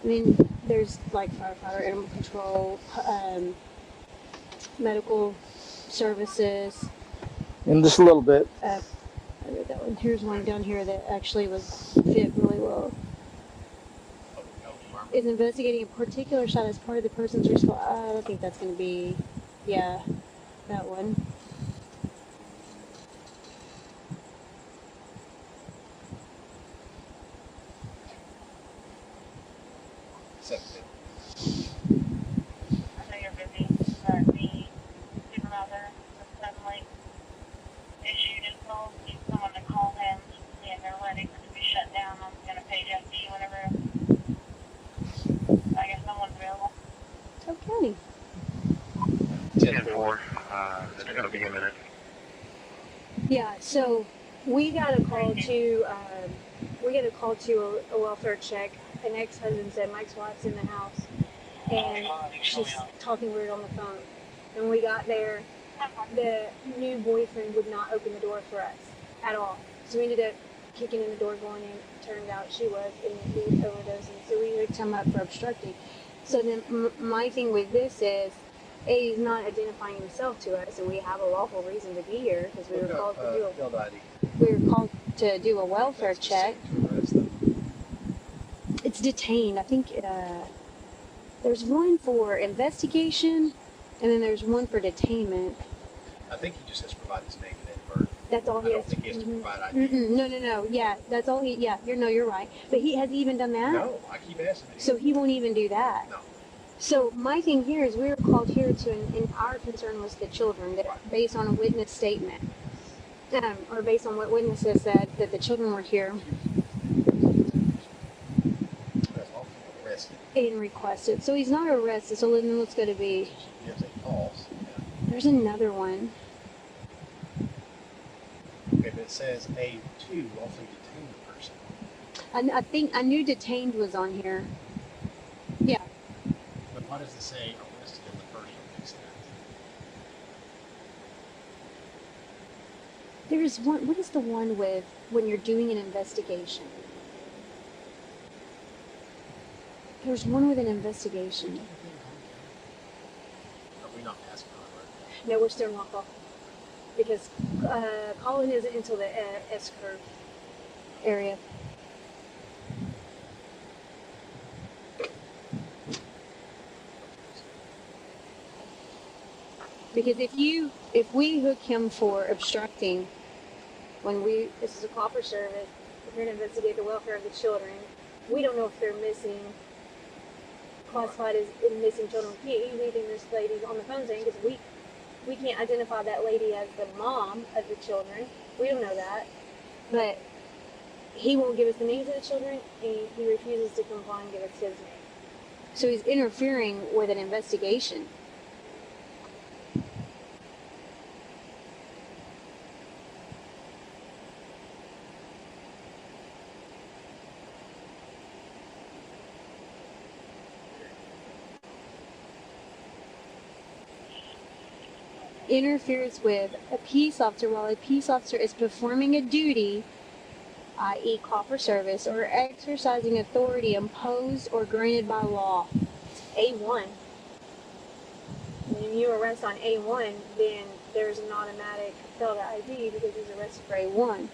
[SPEAKER 17] I mean, there's like firefighter, animal control, medical services.
[SPEAKER 18] In just a little bit.
[SPEAKER 17] I read that one. Here's one down here that actually fit really well. Is investigating a particular shot as part of the person's response. I think that's going to be, yeah, that one.
[SPEAKER 16] I know you're busy, but the supervisor suddenly issued his phone, needs someone to call him, and they're letting it be shut down. I'm going to page FD whenever I guess someone's available.
[SPEAKER 17] Okay.
[SPEAKER 1] 10-4. It's going to be a minute.
[SPEAKER 17] Yeah, so we got a call to a welfare check. An ex-husband said Mike's wife's in the house and she's talking weird on the phone. And we got there, the new boyfriend would not open the door for us at all. So we ended up kicking in the door, going in. Turned out she was, and he was overdosing. So we hooked him up for obstructing. So then my thing with this is, A, he's not identifying himself to us, and we have a lawful reason to be here because we were called to do a welfare check. It's detained. I think there's one for investigation, and then there's one for detainment.
[SPEAKER 13] I think he just has to provide his name and date of birth.
[SPEAKER 17] That's all he has.
[SPEAKER 13] I don't think he has to provide ID.
[SPEAKER 17] No. Yeah, that's all he. Yeah, you're right. But has he even done that?
[SPEAKER 13] No, I keep asking him.
[SPEAKER 17] So he won't even do that.
[SPEAKER 13] No.
[SPEAKER 17] So my thing here is we were called here and our concern was the children, that based on a witness statement, or based on what witnesses said that the children were here and requested. So he's not arrested. So then what's going to be? There's another one.
[SPEAKER 13] Okay, but it says A2 also detained the person.
[SPEAKER 17] I think I knew detained was on here. Yeah.
[SPEAKER 13] But why does it say arrested in the first instance?
[SPEAKER 17] There's one. What is the one with when you're doing an investigation? There's one with an investigation.
[SPEAKER 13] Are we not passing on, right?
[SPEAKER 17] No, we're still in walk-off. Because Colin isn't until the S-curve area. Because if we hook him for obstructing, this is a call for service, we're going to investigate the welfare of the children. We don't know if they're missing, classified as missing children. We can't use anything this lady's on the phone saying because we can't identify that lady as the mom of the children. We don't know that. But he won't give us the names of the children, and he refuses to comply and give us his name. So he's interfering with an investigation. Interferes with a peace officer while a peace officer is performing a duty, i.e. call for service, or exercising authority imposed or granted by law. A1. When you arrest on A1, then there's an automatic failed ID because he's arrested for A1.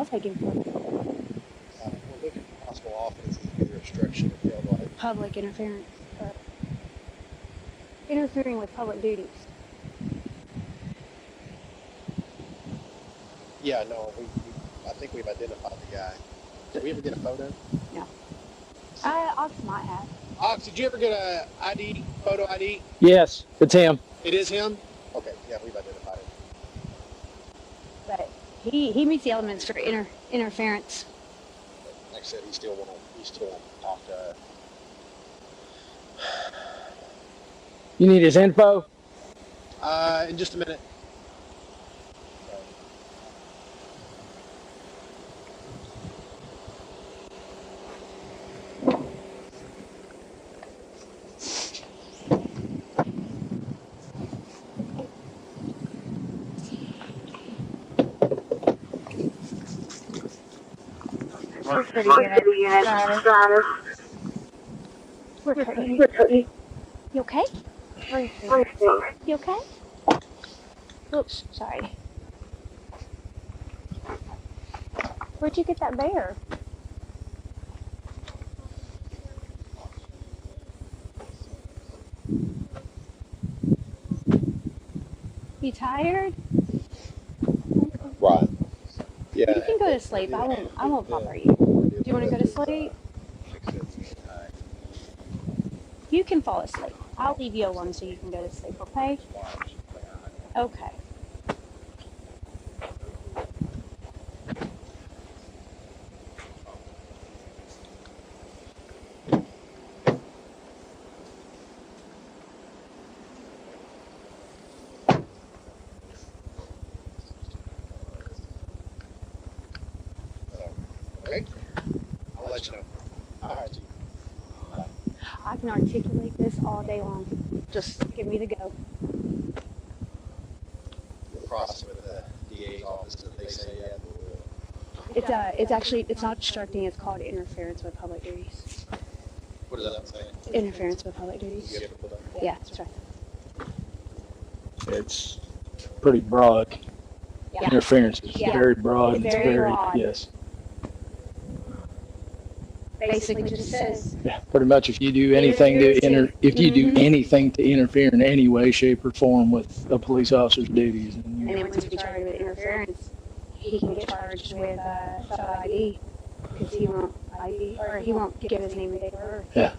[SPEAKER 14] take him for?
[SPEAKER 13] We're looking for possible offenses, either obstruction or failed light.
[SPEAKER 14] Public interference. Interfering with public duties.
[SPEAKER 13] Yeah, no, I think we've identified the guy. Did we ever get a photo?
[SPEAKER 14] No. Ox might have.
[SPEAKER 13] Ox, did you ever get a ID, photo ID?
[SPEAKER 18] Yes, it's him.
[SPEAKER 13] It is him? Okay, yeah, we've identified him.
[SPEAKER 14] But he meets the elements for interference.
[SPEAKER 13] Like I said, he still won't talk to us.
[SPEAKER 18] You need his info?
[SPEAKER 13] In just a minute.
[SPEAKER 2] City unit.
[SPEAKER 14] Where's Cody? You okay? You okay? Oops, sorry. Where'd you get that bear? You tired?
[SPEAKER 13] Right. Yeah.
[SPEAKER 14] You can go to sleep. I won't bother you. Do you want to go to sleep? You can fall asleep. I'll leave you alone so you can go to sleep, okay? Okay.
[SPEAKER 13] Okay. I'll let you know. All right.
[SPEAKER 14] I can articulate this all day long. Just give me the go.
[SPEAKER 13] Cross with the DA's office that they say,
[SPEAKER 14] It's not obstructing. It's called interference with public duties.
[SPEAKER 13] What does that say?
[SPEAKER 14] Interference with public duties. Yeah, that's right.
[SPEAKER 18] It's pretty broad.
[SPEAKER 14] Yeah.
[SPEAKER 18] Interference is
[SPEAKER 14] Yeah.
[SPEAKER 18] very broad.
[SPEAKER 14] It's very broad.
[SPEAKER 18] Yes.
[SPEAKER 14] Basically just says.
[SPEAKER 18] Yeah, pretty much. If you do anything to interfere in any way, shape, or form with a police officer's duties,
[SPEAKER 14] And then once we charge with interference, he can get charged with felon ID because he won't ID or he won't give his name and date of birth.
[SPEAKER 18] yeah.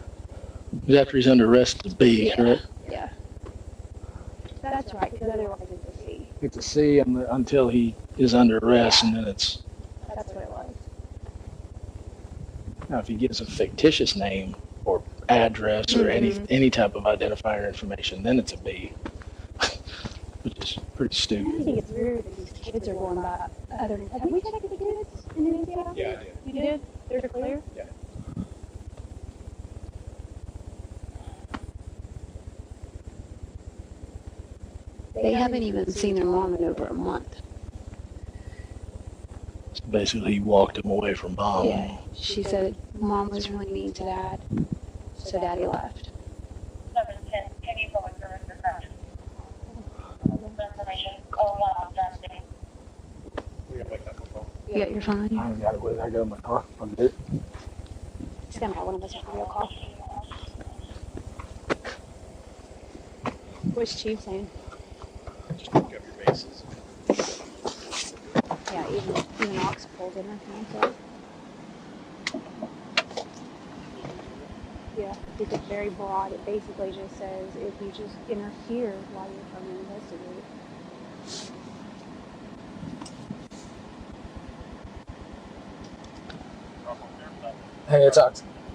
[SPEAKER 18] Because after he's under arrest, it's B, correct?
[SPEAKER 14] Yeah. That's right. Because otherwise it's a C.
[SPEAKER 18] It's a C until he is under arrest, and then it's.
[SPEAKER 14] That's what it was.
[SPEAKER 18] Now, if he gives a fictitious name or address or any type of identifier information, then it's a B, which is pretty
[SPEAKER 14] I
[SPEAKER 18] stupid.
[SPEAKER 14] think it's weird that these kids are going by other. Have we checked the kids in the NCO?
[SPEAKER 13] Yeah, I did.
[SPEAKER 14] You did? They're clear?
[SPEAKER 13] Yeah.
[SPEAKER 14] They haven't even seen their mom in over a month.
[SPEAKER 18] So basically, he walked him away from mom.
[SPEAKER 14] Yeah. She said mom was really mean to dad, so daddy left.
[SPEAKER 16] 710, can you go with the reception? Information, call 1 on Dusty.
[SPEAKER 13] We gotta wake up phone.
[SPEAKER 14] You got your phone on you?
[SPEAKER 18] I got it with I got in my car. I'm good.
[SPEAKER 14] He's gonna have one of us have a real call. What's Chief saying?
[SPEAKER 13] Just pick up your bases.
[SPEAKER 14] Yeah, even Ox pulls in her phone, so. Yeah, it's very broad. It basically just says if you just interfere while you're trying to investigate.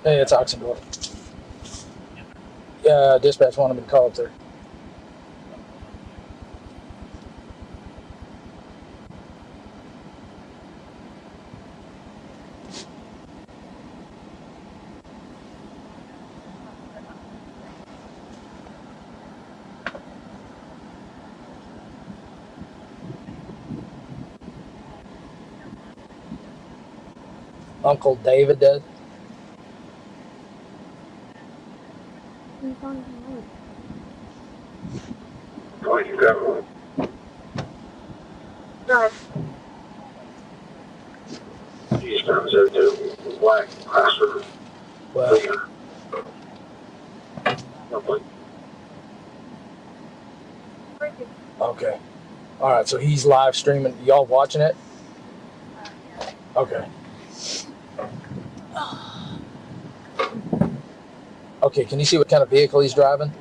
[SPEAKER 18] Hey, it's Oxendorf. Yeah, dispatch wanted me to call up there. Uncle David does.
[SPEAKER 14] Who's on the phone?
[SPEAKER 16] Go ahead.
[SPEAKER 9] 702, black, Craftsman, Leon.
[SPEAKER 18] Okay. All right, so he's live streaming. Y'all watching it? Okay. Okay, can you see what kind of vehicle he's driving?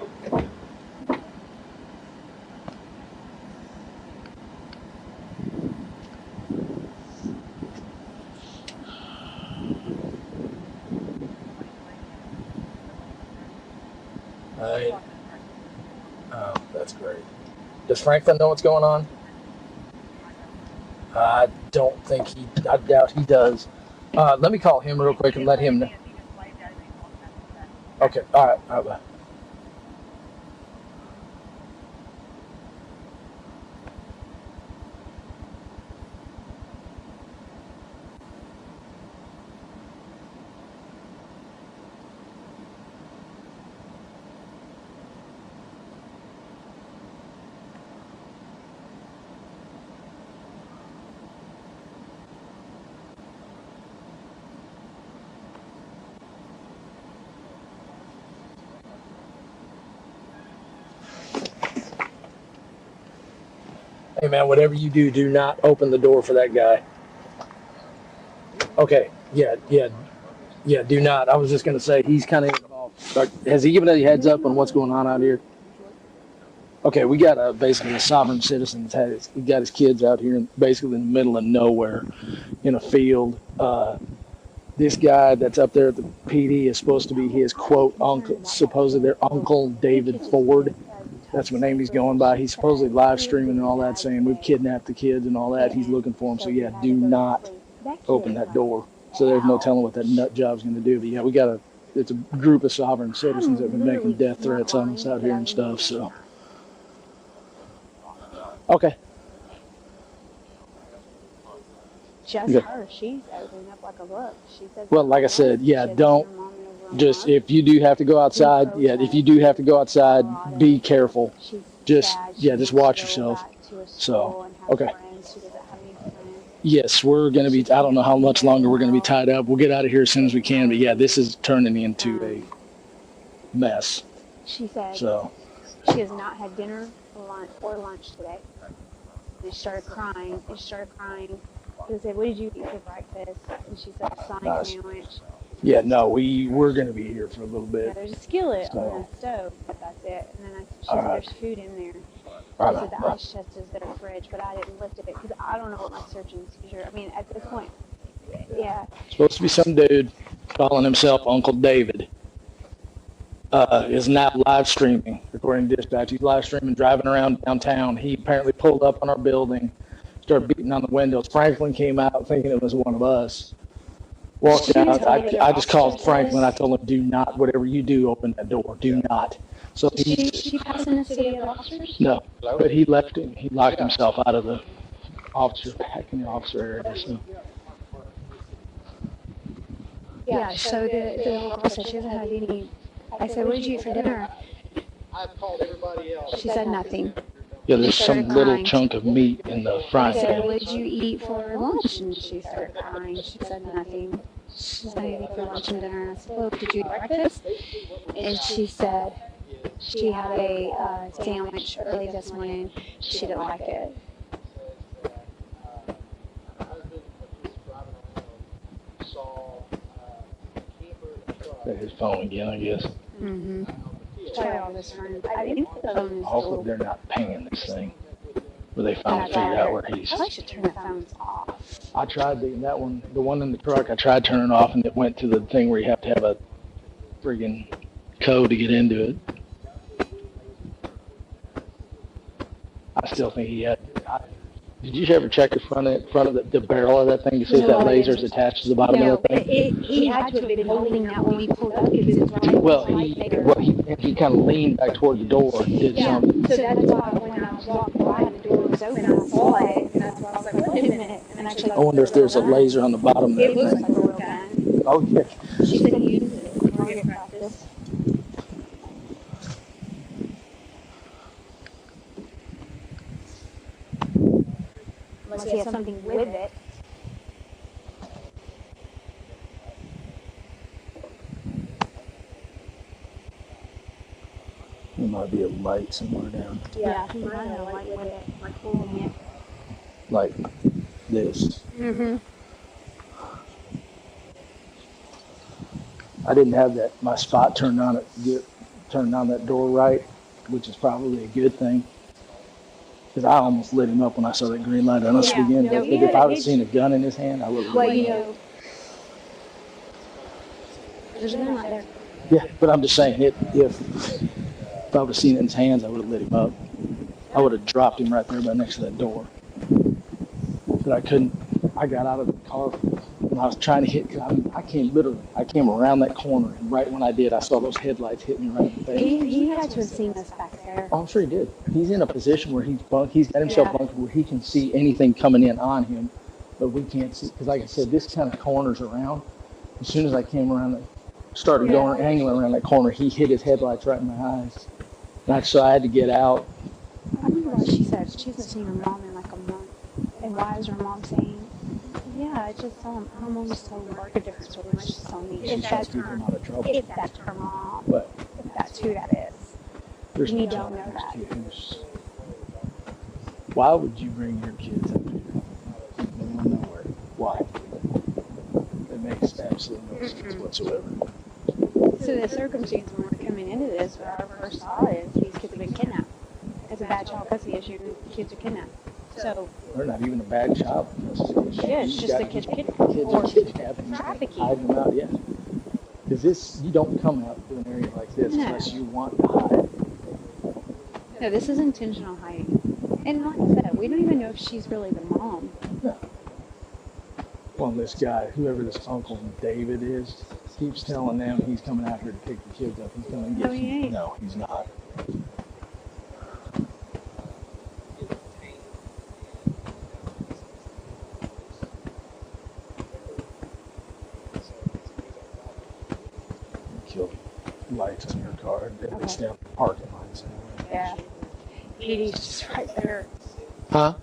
[SPEAKER 18] Oh, that's great. Does Franklin know what's going on? I don't think I doubt he does. Let me call him real quick and let him know. Okay, all right, bye. Hey man, whatever you do, do not open the door for that guy. Okay, yeah, do not. I was just gonna say he's kind of involved. Has he given any heads up on what's going on out here? Okay, we got basically a sovereign citizen. He got his kids out here, basically in the middle of nowhere, in a field. This guy that's up there at the PD is supposed to be his quote uncle, supposedly their uncle David Ford. That's what name he's going by. He's supposedly live streaming and all that, saying we've kidnapped the kids and all that. He's looking for them. So yeah, do not open that door. So there's no telling what that nut job's going to do. But yeah, it's a group of sovereign citizens that have been making death threats on us out here and stuff. So okay.
[SPEAKER 14] Just her. She's opening up like a book. She says.
[SPEAKER 18] Well, like I said, yeah, don't. Just if you do have to go outside, be careful. Just watch yourself. So, okay. Yes, we're going to be, I don't know how much longer we're going to be tied up. We'll get out of here as soon as we can. But yeah, this is turning into a mess.
[SPEAKER 14] She said she has not had dinner or lunch today. And she started crying. I said, what did you eat for breakfast? And she said a Sonic sandwich.
[SPEAKER 18] Yeah, no, we're going to be here for a little bit.
[SPEAKER 14] Yeah, there's a skillet on the stove, but that's it. And then she said there's food in there. She said the ice chest is their fridge, but I didn't lift it because I don't know what my search and seizure. I mean, at this point, yeah.
[SPEAKER 18] Supposed to be some dude calling himself Uncle David. Is now live streaming, according to dispatch. He's live streaming, driving around downtown. He apparently pulled up on our building, started beating on the windows. Franklin came out thinking it was one of us. Walked out. I just called Franklin. I told him, do not, whatever you do, open that door. Do not. So
[SPEAKER 14] she passing this to the other officers?
[SPEAKER 18] No, but he left him. He locked himself out of the officer, back in the officer area. So.
[SPEAKER 14] Yeah, so the little girl said she hasn't had any. I said, what did you eat for dinner? She said nothing.
[SPEAKER 18] Yeah, there's some little chunk of meat in the frying pan.
[SPEAKER 14] I said, what did you eat for lunch? And she started crying. She said nothing. She said anything for lunch and dinner. And I said, well, did you eat breakfast? And she said she had a sandwich early this morning. She didn't like it.
[SPEAKER 18] His phone again, I guess.
[SPEAKER 14] Mm-hmm. Try all this phone. I think the phone is
[SPEAKER 18] hopefully they're not pinging this thing. Where they finally figured out where he's.
[SPEAKER 14] I should turn the phones off.
[SPEAKER 18] I tried the one in the truck. I tried turning it off, and it went to the thing where you have to have a friggin' code to get into it. I still think he had. Did you ever check the front of the barrel of that thing to see if that laser is attached to the bottom of the thing?
[SPEAKER 14] He had to have been holding that when we pulled up because it's right.
[SPEAKER 18] Well, he kind of leaned back toward the door and did something.
[SPEAKER 14] So that's why when I was walking by, the door was open. I saw it, and that's why I was like, wait a minute. And actually,
[SPEAKER 18] I wonder if there's a laser on the bottom there.
[SPEAKER 14] It looks like a real gun.
[SPEAKER 18] Oh yeah.
[SPEAKER 14] She said he used it in target practice. Unless he has something with it.
[SPEAKER 18] might be a light somewhere down.
[SPEAKER 14] Yeah, he might have a light with it, like holding it.
[SPEAKER 18] Like this.
[SPEAKER 14] Mm-hmm.
[SPEAKER 18] I didn't have my spot turned on that door right, which is probably a good thing. Because I almost lit him up when I saw that green light on us again. But if I would have seen a gun in his hand, I would have lit him up.
[SPEAKER 14] There's a gun right there.
[SPEAKER 18] Yeah, but I'm just saying, if I would have seen it in his hands, I would have lit him up. I would have dropped him right there by next to that door. But I couldn't. I got out of the car and I was trying to hit. I came around that corner, and right when I did, I saw those headlights hit me right in the face.
[SPEAKER 14] He had to have seen us back there.
[SPEAKER 18] Oh, I'm sure he did. He's in a position where he's got himself bunked where he can see anything coming in on him, but we can't see. Because like I said, this kind of corners around. As soon as I came around, started going angling around that corner, he hit his headlights right in my eyes. And so I had to get out.
[SPEAKER 14] I remember what she said. She hasn't seen her mom in like a month. And why is her mom saying, yeah, I just saw her mom just told me a different story. She just told me if that's her mom,
[SPEAKER 18] But
[SPEAKER 14] if that's who that is. You don't know that.
[SPEAKER 18] Why would you bring your kids up here? Nowhere. Why? It makes absolutely no sense whatsoever.
[SPEAKER 14] So the circumstance when we're coming into this, our first thought is these kids have been kidnapped. It's a bad child custody issue and kids are kidnapped. So
[SPEAKER 18] they're not even a bad child.
[SPEAKER 14] Yeah, it's just a kid
[SPEAKER 18] or kidnapping.
[SPEAKER 14] Trafficking.
[SPEAKER 18] Hide them out, yeah. Because you don't come out to an area like this unless you want to hide.
[SPEAKER 14] No, this is intentional hiding. And like I said, we don't even know if she's really the mom.
[SPEAKER 18] No. Well, this guy, whoever this Uncle David is, keeps telling them he's coming out here to pick the kids up. He's coming to get you. No, he's not. Killed lights on your car. It's down the parking lot.
[SPEAKER 14] Yeah. PD's just right there.
[SPEAKER 18] Huh?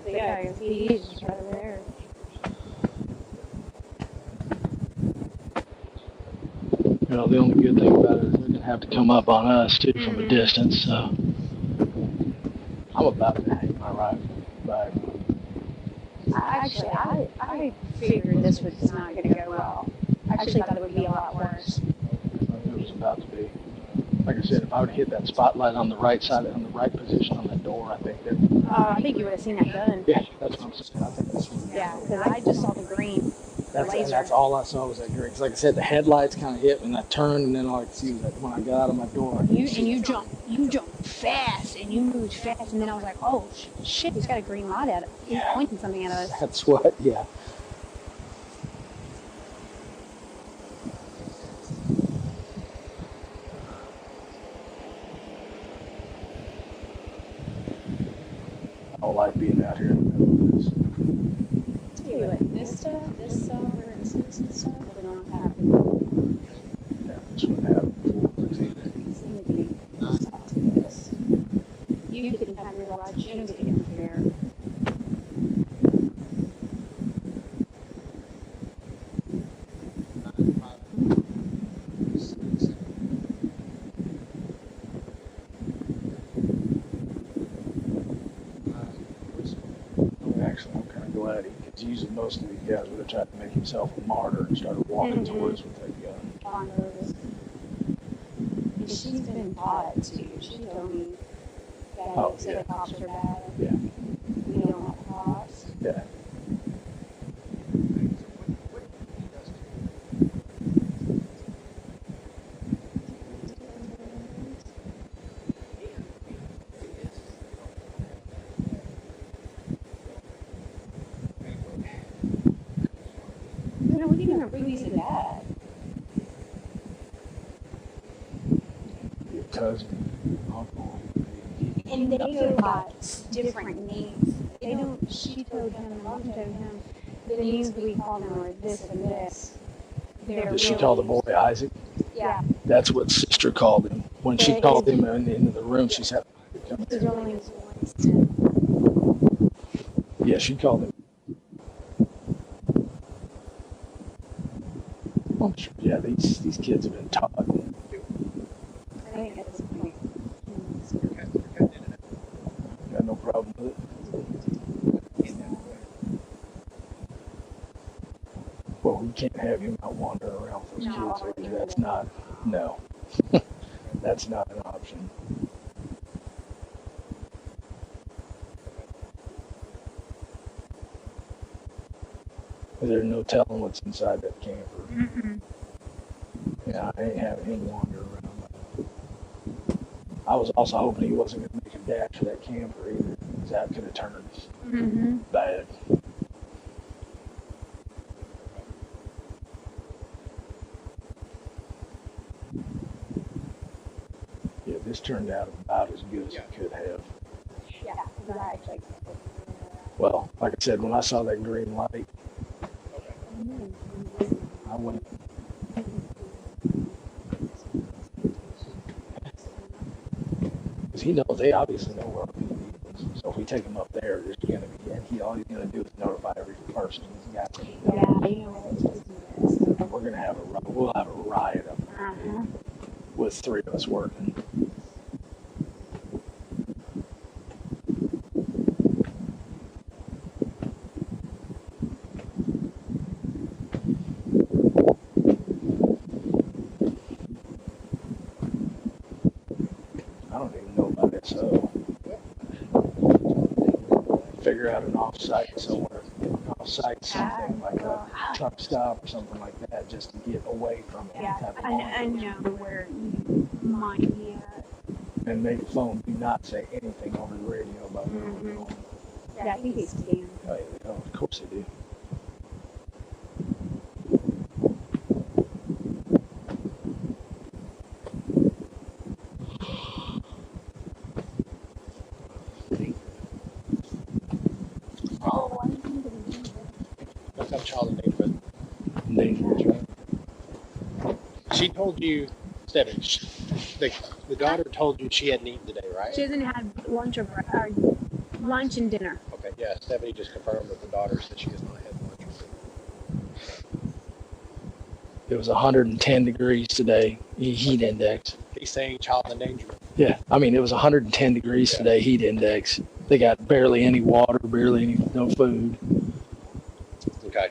[SPEAKER 14] Yeah, PD's just right there.
[SPEAKER 18] You know, the only good thing about it is they're going to have to come up on us, too, from a distance, so. I'm about to hang my rifle back.
[SPEAKER 14] Actually, I figured this was not going to go well. I actually thought it would be a lot worse.
[SPEAKER 18] It was about to be. Like I said, if I would have hit that spotlight on the right side, on the right position on that door, I think that.
[SPEAKER 14] I think you would have seen that gun.
[SPEAKER 18] Yeah, that's what I'm saying. I think that's what.
[SPEAKER 14] Yeah, because I just saw the green.
[SPEAKER 18] That's all I saw was that green. Because like I said, the headlights kind of hit, and I turned, and then all I could see was that when I got out of my door.
[SPEAKER 14] You jumped fast, and you moved fast, and then I was like, oh shit, he's got a green light at it. He's pointing something at us.
[SPEAKER 18] That's what, yeah. I don't like being out here in the middle of this.
[SPEAKER 14] Tell you what, this stuff, for instance, and stuff, would not happen.
[SPEAKER 18] Yeah, this would happen.
[SPEAKER 14] You can have your watch, you don't get to interfere.
[SPEAKER 18] Actually, I'm kind of glad because usually most of these guys would have tried to make himself a martyr and started walking towards us with that gun.
[SPEAKER 14] And she's been taught too. She told me that the cops are bad.
[SPEAKER 18] Yeah.
[SPEAKER 14] We don't want cops.
[SPEAKER 18] Yeah.
[SPEAKER 14] No, we didn't even previously that.
[SPEAKER 18] Your cousin, uncle.
[SPEAKER 14] And they go by different names. They don't, she told him, mom told him, the names we call them are this and this.
[SPEAKER 18] Did she call the boy Isaac?
[SPEAKER 14] Yeah.
[SPEAKER 18] That's what sister called him. When she called him into the room, she said,
[SPEAKER 14] His real name is Winston.
[SPEAKER 18] yeah, she called him. I'm sure, yeah, these kids have been taught.
[SPEAKER 14] I think at this point.
[SPEAKER 18] problem with it. Well, we can't have him out wandering around with those kids. That's not, no. That's not an option. There's no telling what's inside that camper. Yeah, I ain't having him wander around. I was also hoping he wasn't going to make a dash for that camper either, because that could have turned bad. Yeah, this turned out about as good as it could have.
[SPEAKER 14] Yeah, exactly.
[SPEAKER 18] Well, like I said, when I saw that green light, I went. Because he knows, they obviously know where our PD is. So if we take him up there, there's going to be, and all he's going to do is notify every person he's got. We're going to have we'll have a riot up there with 3 of us working. I don't even know about it, so figure out an off-site somewhere, off-site something like a truck stop or something like that, just to get away from any type of
[SPEAKER 14] I know where you might be at.
[SPEAKER 18] And make the phone do not say anything over the radio about where we're going.
[SPEAKER 14] Yeah, I think they stand.
[SPEAKER 18] Oh, yeah, of course they do.
[SPEAKER 13] Look up child endangerment. She told you, Stephanie, the daughter told you she hadn't eaten today, right?
[SPEAKER 14] She hasn't had lunch or lunch and dinner.
[SPEAKER 13] Okay, yeah, Stephanie just confirmed that the daughter said she has not had lunch or dinner.
[SPEAKER 18] It was 110 degrees today, heat index.
[SPEAKER 13] He's saying child endangerment.
[SPEAKER 18] Yeah, I mean, it was 110 degrees today, heat index. They got barely any water, no food.
[SPEAKER 13] Okay.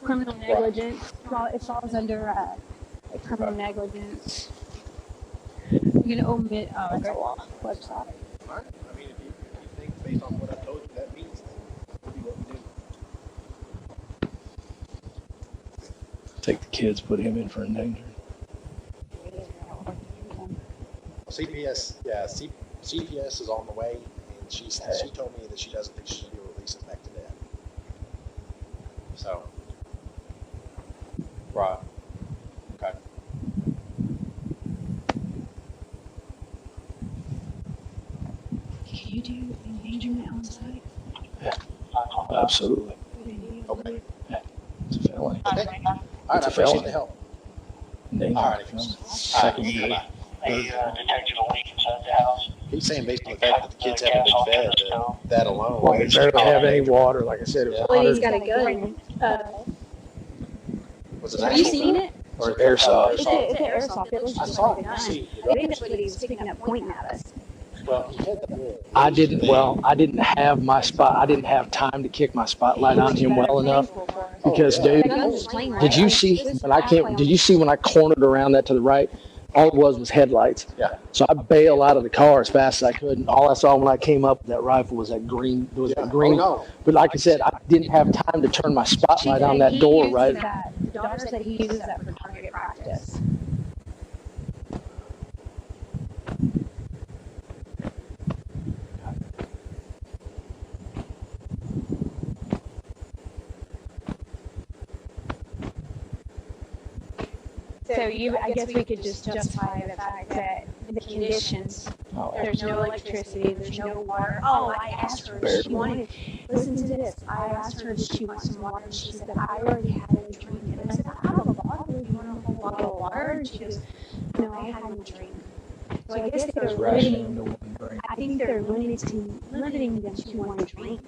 [SPEAKER 14] Criminal negligence. It falls under criminal negligence. You can omit the law website.
[SPEAKER 13] All right. I mean, if you think based on what I told you that means, then we'll do what we do.
[SPEAKER 18] Take the kids, put him in for endangered.
[SPEAKER 13] CPS, yeah, CPS is on the way, and she told me that she doesn't think she should be released back to dad. So, right, okay.
[SPEAKER 14] Can you do endangerment on site?
[SPEAKER 18] Yeah, absolutely.
[SPEAKER 13] Okay.
[SPEAKER 18] Yeah, it's a felony.
[SPEAKER 13] Okay. All right, I appreciate the help.
[SPEAKER 18] Endangered.
[SPEAKER 13] All right.
[SPEAKER 18] Second degree.
[SPEAKER 13] He's saying based on the fact that the kids haven't been fed, that alone.
[SPEAKER 18] Well, they barely have any water, like I said. It was
[SPEAKER 14] Well, he's got a gun.
[SPEAKER 13] Was it
[SPEAKER 14] Have you seen it?
[SPEAKER 18] Or airsoft.
[SPEAKER 14] It's an airsoft. It looks
[SPEAKER 13] I
[SPEAKER 14] just
[SPEAKER 13] saw
[SPEAKER 14] like a
[SPEAKER 13] it.
[SPEAKER 14] gun.
[SPEAKER 13] See,
[SPEAKER 14] I think that's what he was picking up, pointing at us.
[SPEAKER 13] well, he had the
[SPEAKER 18] I didn't have my spot. I didn't have time to kick my spotlight on him well enough. Because, dude, did you see when I cornered around that to the right? All it was headlights.
[SPEAKER 13] Yeah.
[SPEAKER 18] So I bailed out of the car as fast as I could, and all I saw when I came up with that rifle was that green. It was that green.
[SPEAKER 13] Oh, no.
[SPEAKER 18] But like I said, I didn't have time to turn my spotlight on that door right.
[SPEAKER 14] The daughter said he uses that for target practice. So I guess we could just justify the fact that the conditions, there's no electricity, there's no water. Oh, I asked her if she wanted, listen to this, I asked her if she wants some water, and she said, I already had a drink. And I said, I have a bottle, you want a whole bottle of water? And she goes, no, I had a drink. So I guess they're limiting, I think they're limiting them to one drink.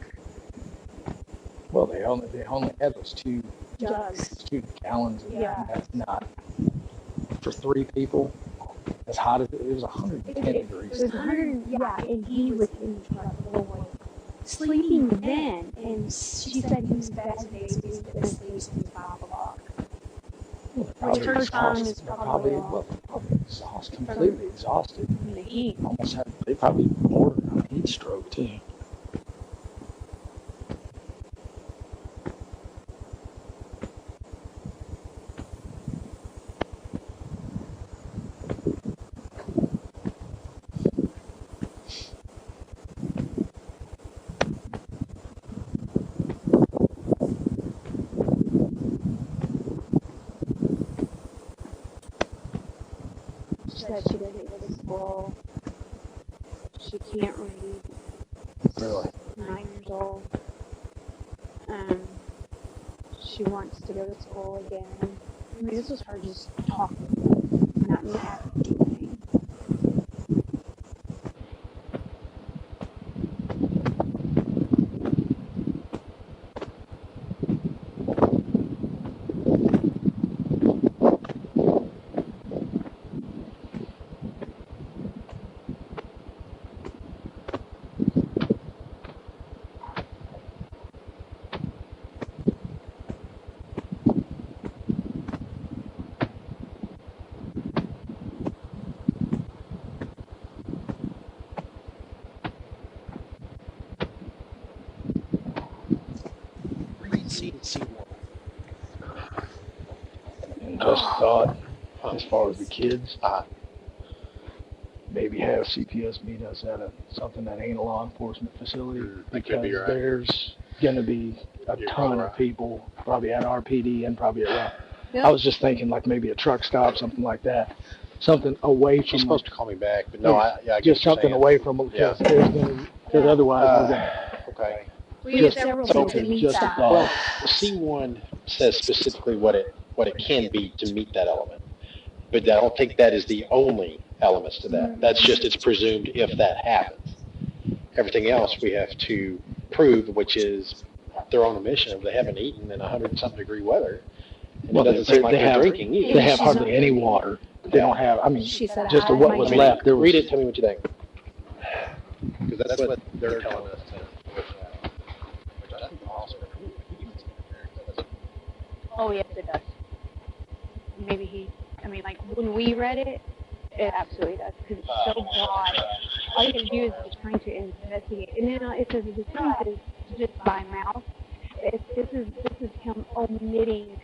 [SPEAKER 18] Well, they only had those two
[SPEAKER 14] jugs.
[SPEAKER 18] 2 gallons.
[SPEAKER 14] Yeah.
[SPEAKER 18] That's not for 3 people. As hot as it was 110 degrees.
[SPEAKER 14] It was 100, yeah, and he was in the truck the whole way. Sleeping then, and she said he was best days because he couldn't sleep since 5 o'clock. Which her time is probably
[SPEAKER 18] exhausted, completely exhausted.
[SPEAKER 14] from the heat.
[SPEAKER 18] Almost had, they probably bordered on heat stroke too.
[SPEAKER 14] She said she doesn't go to school. She can't read.
[SPEAKER 18] Really?
[SPEAKER 14] 9 years old. She wants to go to school again. I mean, this was her just talking, not me asking anything. And just thought, as far as the kids, maybe have CPS meet us at something that ain't a law enforcement facility, because there's going to be a ton of people probably at RPD and probably at I was just thinking like maybe a truck stop, something like that. Something away from.
[SPEAKER 13] She's supposed to call me back, but no, I get
[SPEAKER 18] just something away from them, because there's going to, because otherwise we're going to.
[SPEAKER 13] Okay.
[SPEAKER 14] We have several things to meet
[SPEAKER 18] just a
[SPEAKER 14] that.
[SPEAKER 18] thought.
[SPEAKER 13] Well, C1 says specifically what it can be to meet that element, but I don't think that is the only elements to that. That's just, it's presumed if that happens. Everything else we have to prove, which is they're on a mission. If they haven't eaten in 100-something degree weather, and
[SPEAKER 18] Well,
[SPEAKER 13] it doesn't seem like
[SPEAKER 18] they
[SPEAKER 13] they're
[SPEAKER 18] have
[SPEAKER 13] drinking either.
[SPEAKER 18] They have hardly any water. They don't have. I mean,
[SPEAKER 14] She said
[SPEAKER 18] just
[SPEAKER 14] I
[SPEAKER 18] what
[SPEAKER 14] might
[SPEAKER 18] was
[SPEAKER 14] need-
[SPEAKER 18] left. There was,
[SPEAKER 13] Read it. Tell me what you think. Because that's what they're telling us. Which I think also.
[SPEAKER 14] Oh, yes, it does. Maybe like when we read it, it absolutely does, because it's so broad. All you can do is just trying to investigate. And then it says the truth is just by mouth. This is him omitting,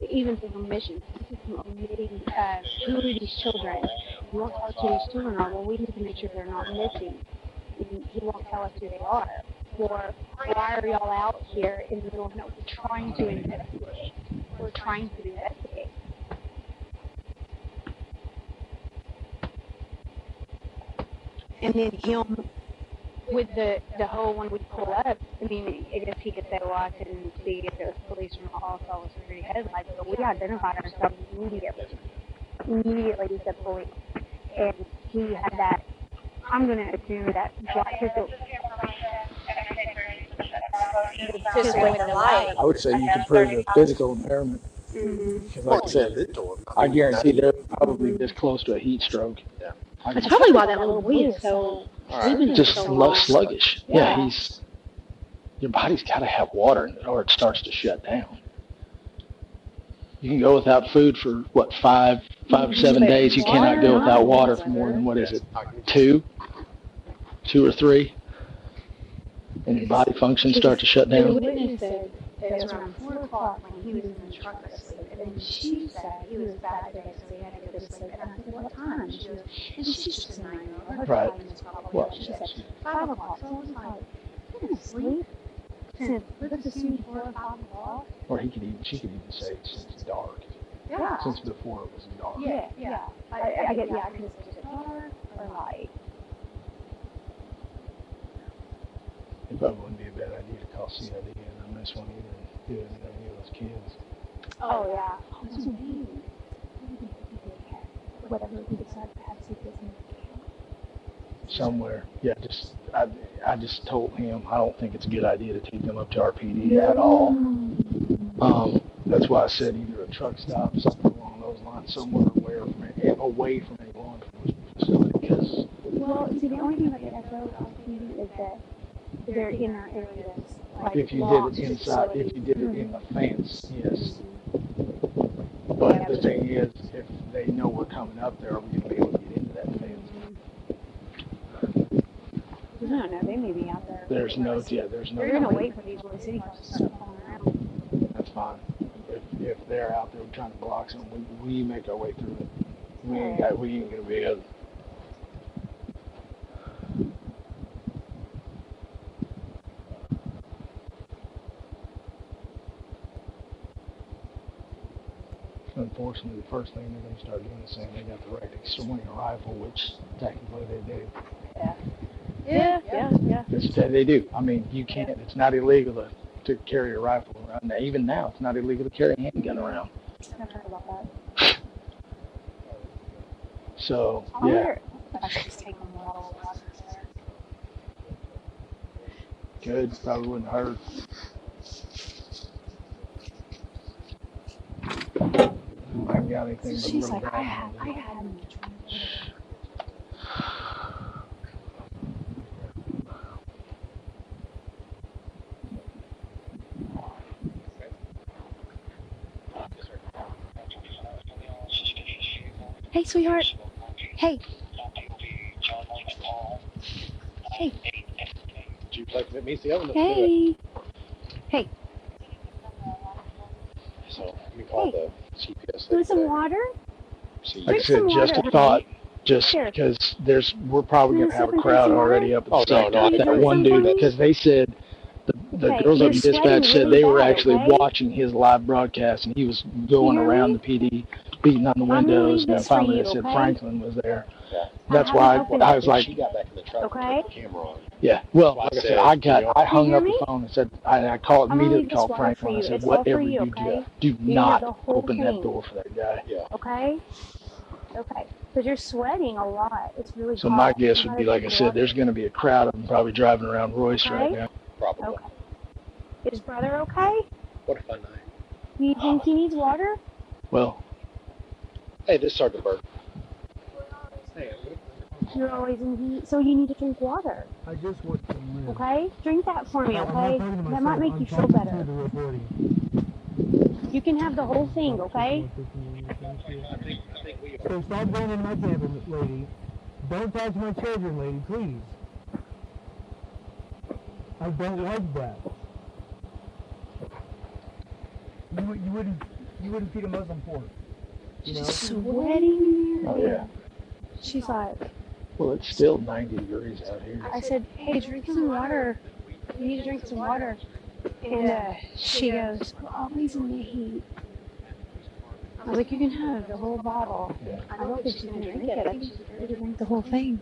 [SPEAKER 14] even from omissions. This is him omitting who are these children. He won't tell us who these children are. Well, we need to make sure they're not missing. And he won't tell us who they are. Or why are y'all out here in the middle of nowhere trying to investigate? We're trying to investigate. And then him with the whole when we pull up, I mean, I guess he could say, well, I couldn't see if it was police from all solid security headlights, but we identified ourselves immediately. Immediately we said police. And he had that, I'm going to assume that black pistol.
[SPEAKER 18] I would say you can prove a physical impairment. Because like I said, I guarantee they're probably this close to a heat stroke.
[SPEAKER 13] Yeah.
[SPEAKER 14] That's probably why that little boy is so
[SPEAKER 18] Just sluggish. Yeah, your body's got to have water in it or it starts to shut down. You can go without food for, what, 5 or 7 days. You cannot go without water for more than, what is it, 2 or 3? And your body functions start to shut
[SPEAKER 14] The
[SPEAKER 18] down.
[SPEAKER 14] witness said it was around 4 o'clock when he was in the truck asleep. And then she said he was bad today, so he had to go to sleep. And I said, what time? She goes, and she's just a 9-year-old. Her
[SPEAKER 18] Right.
[SPEAKER 14] time is probably,
[SPEAKER 18] Well,
[SPEAKER 14] she said, 5 o'clock. So I was like, you're going to sleep? Since, let's assume 4 or 5 o'clock.
[SPEAKER 18] Or she could even say since dark.
[SPEAKER 14] Yeah.
[SPEAKER 18] Since before it was dark.
[SPEAKER 14] Yeah. I get, I can say it's dark or light.
[SPEAKER 18] It probably wouldn't be a bad idea to call CID on this one either and do anything with those kids.
[SPEAKER 14] Oh, yeah. Oh, that's what we need. Whatever we decide to have CPS in
[SPEAKER 18] Somewhere. Yeah, I just told him I don't think it's a good idea to take them up to RPD at all. That's why I said either a truck stop, something along those lines, somewhere away from any law enforcement facility. Because
[SPEAKER 14] well, see, the only thing about the SO is that they're in our areas. Like
[SPEAKER 18] if you did it inside, if you did it in the fence, yes. But the thing is, if they know we're coming up there, are we going to be able to get into that fence?
[SPEAKER 14] I don't know. They may be out there.
[SPEAKER 18] There's no.
[SPEAKER 14] They're going to wait for these little city cars to start falling around.
[SPEAKER 18] That's fine. If they're out there trying to block something, we make our way through it. We ain't going to be able. Unfortunately, the first thing they're going to start doing is saying they got the right to swing a rifle, which technically they do.
[SPEAKER 14] Yeah.
[SPEAKER 18] They do. I mean, you can't. It's not illegal to carry a rifle around. Now, even now, it's not illegal to carry a handgun around.
[SPEAKER 14] I've heard about that.
[SPEAKER 18] So,
[SPEAKER 14] I
[SPEAKER 18] yeah.
[SPEAKER 14] wonder if I should just take them all.
[SPEAKER 18] Good. Probably wouldn't hurt. I haven't got anything but
[SPEAKER 14] She's
[SPEAKER 18] a little
[SPEAKER 14] like, I had them. Hey, sweetheart. Hey. Hey.
[SPEAKER 13] Would you like to let me see them?
[SPEAKER 14] Hey. Hey.
[SPEAKER 13] So let me call the CPS.
[SPEAKER 14] Want some water?
[SPEAKER 18] Like I said, just a thought. Just because we're probably going to have a crowd already up at the that one dude, because they said the girls up in dispatch said they were actually watching his live broadcast, and he was going around the PD, beating on the windows, and finally they said Franklin was there. That's why I was like,
[SPEAKER 13] she got back in the truck and turned the camera on.
[SPEAKER 18] yeah. Well, like I said, I hung up the phone and said, I called immediately, called Franklin. I said, whatever you do not open that door for that guy.
[SPEAKER 13] Yeah.
[SPEAKER 14] Okay. Okay. Because you're sweating a lot. It's really
[SPEAKER 18] So
[SPEAKER 14] hot.
[SPEAKER 18] my guess would be, like I said, there's going to be a crowd of them probably driving around Royce right now.
[SPEAKER 13] Probably.
[SPEAKER 14] Okay. Is brother okay?
[SPEAKER 13] What if I know?
[SPEAKER 14] Do you think he needs water?
[SPEAKER 18] Well.
[SPEAKER 13] Hey, this is Sergeant Burke.
[SPEAKER 14] You're always in heat, so you need to drink water.
[SPEAKER 15] I just want to live.
[SPEAKER 14] Okay? Drink that for me, okay? That might make you feel better. You can have the whole thing, okay?
[SPEAKER 15] So stop going in my cabin, lady. Don't touch my children, lady, please. I don't like that. You wouldn't feed a Muslim pork. You know?
[SPEAKER 14] Sweating.
[SPEAKER 18] Oh yeah.
[SPEAKER 14] She's like,
[SPEAKER 18] well, it's still 90 degrees out here.
[SPEAKER 14] I said, hey, drink some water. You need to drink some water. And she goes, we're always in the heat. I was like, you can have the whole bottle.
[SPEAKER 18] Yeah.
[SPEAKER 14] I don't think she's going to drink it. I think she's ready to drink the whole thing.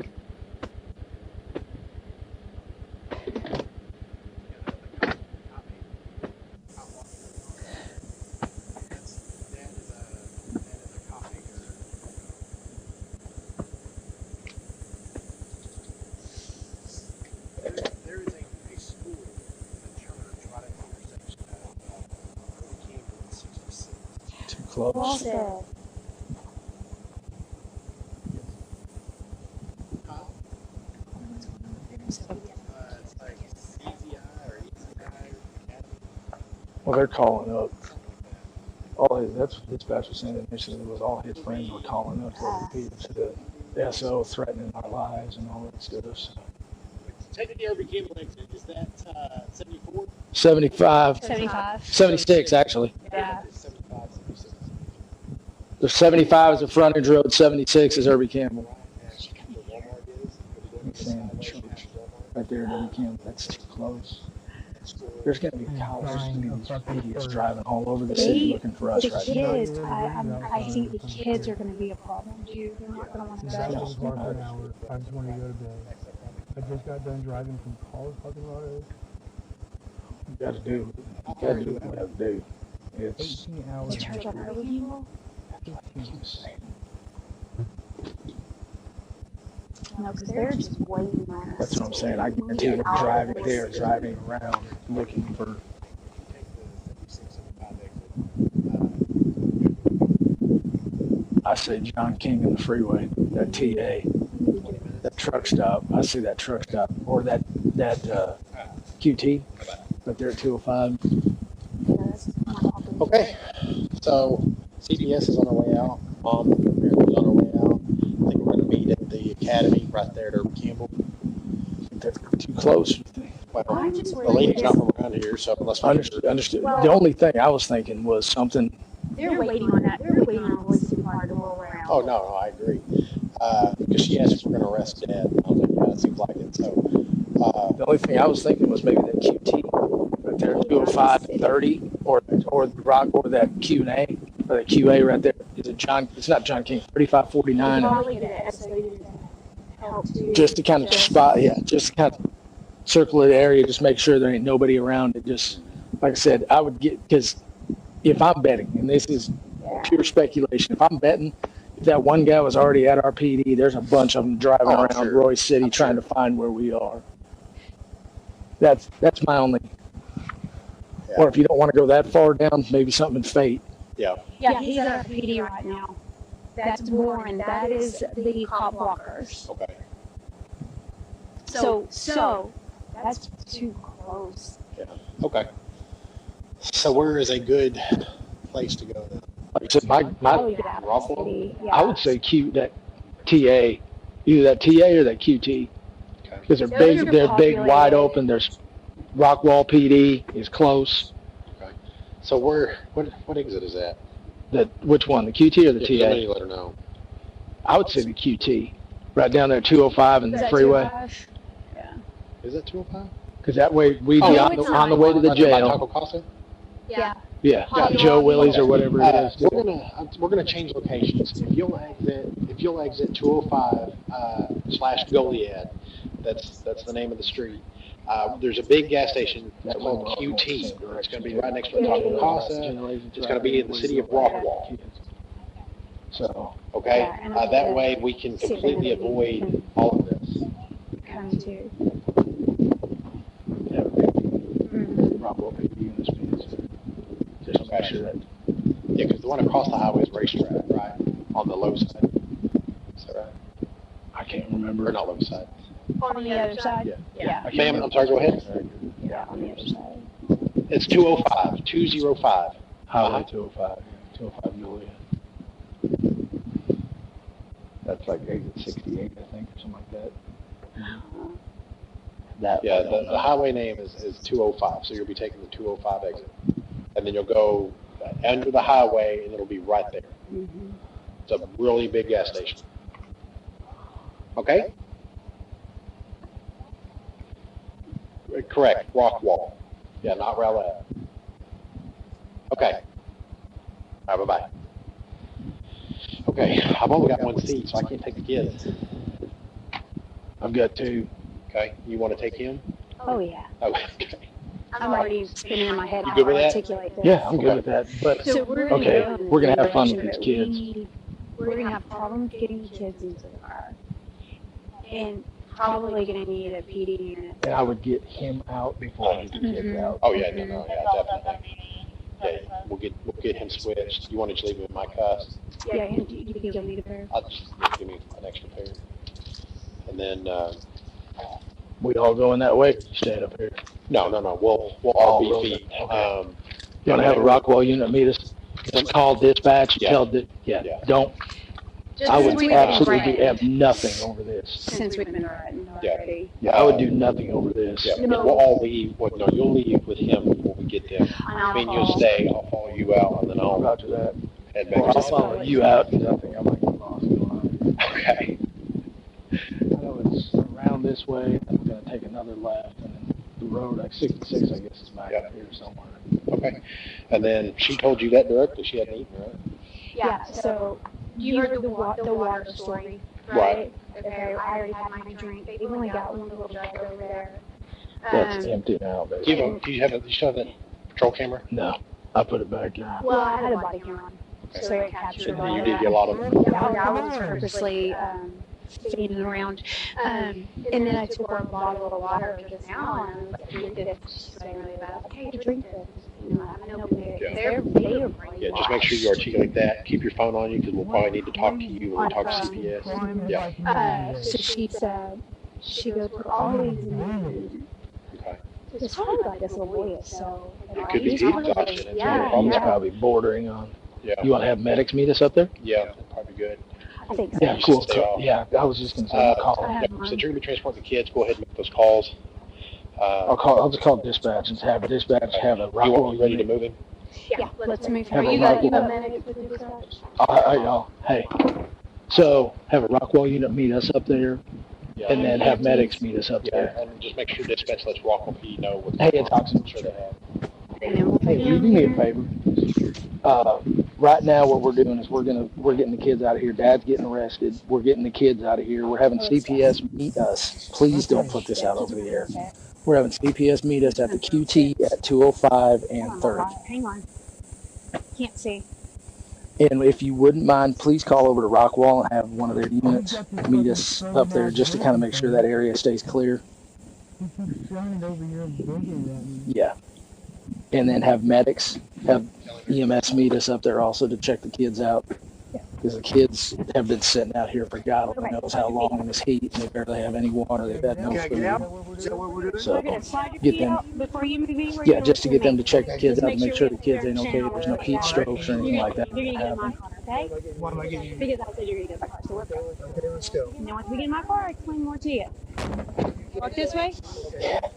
[SPEAKER 18] Close. Well, they're calling up. That's what dispatch was saying initially. Was all his friends were calling up to the SO threatening our lives and all that stuff. So.
[SPEAKER 13] Technically, every cable exit, is that 74?
[SPEAKER 18] 75. 76, actually.
[SPEAKER 14] Yeah.
[SPEAKER 13] 75, 76.
[SPEAKER 18] The 75 is the frontage road, 76 is Irby Campbell. Right there at Irby Campbell. That's too close. There's going to be idiots driving all over the city looking for us right now.
[SPEAKER 14] Kids, I think the kids are going to be a problem too. They're not going to want to go.
[SPEAKER 15] I just want to go to bed. I just got done driving from Colorado.
[SPEAKER 18] You got to do what you have to do. It's
[SPEAKER 15] 18 hours.
[SPEAKER 14] You charge on Irby Campbell? No, because they're just waiting on us.
[SPEAKER 18] That's what I'm saying. I guarantee them driving around looking for. I say John King and the freeway, that TA, that truck stop. I see that truck stop, or that QT, right there at 205.
[SPEAKER 13] Okay, so CPS is on our way out. Mom apparently is on our way out. I think we're going to meet at the academy right there at Campbell.
[SPEAKER 18] That's too close.
[SPEAKER 13] Well, the lady's not from around here, so unless we
[SPEAKER 18] Understood. The only thing I was thinking was something.
[SPEAKER 10] They're waiting on that. They're waiting on Royce to roll around.
[SPEAKER 13] Oh, no, I agree. Because she asked if we're going to arrest Dad. I was like, yeah, it seems like it. So,
[SPEAKER 18] the only thing I was thinking was maybe that QT right there, 205-30, or the rock, or that Q&A, or that QA right there. Is it John? It's not John King. 3549. Just to kind of spot, just to kind of circle the area, just make sure there ain't nobody around it. Just like I said, I would get, because if I'm betting, and this is pure speculation, if I'm betting, if that one guy was already at our PD, there's a bunch of them driving around Royce City trying to find where we are. That's my only. Yeah. Or if you don't want to go that far down, maybe something in Fate.
[SPEAKER 13] Yeah.
[SPEAKER 10] Yeah, he's at our PD right now. That's Warren. That is the cop blockers.
[SPEAKER 13] Okay.
[SPEAKER 10] So that's too close.
[SPEAKER 13] Yeah. Okay. So where is a good place to go then?
[SPEAKER 18] Like I said, my I would say that TA, either that TA or that QT, because they're big, wide open. There's Rockwall PD is close.
[SPEAKER 13] Okay. So what exit is that?
[SPEAKER 18] Which one, the QT or the TA?
[SPEAKER 13] Somebody let her know.
[SPEAKER 18] I would say the QT, right down there, 205 and the freeway.
[SPEAKER 10] Yeah.
[SPEAKER 13] Is that 205?
[SPEAKER 18] Because that way we'd be on the way to the jail.
[SPEAKER 13] Taco Casa?
[SPEAKER 10] Yeah.
[SPEAKER 18] Yeah, Joe Willie's or whatever it is.
[SPEAKER 13] We're gonna change locations. If you'll exit 205 / Goliad, that's the name of the street. There's a big gas station that's called QT. It's going to be right next to Taco Casa. It's going to be in the city of Rockwall.
[SPEAKER 18] So
[SPEAKER 13] okay, that way we can completely avoid all of this.
[SPEAKER 10] Come to.
[SPEAKER 18] Rockwall PD in this piece. Just to make sure that.
[SPEAKER 13] Yeah, because the one across the highway is racetrack, right? On the low side. Is that right?
[SPEAKER 18] I can't remember.
[SPEAKER 13] Or not low side.
[SPEAKER 10] On the other side? Yeah.
[SPEAKER 13] Ma'am, I'm sorry, go ahead.
[SPEAKER 10] Yeah, on the other side.
[SPEAKER 13] It's 205, 205.
[SPEAKER 18] Highway 205, 205 Julia. That's like exit 68, I think, or something like that.
[SPEAKER 13] The highway name is 205, so you'll be taking the 205 exit. And then you'll go under the highway, and it'll be right there.
[SPEAKER 10] Mm-hmm.
[SPEAKER 13] It's a really big gas station. Okay? Correct, Rockwall. Yeah, not Rowlett. Okay. All right, bye-bye. Okay, I've only got one seat, so I can't take the kids.
[SPEAKER 18] I've got two.
[SPEAKER 13] Okay, you want to take him?
[SPEAKER 10] Oh, yeah.
[SPEAKER 13] Okay.
[SPEAKER 10] I'm already spinning in my head
[SPEAKER 13] how to
[SPEAKER 10] articulate this.
[SPEAKER 18] Yeah, I'm good with that. But
[SPEAKER 10] So we're
[SPEAKER 18] gonna have fun with these kids.
[SPEAKER 10] We're going to have problems getting the kids into the car. And probably going to need a PD unit.
[SPEAKER 18] And I would get him out before I get the kids out.
[SPEAKER 13] Oh, yeah, no, definitely. Yeah, we'll get him switched. You want to just leave him in my cuffs?
[SPEAKER 10] Yeah, you think you'll need a pair?
[SPEAKER 13] I'll just give me an extra pair. And then
[SPEAKER 18] we all going that way. Stand up here.
[SPEAKER 13] No. We'll all be feet.
[SPEAKER 18] Okay. You want to have a Rockwall unit meet us? Just call dispatch. Tell don't. I would absolutely have nothing over this.
[SPEAKER 10] Since we've been riding already.
[SPEAKER 18] Yeah, I would do nothing over this.
[SPEAKER 13] Yeah, we'll all leave. Well, no, you'll leave with him before we get there. I mean, you'll stay. I'll follow you out, and then I'll
[SPEAKER 18] Roger that.
[SPEAKER 13] head back.
[SPEAKER 18] I'll follow you out because I think I might get lost.
[SPEAKER 13] Okay.
[SPEAKER 18] I know it's around this way. I'm going to take another left, and then the road, like 66, I guess, is back up here somewhere.
[SPEAKER 13] Okay. And then she told you that directly. She hadn't eaten, right?
[SPEAKER 10] Yeah, so you heard the water story, right? Okay, I already had my drink. They've only got one little jug over there.
[SPEAKER 18] That's empty now,
[SPEAKER 13] Do you still have that patrol camera?
[SPEAKER 18] No, I put it back in.
[SPEAKER 10] Well, I had a body cam on, so it captured all
[SPEAKER 13] You
[SPEAKER 10] that.
[SPEAKER 13] did get a lot of them.
[SPEAKER 10] Yeah, I was purposely
[SPEAKER 17] standing around. And then I took her a bottle of water just now, and I was like, drink this. She's saying really bad. Okay, to drink this. You know, I know they're
[SPEAKER 13] Yeah, just make sure you articulate that. Keep your phone on you because we'll probably need to talk to you when we talk CPS. Yeah.
[SPEAKER 17] So she said, she goes, we're always in the mood.
[SPEAKER 13] Okay.
[SPEAKER 17] It's probably like this little boy is so.
[SPEAKER 13] It could be heat exhaustion.
[SPEAKER 18] It's probably bordering on.
[SPEAKER 13] Yeah.
[SPEAKER 18] You want to have medics meet us up there?
[SPEAKER 13] Yeah, that'd probably be good.
[SPEAKER 17] I think so.
[SPEAKER 18] Yeah, cool. Yeah, I was just going to say, I'll call.
[SPEAKER 13] Since you're going to be transporting the kids, go ahead and make those calls.
[SPEAKER 18] I'll just call dispatch and have dispatch have a rock wall.
[SPEAKER 13] You ready to move him?
[SPEAKER 17] Yeah, let's move him.
[SPEAKER 18] Have
[SPEAKER 17] Are
[SPEAKER 18] a
[SPEAKER 17] you
[SPEAKER 18] rock
[SPEAKER 17] going to
[SPEAKER 18] wall.
[SPEAKER 17] medic with dispatch?
[SPEAKER 18] Hey, so have a rock wall unit meet us up there, and then have medics meet us up there.
[SPEAKER 13] And just make sure dispatch lets Rockwell PD know what's
[SPEAKER 18] Hey,
[SPEAKER 13] going
[SPEAKER 18] it's
[SPEAKER 13] on.
[SPEAKER 18] oxygen.
[SPEAKER 13] Sure they have.
[SPEAKER 18] Hey, will you do me a favor? Right now, what we're doing is we're getting the kids out of here. Dad's getting arrested. We're getting the kids out of here. We're having CPS meet us. Please don't put this out over the air. We're having CPS meet us at the QT at 205 and 3rd.
[SPEAKER 17] Hang on. Can't see.
[SPEAKER 18] And if you wouldn't mind, please call over to Rockwall and have one of their units meet us up there just to kind of make sure that area stays clear. Yeah. And then have medics, have EMS meet us up there also to check the kids out. Because the kids have been sitting out here for God only knows how long in this heat, and they barely have any water. They've had no food. So get them, yeah, just to get them to check the kids out and make sure the kids ain't okay. There's no heat strokes or anything like that happening.
[SPEAKER 17] Okay? What am I getting you? Because I said you're going to get in my car, so we're good. Okay, let's go. And then once we get in my car, I'll explain more to you. Walk this way?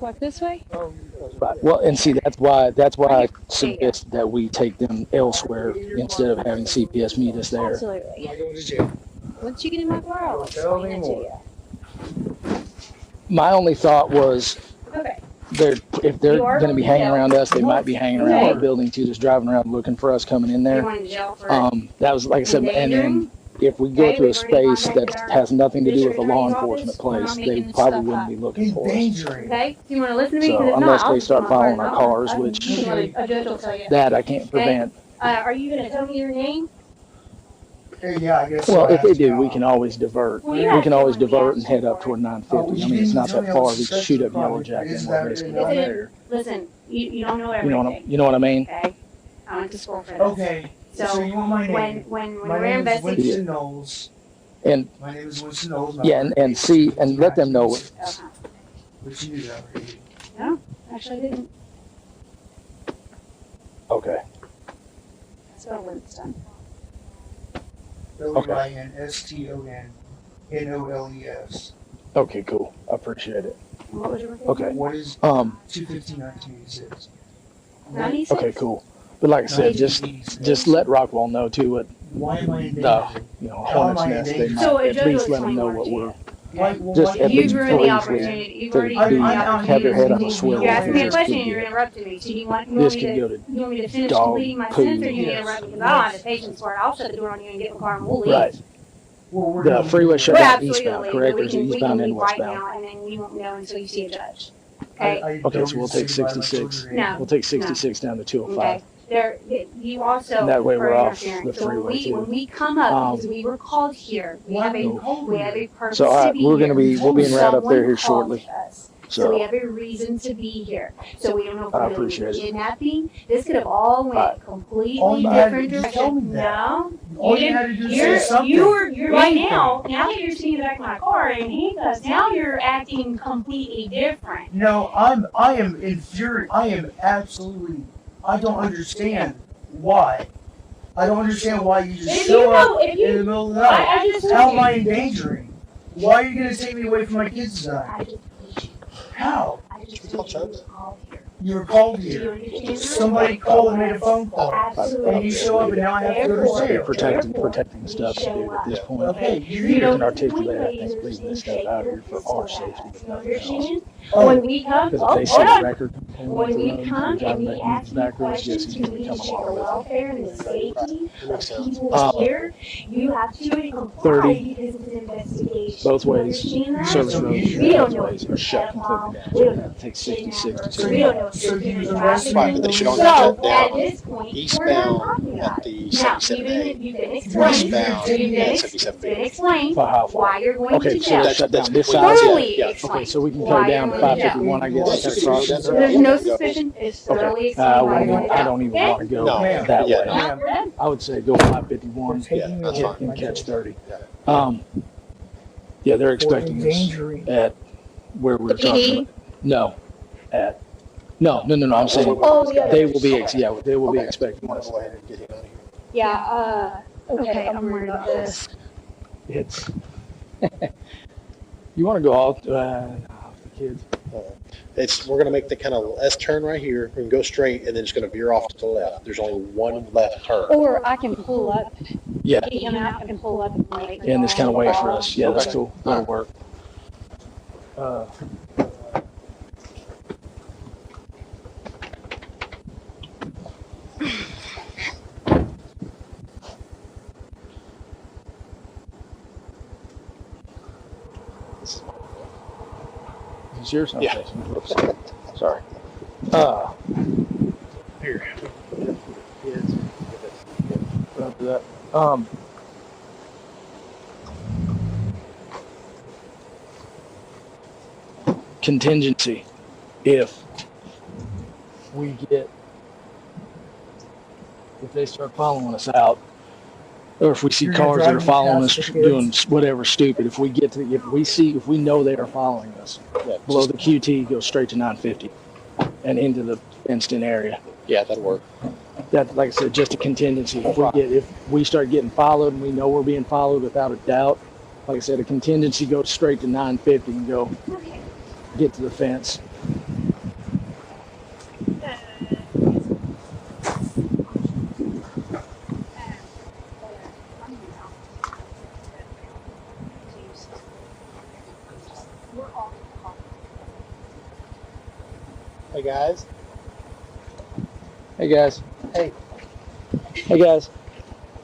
[SPEAKER 17] Walk this way?
[SPEAKER 18] Right. Well, and see, that's why I suggest that we take them elsewhere instead of having CPS meet us there.
[SPEAKER 17] Absolutely. Once you get in my car, I'll explain it to you.
[SPEAKER 18] My only thought was,
[SPEAKER 17] Okay.
[SPEAKER 18] if they're going to be hanging around us, they might be hanging around our building too, just driving around looking for us coming in there. That was, like I said, and then if we go to a space that has nothing to do with a law enforcement place, they probably wouldn't be looking for us.
[SPEAKER 17] Okay? Do you want to listen to me?
[SPEAKER 18] So unless they start following our cars, which that I can't prevent.
[SPEAKER 17] Are you going to tell me your name?
[SPEAKER 15] Yeah, I guess.
[SPEAKER 18] Well, if they do, we can always divert. We can always divert and head up toward 950. I mean, it's not that far. We can shoot up Yellow Jack and we're basically right there.
[SPEAKER 17] Listen, you don't know everything.
[SPEAKER 18] You know what I mean?
[SPEAKER 17] Okay. I went to school for this.
[SPEAKER 15] Okay. So you want my name?
[SPEAKER 17] When
[SPEAKER 15] my
[SPEAKER 17] we're
[SPEAKER 15] name is
[SPEAKER 17] investigating.
[SPEAKER 15] Winston Knowles.
[SPEAKER 18] And
[SPEAKER 15] My name is Winston Knowles.
[SPEAKER 18] yeah, and see and let them know.
[SPEAKER 15] But you knew that already.
[SPEAKER 17] No, actually I didn't.
[SPEAKER 18] Okay.
[SPEAKER 17] Spell Winston.
[SPEAKER 15] WINSTONNOLES.
[SPEAKER 18] Okay, cool. I appreciate it.
[SPEAKER 17] What was your birthday?
[SPEAKER 18] Okay.
[SPEAKER 15] What is 2/15/1986?
[SPEAKER 18] Okay, cool. But like I said, just let Rockwall know too what
[SPEAKER 15] Why am I in
[SPEAKER 18] the
[SPEAKER 15] danger?
[SPEAKER 18] hornet's nest they might
[SPEAKER 17] So
[SPEAKER 18] at least let them know what we're. Just at
[SPEAKER 17] You've
[SPEAKER 18] least
[SPEAKER 17] ruined the
[SPEAKER 18] please
[SPEAKER 17] opportunity. You've
[SPEAKER 18] to
[SPEAKER 17] already
[SPEAKER 18] be,
[SPEAKER 17] ruined the opportunity.
[SPEAKER 18] have their head on a swivel.
[SPEAKER 17] You asked me a
[SPEAKER 18] This
[SPEAKER 17] question
[SPEAKER 18] could
[SPEAKER 17] and you're
[SPEAKER 18] get-
[SPEAKER 17] interrupting me. So you want
[SPEAKER 18] This
[SPEAKER 17] me
[SPEAKER 18] could go to
[SPEAKER 17] to finish
[SPEAKER 18] dog
[SPEAKER 17] completing my
[SPEAKER 18] poo.
[SPEAKER 17] sentence, or you need to interrupt me? Because I don't have the patience for it. I'll shut the door on you and get in the car and we'll leave.
[SPEAKER 18] Right. The freeway shut
[SPEAKER 17] We're
[SPEAKER 18] down
[SPEAKER 17] absolutely
[SPEAKER 18] eastbound,
[SPEAKER 17] leave,
[SPEAKER 18] correct?
[SPEAKER 17] but
[SPEAKER 18] Or
[SPEAKER 17] we
[SPEAKER 18] is it
[SPEAKER 17] can
[SPEAKER 18] eastbound
[SPEAKER 17] leave
[SPEAKER 18] and
[SPEAKER 17] right
[SPEAKER 18] westbound?
[SPEAKER 17] now, and then you won't know until you see a judge. Okay?
[SPEAKER 18] Okay, so we'll take 66.
[SPEAKER 17] No.
[SPEAKER 18] We'll take 66 down to 205.
[SPEAKER 17] Okay. There, you also
[SPEAKER 18] And that way
[SPEAKER 17] are
[SPEAKER 18] we're off
[SPEAKER 17] interfering.
[SPEAKER 18] the
[SPEAKER 17] So
[SPEAKER 18] freeway, too.
[SPEAKER 17] when we come up, because we were called here, we have a purpose
[SPEAKER 18] So all right,
[SPEAKER 17] to be
[SPEAKER 18] we're
[SPEAKER 17] here.
[SPEAKER 18] gonna be we'll be in route up there here
[SPEAKER 17] Someone
[SPEAKER 18] shortly.
[SPEAKER 17] called us. So we
[SPEAKER 18] So
[SPEAKER 17] have a reason to be here. So we don't know if
[SPEAKER 18] I
[SPEAKER 17] we're going to
[SPEAKER 18] appreciate
[SPEAKER 17] be
[SPEAKER 18] it.
[SPEAKER 17] kidnapping. This could have all went
[SPEAKER 18] Right.
[SPEAKER 17] completely
[SPEAKER 15] All you had to
[SPEAKER 17] different
[SPEAKER 15] do is tell me
[SPEAKER 17] direction.
[SPEAKER 15] that.
[SPEAKER 17] No,
[SPEAKER 15] All you had to do is say
[SPEAKER 17] you're
[SPEAKER 15] something.
[SPEAKER 17] you're right
[SPEAKER 15] Anything.
[SPEAKER 17] now that you're sitting in the back of my car in handcuffs, now you're acting completely different.
[SPEAKER 15] No, I am infuriated. I am absolutely. I don't understand why. I don't understand why you just
[SPEAKER 17] If
[SPEAKER 15] show
[SPEAKER 17] you know-
[SPEAKER 15] up
[SPEAKER 17] if you-
[SPEAKER 15] in the middle of the night.
[SPEAKER 17] I just told
[SPEAKER 15] How am
[SPEAKER 17] you.
[SPEAKER 15] I endangering? Why are you going to take me away from my kids tonight? How? You were called here. Somebody called and made a phone call. And you show up and now I have to go to jail.
[SPEAKER 18] protecting stuff, dude, at this point.
[SPEAKER 15] Okay,
[SPEAKER 18] You can articulate, I think, leaving this stuff out here for our safety, if nothing else.
[SPEAKER 17] When we come,
[SPEAKER 18] Because if they see
[SPEAKER 17] hold
[SPEAKER 18] a
[SPEAKER 17] on.
[SPEAKER 18] record
[SPEAKER 17] When we come and we ask you
[SPEAKER 18] back roads, yes,
[SPEAKER 17] questions,
[SPEAKER 18] he's
[SPEAKER 17] we
[SPEAKER 18] gonna
[SPEAKER 17] need
[SPEAKER 18] come
[SPEAKER 17] to check the
[SPEAKER 18] along with it.
[SPEAKER 17] welfare and the safety of people here. You have to comply
[SPEAKER 18] 30,
[SPEAKER 17] because it's an investigation.
[SPEAKER 18] both
[SPEAKER 17] You
[SPEAKER 18] ways,
[SPEAKER 17] understand that?
[SPEAKER 18] service roads,
[SPEAKER 17] We don't
[SPEAKER 18] both
[SPEAKER 17] know
[SPEAKER 18] ways are shut completely
[SPEAKER 17] we don't
[SPEAKER 18] down. It takes 66 to
[SPEAKER 17] So we don't know if
[SPEAKER 15] So
[SPEAKER 17] there's
[SPEAKER 15] you
[SPEAKER 17] been
[SPEAKER 15] was
[SPEAKER 17] traffic.
[SPEAKER 15] arrested
[SPEAKER 13] Right, but they should only
[SPEAKER 17] So
[SPEAKER 13] shut
[SPEAKER 17] at
[SPEAKER 13] down
[SPEAKER 17] this point, we're
[SPEAKER 13] eastbound
[SPEAKER 17] not talking
[SPEAKER 13] at the
[SPEAKER 17] Now,
[SPEAKER 13] 77A.
[SPEAKER 17] you can explain,
[SPEAKER 13] Westbound
[SPEAKER 17] you can
[SPEAKER 13] at 77B.
[SPEAKER 17] explain why you're going
[SPEAKER 18] Okay,
[SPEAKER 17] to
[SPEAKER 18] so
[SPEAKER 17] jail.
[SPEAKER 18] shut down this side.
[SPEAKER 17] Thoroughly
[SPEAKER 13] Yeah.
[SPEAKER 17] explain.
[SPEAKER 18] Okay, so we can
[SPEAKER 17] why
[SPEAKER 18] go down
[SPEAKER 17] you're
[SPEAKER 18] to
[SPEAKER 17] going to jail.
[SPEAKER 18] 551, I guess. Cut across.
[SPEAKER 17] There's no suspicion. It's thoroughly explain why you're going to jail.
[SPEAKER 18] I don't even want to go
[SPEAKER 13] No.
[SPEAKER 18] that
[SPEAKER 13] Yeah,
[SPEAKER 18] way.
[SPEAKER 13] no.
[SPEAKER 17] We're done.
[SPEAKER 18] I would say go 551
[SPEAKER 13] Yeah, that's fine.
[SPEAKER 18] and catch 30. Yeah, they're expecting us at where we're talking about. No, at no. I'm saying they will be they will be expecting us.
[SPEAKER 13] Go ahead and get him out of here.
[SPEAKER 17] Yeah, okay, I'm worried about this.
[SPEAKER 18] It's you want to go all the kids.
[SPEAKER 13] We're gonna make the kind of S turn right here and go straight, and then it's gonna veer off to the left. There's only one left turn.
[SPEAKER 17] Or I can pull up.
[SPEAKER 18] Yeah.
[SPEAKER 17] Get him out, I can pull up and wait.
[SPEAKER 18] And this kind of wait for us. Yeah, that's cool. That'll work. Is yours? Okay.
[SPEAKER 13] Yeah.
[SPEAKER 18] Oops. Sorry. Here. After that. Contingency. If they start following us out, or if we see cars that are following us doing whatever stupid, if we know they are following us, below the QT, go straight to 950 and into the fenced-in area.
[SPEAKER 13] Yeah, that'll work.
[SPEAKER 18] That, like I said, just a contingency. If we start getting followed and we know we're being followed without a doubt, like I said, a contingency goes straight to 950 and go get to the fence.
[SPEAKER 13] Hey guys.
[SPEAKER 18] Hey guys.
[SPEAKER 13] Hey.
[SPEAKER 18] Hey guys.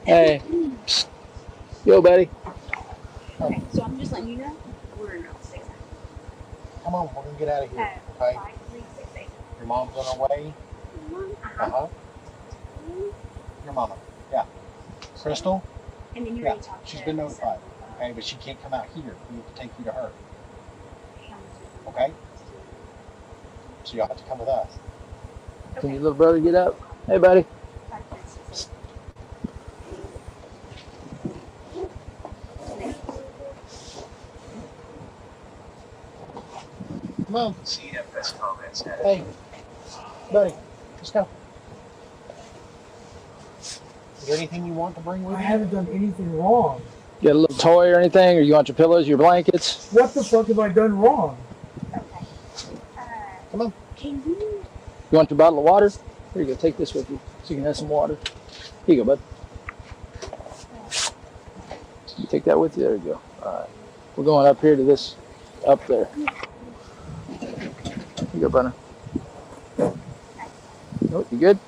[SPEAKER 18] Hey. Psst. Yo, buddy.
[SPEAKER 17] Okay, so I'm just letting you know we're in 6.
[SPEAKER 13] Come on, we're gonna get out of here. Okay.
[SPEAKER 17] 5368.
[SPEAKER 13] Your mom's on her way. Your mama. Yeah. Crystal.
[SPEAKER 17] And then you're
[SPEAKER 13] Yeah.
[SPEAKER 17] going to talk to
[SPEAKER 13] She's been notified. Okay, but she can't come out here. We have to take you to her. Okay. So you'll have to come with us.
[SPEAKER 18] Can your little brother get up? Hey, buddy.
[SPEAKER 13] Come on. Hey, buddy, let's go. Is there anything you want to bring with you?
[SPEAKER 15] I haven't done anything wrong.
[SPEAKER 18] You got a little toy or anything, or you want your pillows, your blankets?
[SPEAKER 15] What the fuck have I done wrong?
[SPEAKER 13] Come on.
[SPEAKER 18] You want your bottle of water? Here you go. Take this with you so you can have some water. Here you go, bud. You take that with you. There you go. All right. We're going up here to this, up there. Here you go, Bunner. Oh, you good?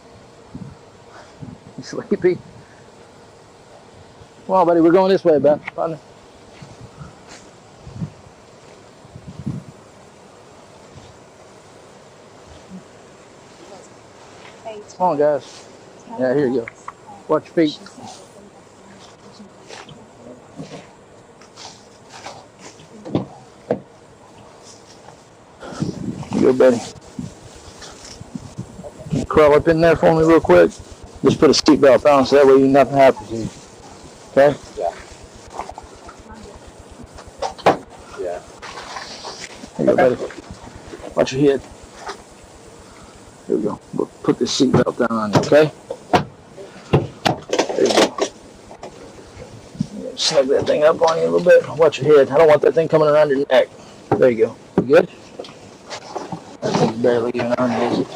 [SPEAKER 18] You sleepy? Come on, buddy. We're going this way, bud. Bunner. Come on, guys. Yeah, here you go. Watch your feet. Here you go, Betty. Can you crawl up in there for me real quick? Just put a seatbelt on so that way nothing happens to you. Okay?
[SPEAKER 13] Yeah.
[SPEAKER 18] Here you go, buddy. Watch your head. Here we go. We'll put this seatbelt down on you, okay? There you go. Snug that thing up on you a little bit. Watch your head. I don't want that thing coming around your neck. There you go. You good? That thing's barely even on you, is it?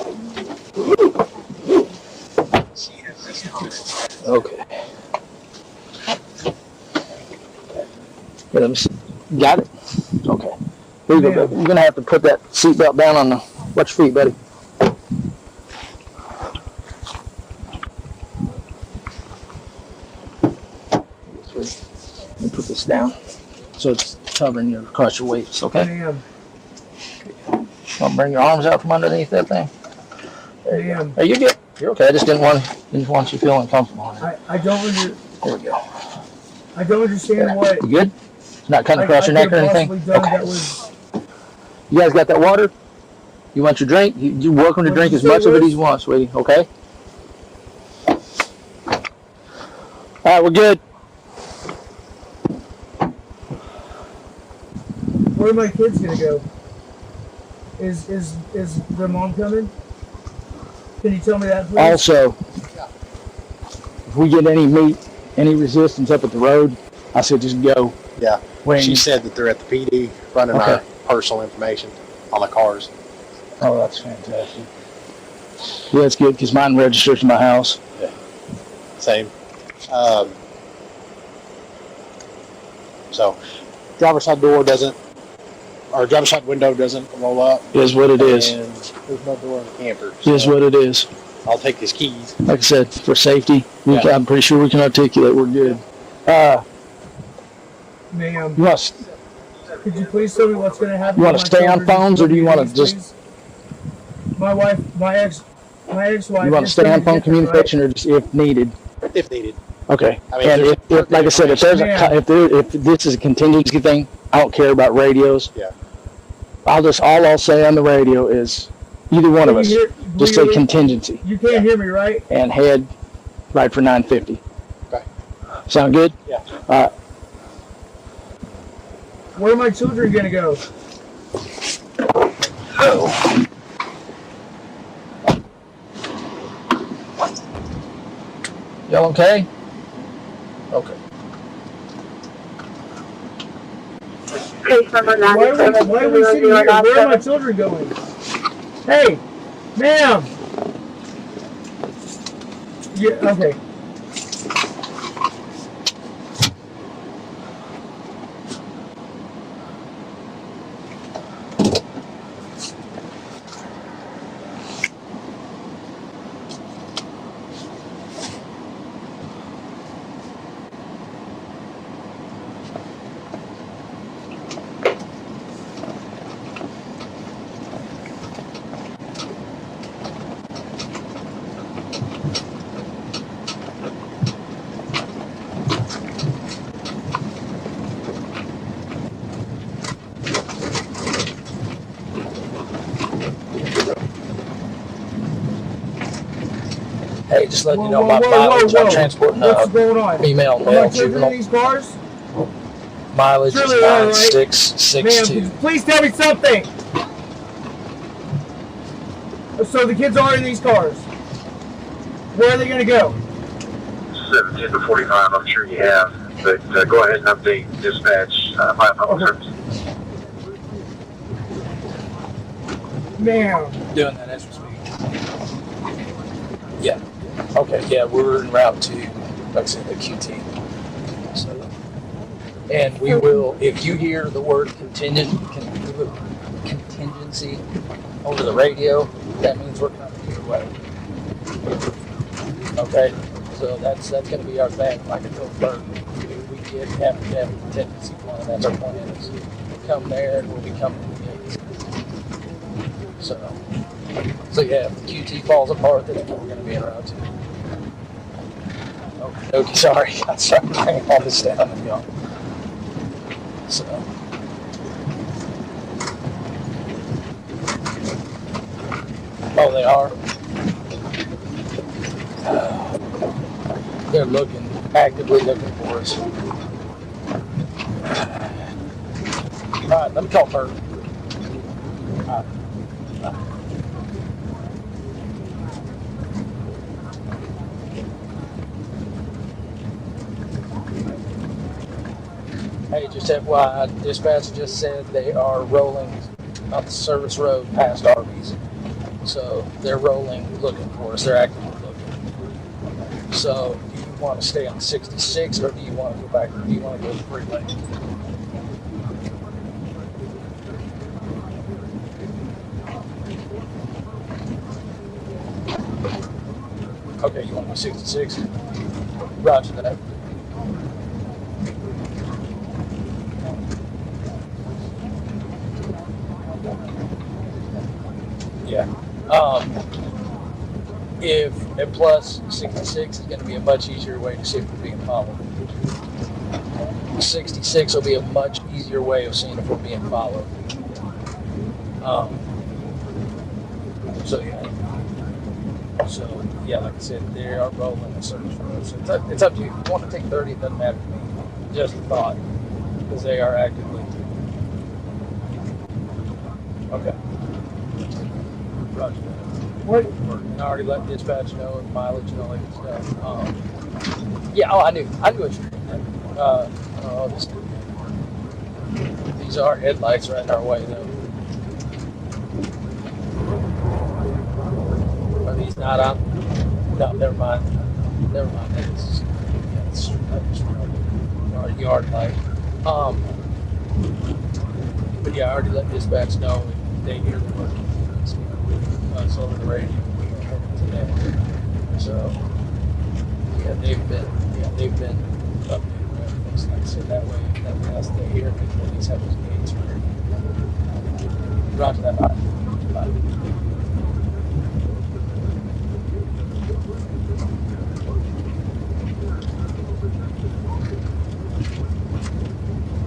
[SPEAKER 18] Okay. Here, let me see. Got it? Okay. Here you go, baby. You're going to have to put that seatbelt down on the... Watch your feet, buddy. Let me put this down so it's covering you across your waist, okay?
[SPEAKER 15] Damn.
[SPEAKER 18] Want to bring your arms out from underneath that thing?
[SPEAKER 15] Damn.
[SPEAKER 18] Hey, you're good. You're okay. I just didn't want to Just want you feeling comfortable.
[SPEAKER 15] I don't
[SPEAKER 18] There we go.
[SPEAKER 15] I don't understand what.
[SPEAKER 18] You good? Not cutting across your neck or anything? Okay. You guys got that water? You want your drink? You're welcome to drink as much of it as you want, sweetie. Okay? All right, we're good.
[SPEAKER 15] Where are my kids gonna go? Is their mom coming? Can you tell me that, please?
[SPEAKER 18] Also, if we get any resistance up at the road, I said just go.
[SPEAKER 13] Yeah. She said that they're at the PD running our personal information on the cars.
[SPEAKER 18] Oh, that's fantastic. Yeah, that's good because mine registers to my house.
[SPEAKER 13] Yeah. Same. So, driver's side door doesn't, or driver's side window doesn't roll up.
[SPEAKER 18] Is what it is.
[SPEAKER 13] And there's no door in the camper.
[SPEAKER 18] Is what it is.
[SPEAKER 13] I'll take his keys.
[SPEAKER 18] Like I said, for safety, I'm pretty sure we can articulate. We're good.
[SPEAKER 15] Ma'am,
[SPEAKER 18] could
[SPEAKER 15] you please tell me what's going to happen?
[SPEAKER 18] You want to stay on phones, or do you want to just?
[SPEAKER 15] My ex-wife.
[SPEAKER 18] You want to stay on phone communication, or just if needed?
[SPEAKER 13] If needed.
[SPEAKER 18] Okay.
[SPEAKER 13] I mean,
[SPEAKER 18] and if like I said, if this is a contingency thing, I don't care about radios.
[SPEAKER 13] Yeah.
[SPEAKER 18] All I'll say on the radio is either one of us just say contingency.
[SPEAKER 15] You can't hear me, right?
[SPEAKER 18] And head right for 950.
[SPEAKER 13] Okay.
[SPEAKER 18] Sound good?
[SPEAKER 13] Yeah.
[SPEAKER 15] Where are my children gonna go?
[SPEAKER 18] Y'all okay? Okay.
[SPEAKER 15] Why are we sitting here? Where are my children going? Hey, ma'am. Yeah. Okay.
[SPEAKER 18] Hey, just letting you know my mileage. I'm transporting female and male juvenile.
[SPEAKER 15] These cars?
[SPEAKER 18] Mileage is 9662.
[SPEAKER 15] Ma'am, please tell me something. So the kids are in these cars. Where are they going to go?
[SPEAKER 7] 17 to 45, I'm sure you have. But go ahead and update dispatch. My public service.
[SPEAKER 15] Ma'am.
[SPEAKER 18] Doing that as we speak. Yeah. Okay, yeah, we're en route to, like I said, the QT. So, and we will, if you hear the word contingency over the radio, that means we're coming your way. Okay, so that's going to be our thing. Like I told Bert, we have a contingency plan. That's our plan. Is we come there and we'll be coming to the gates. So yeah, if the QT falls apart, then we're going to be en route to. Okay, sorry. I started bringing all this down and go. So. Oh, they are? They're actively looking for us. All right, let me call Bert. All right. Hey, just FYI, dispatch just said they are rolling up the service road past Arby's. So they're rolling, looking for us. They're actively looking. So do you want to stay on 66 or do you want to go back, or do you want to go to the freeway? Okay, you want to go 66? Roger that. Yeah. and plus 66 is going to be a much easier way to see if we're being followed. 66 will be a much easier way of seeing if we're being followed. So yeah, like I said, they are rolling the search for us. It's up to you. If you want to take 30, it doesn't matter to me. Just a thought, because they are actively. Okay. Roger that. What? I already let dispatch know the mileage and all that stuff. Yeah. Oh, I knew what you were doing. These are headlights right in our way, though. Are these not on? No, never mind. It's our yard light. But yeah, I already let dispatch know they hear the work. It's over the radio today. So yeah, they've been updated. Like I said, that way they hear it, at least have those gates ready. Roger that. Bye.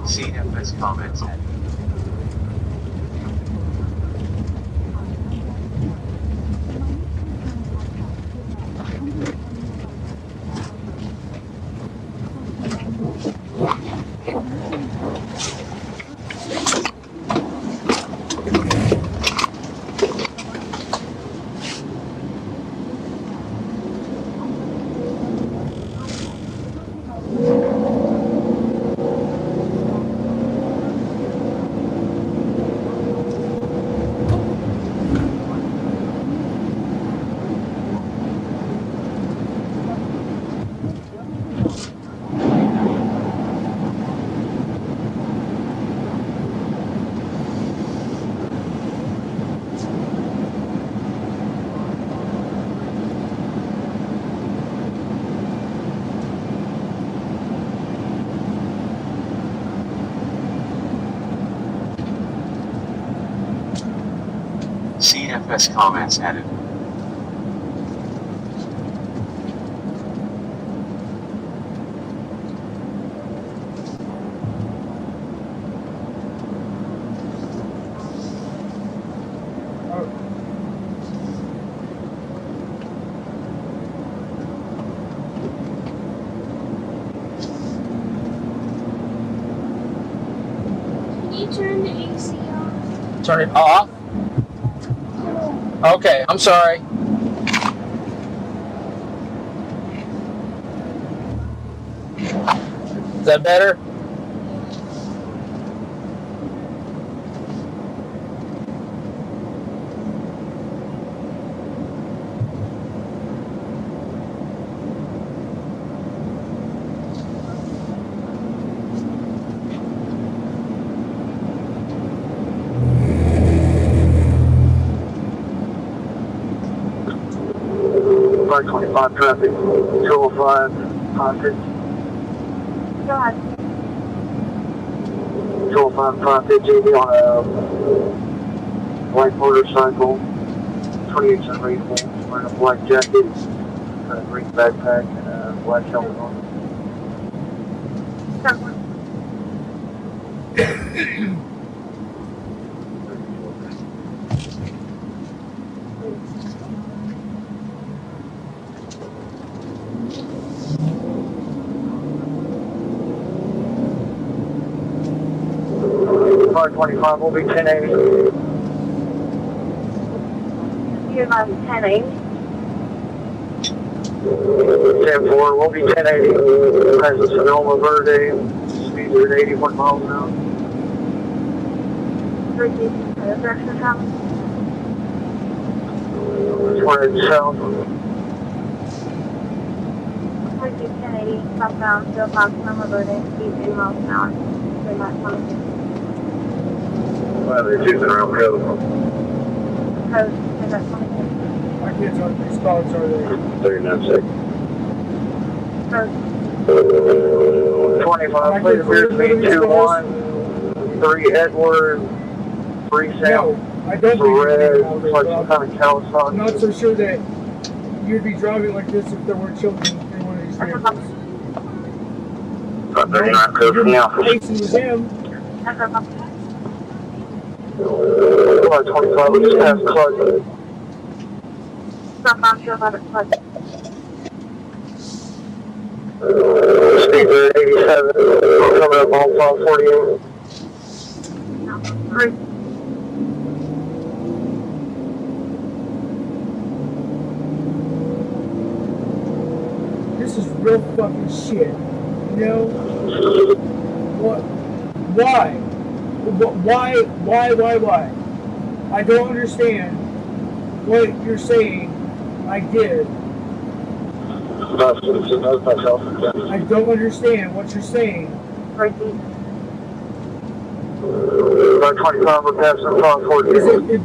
[SPEAKER 21] CFS comments at CFS comments added.
[SPEAKER 10] Can you turn the AC off?
[SPEAKER 18] Turn it off? Okay, I'm sorry. Is that better?
[SPEAKER 7] Bar 25 traffic, 205 hostage.
[SPEAKER 2] Go ahead.
[SPEAKER 7] 205 hostage, on a white motorcycle, 28 unreasonable, wearing a black jacket, a green backpack, and a black helmet on. Car 25 will be 1080.
[SPEAKER 2] You're about 1080.
[SPEAKER 7] 10-4 will be 1080. Has a Sonoma Verde, speeds are at 81 miles an hour.
[SPEAKER 2] Direction of travel.
[SPEAKER 7] Just wanted south.
[SPEAKER 2] 1080, southbound, still past Sonoma Verde, speed 80 miles an hour. They're not coming.
[SPEAKER 7] Well, they're choosing around code.
[SPEAKER 2] Code, is that 26?
[SPEAKER 15] My kids are, these dogs are there.
[SPEAKER 7] 39 seconds.
[SPEAKER 2] Code.
[SPEAKER 7] 25, please appear to be 21, 3 Edward, 3 Sam.
[SPEAKER 15] I don't think
[SPEAKER 7] red, looks like some kind of Kawasaki.
[SPEAKER 15] I'm not so sure that you'd be driving like this if there were children in one of these vehicles. You're pacing with him.
[SPEAKER 7] 25, we just passed Clark. Speed there, 87, coming up on 548.
[SPEAKER 15] This is real fucking shit. You know? What? Why? Why? I don't understand what you're saying I did. I don't understand what you're saying.
[SPEAKER 7] 25, we're passing 548.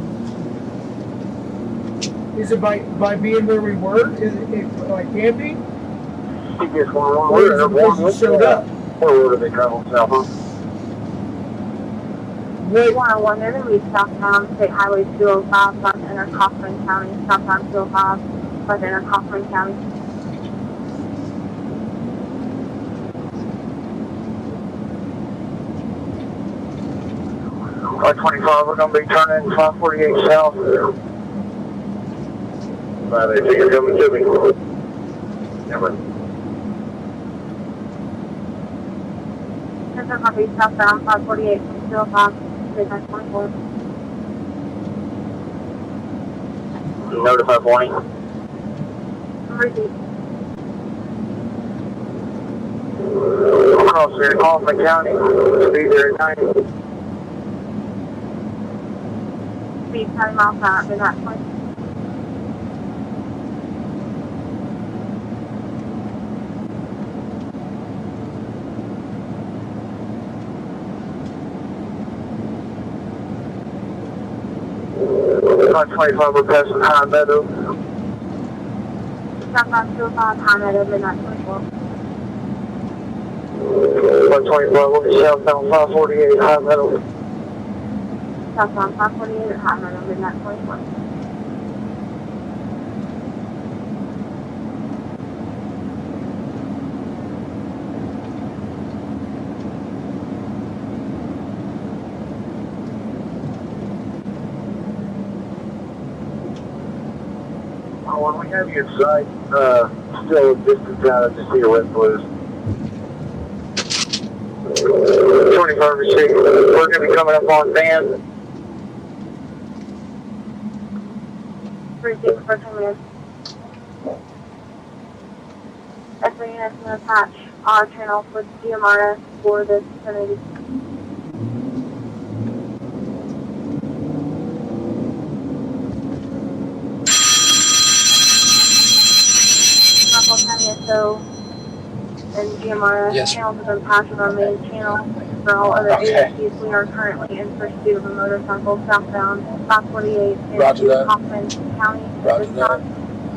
[SPEAKER 15] Is it by being where we were? Is it like camping?
[SPEAKER 7] CBS 111,
[SPEAKER 15] or is it because you showed up?
[SPEAKER 7] Or where they travel south, huh?
[SPEAKER 15] Wait.
[SPEAKER 2] 101, they're going to be southbound State Highway 205, south enter Kaufman County, southbound 205, south enter Kaufman County.
[SPEAKER 7] By 25, we're going to be turning 548 south. They think you're coming to me. Never.
[SPEAKER 2] This is going to be southbound 548 from 205, midnight 24.
[SPEAKER 7] Notify Bonnie.
[SPEAKER 2] Repeat.
[SPEAKER 7] Across here in Kaufman County, speed there at 90.
[SPEAKER 2] Speed 10 miles an hour, midnight 20.
[SPEAKER 7] About 25, we're passing High Meadow.
[SPEAKER 2] Southbound 205, High Meadow, midnight 24.
[SPEAKER 7] About 25, we'll be southbound 548 High Meadow.
[SPEAKER 2] Southbound 548 at High Meadow, midnight 24.
[SPEAKER 7] When we have you inside, still a distance out to see your wet blues. 25 receipt. We're going to be coming up on band.
[SPEAKER 2] 36 for 10 minutes. SA units can attach our channel for DMRS for this vicinity. So, and GMRS channels have been passed on our main channel. For all other agencies, we are currently in pursuit of a motorcycle southbound 548 in Kaufman County. Roger that.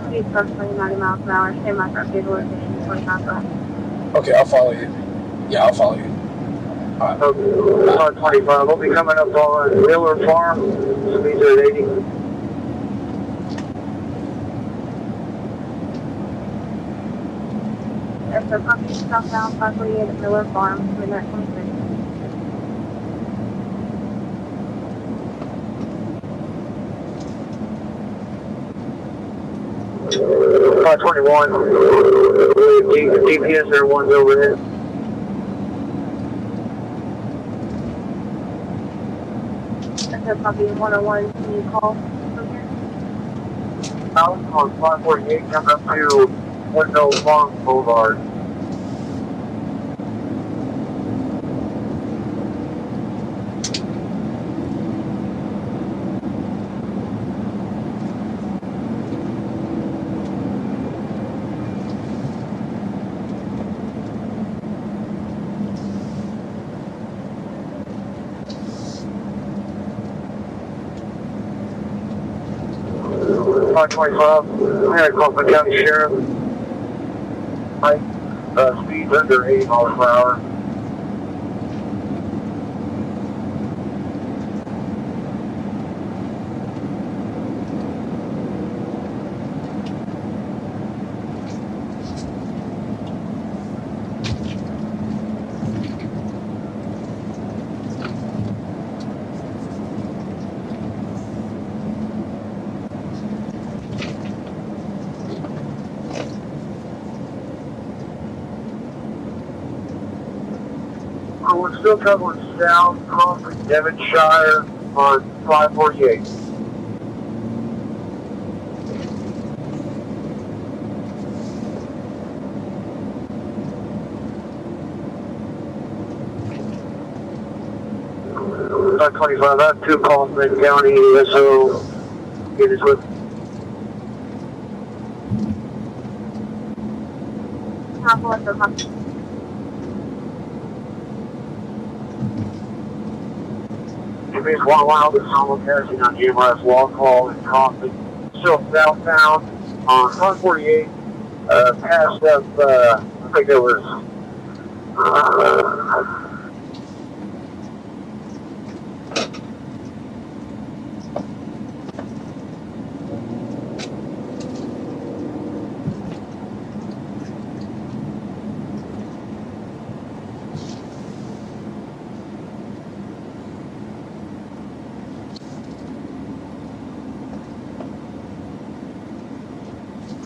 [SPEAKER 2] Speed approximately 90 miles an hour. Stand by for update location 25 left.
[SPEAKER 18] Okay, I'll follow you. Yeah, I'll follow you. All right.
[SPEAKER 7] Okay, 25. We'll be coming up on Miller Farm. Speeds are at 80.
[SPEAKER 2] So copy southbound 548 at Miller Farm, midnight 26.
[SPEAKER 7] Car 21. GPS there, one's overhead.
[SPEAKER 2] So copy 101, can you call from here?
[SPEAKER 7] I was on 548 coming up to Window Farm Boulevard. Car 25, we had a Kaufman County Sheriff. Speed under 80 miles per hour. We're still traveling south, Crawford, Devonshire on 548. About 25, I have 2 calls in the county, so get us with. It's 1 mile to Solomon passing on GMRS Walk Hall in Coffee. Still southbound on 548, passed up, I think it was,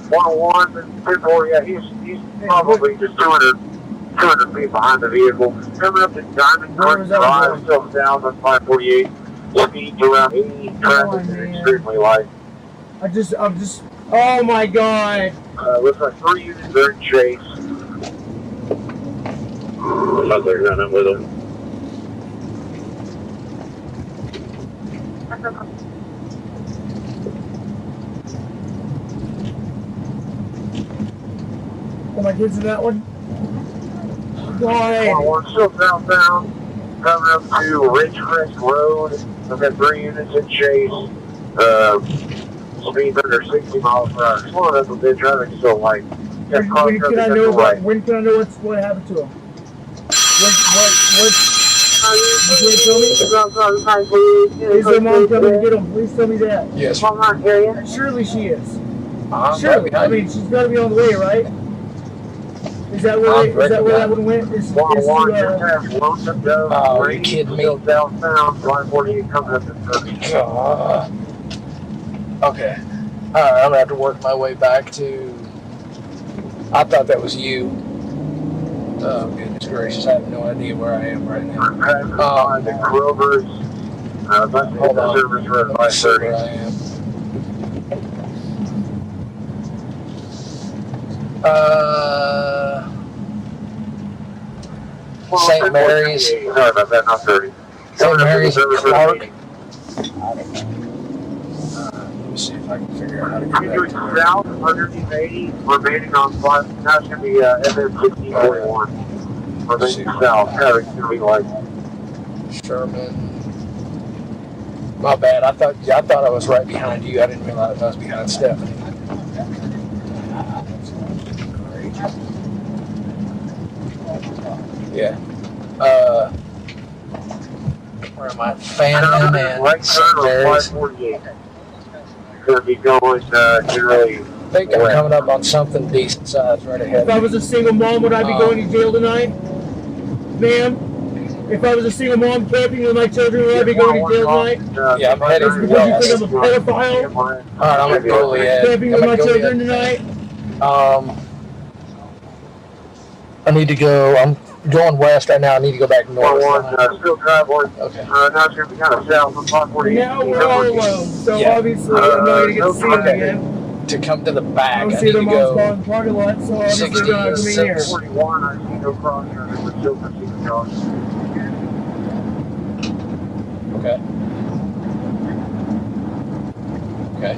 [SPEAKER 7] 101, and 240, yeah, he's probably just 200 feet behind the vehicle. Coming up to Diamond Creek Drive, still south on 548, speeds around 80, traffic is extremely light.
[SPEAKER 5] I'm just, oh my god.
[SPEAKER 7] Looks like 3 units are in chase. Looks like they're running with them.
[SPEAKER 5] Oh, my kids in that one? God.
[SPEAKER 7] We're still southbound, coming up to Ridgecrest Road. I've got 3 units in chase. Speeds under 60 miles per hour. Slowing up a bit, traffic is still light.
[SPEAKER 5] When can I know what happened to him? You can't tell me? Is their mom coming to get him? Please tell me that.
[SPEAKER 18] Yes.
[SPEAKER 5] Surely she is. Surely. I mean, she's got to be on the way, right? Is that where that one went?
[SPEAKER 18] Oh, you kidding me?
[SPEAKER 7] Southbound, 548 coming up to 30.
[SPEAKER 18] Okay. Alright, I'm gonna have to work my way back to. I thought that was you. Oh, goodness gracious, I have no idea where I am right now.
[SPEAKER 7] The Kroger's.
[SPEAKER 18] Hold on.
[SPEAKER 7] Service for 530.
[SPEAKER 18] Where I am. St. Mary's.
[SPEAKER 7] Sorry about that, not 30.
[SPEAKER 18] St. Mary's Clark. Let me see if I can figure out how to get back to
[SPEAKER 7] south, 180, remaining on 5. Now it's going to be FM 1641. Remaining south. Traffic's going to be like
[SPEAKER 18] Sherman. My bad. I thought I was right behind you. I didn't realize I was behind Stephanie. Yeah. Where am I? Phantom and St. Mary's.
[SPEAKER 7] Going to be going generally.
[SPEAKER 18] I think I'm coming up on something decent size right ahead.
[SPEAKER 5] If I was a single mom, would I be going to jail tonight? Ma'am? If I was a single mom camping with my children, would I be going to jail tonight?
[SPEAKER 18] Yeah, I'm heading
[SPEAKER 5] Because you think I'm a pedophile?
[SPEAKER 18] Alright, I'm gonna go ahead.
[SPEAKER 5] Camping with my children tonight?
[SPEAKER 18] I need to go. I'm going west right now. I need to go back north.
[SPEAKER 7] Still traveling.
[SPEAKER 18] Okay.
[SPEAKER 7] Now it's going to be kind of south on 548.
[SPEAKER 5] Now we're all alone, so obviously I'm not going to get to see them again.
[SPEAKER 18] To come to the back, I
[SPEAKER 5] I
[SPEAKER 18] need
[SPEAKER 5] see
[SPEAKER 18] to
[SPEAKER 5] their
[SPEAKER 18] go.
[SPEAKER 5] mom's calling parking lot, so obviously they're not coming here.
[SPEAKER 7] 41, I see no cross here. We're still proceeding across.
[SPEAKER 18] Okay. Okay.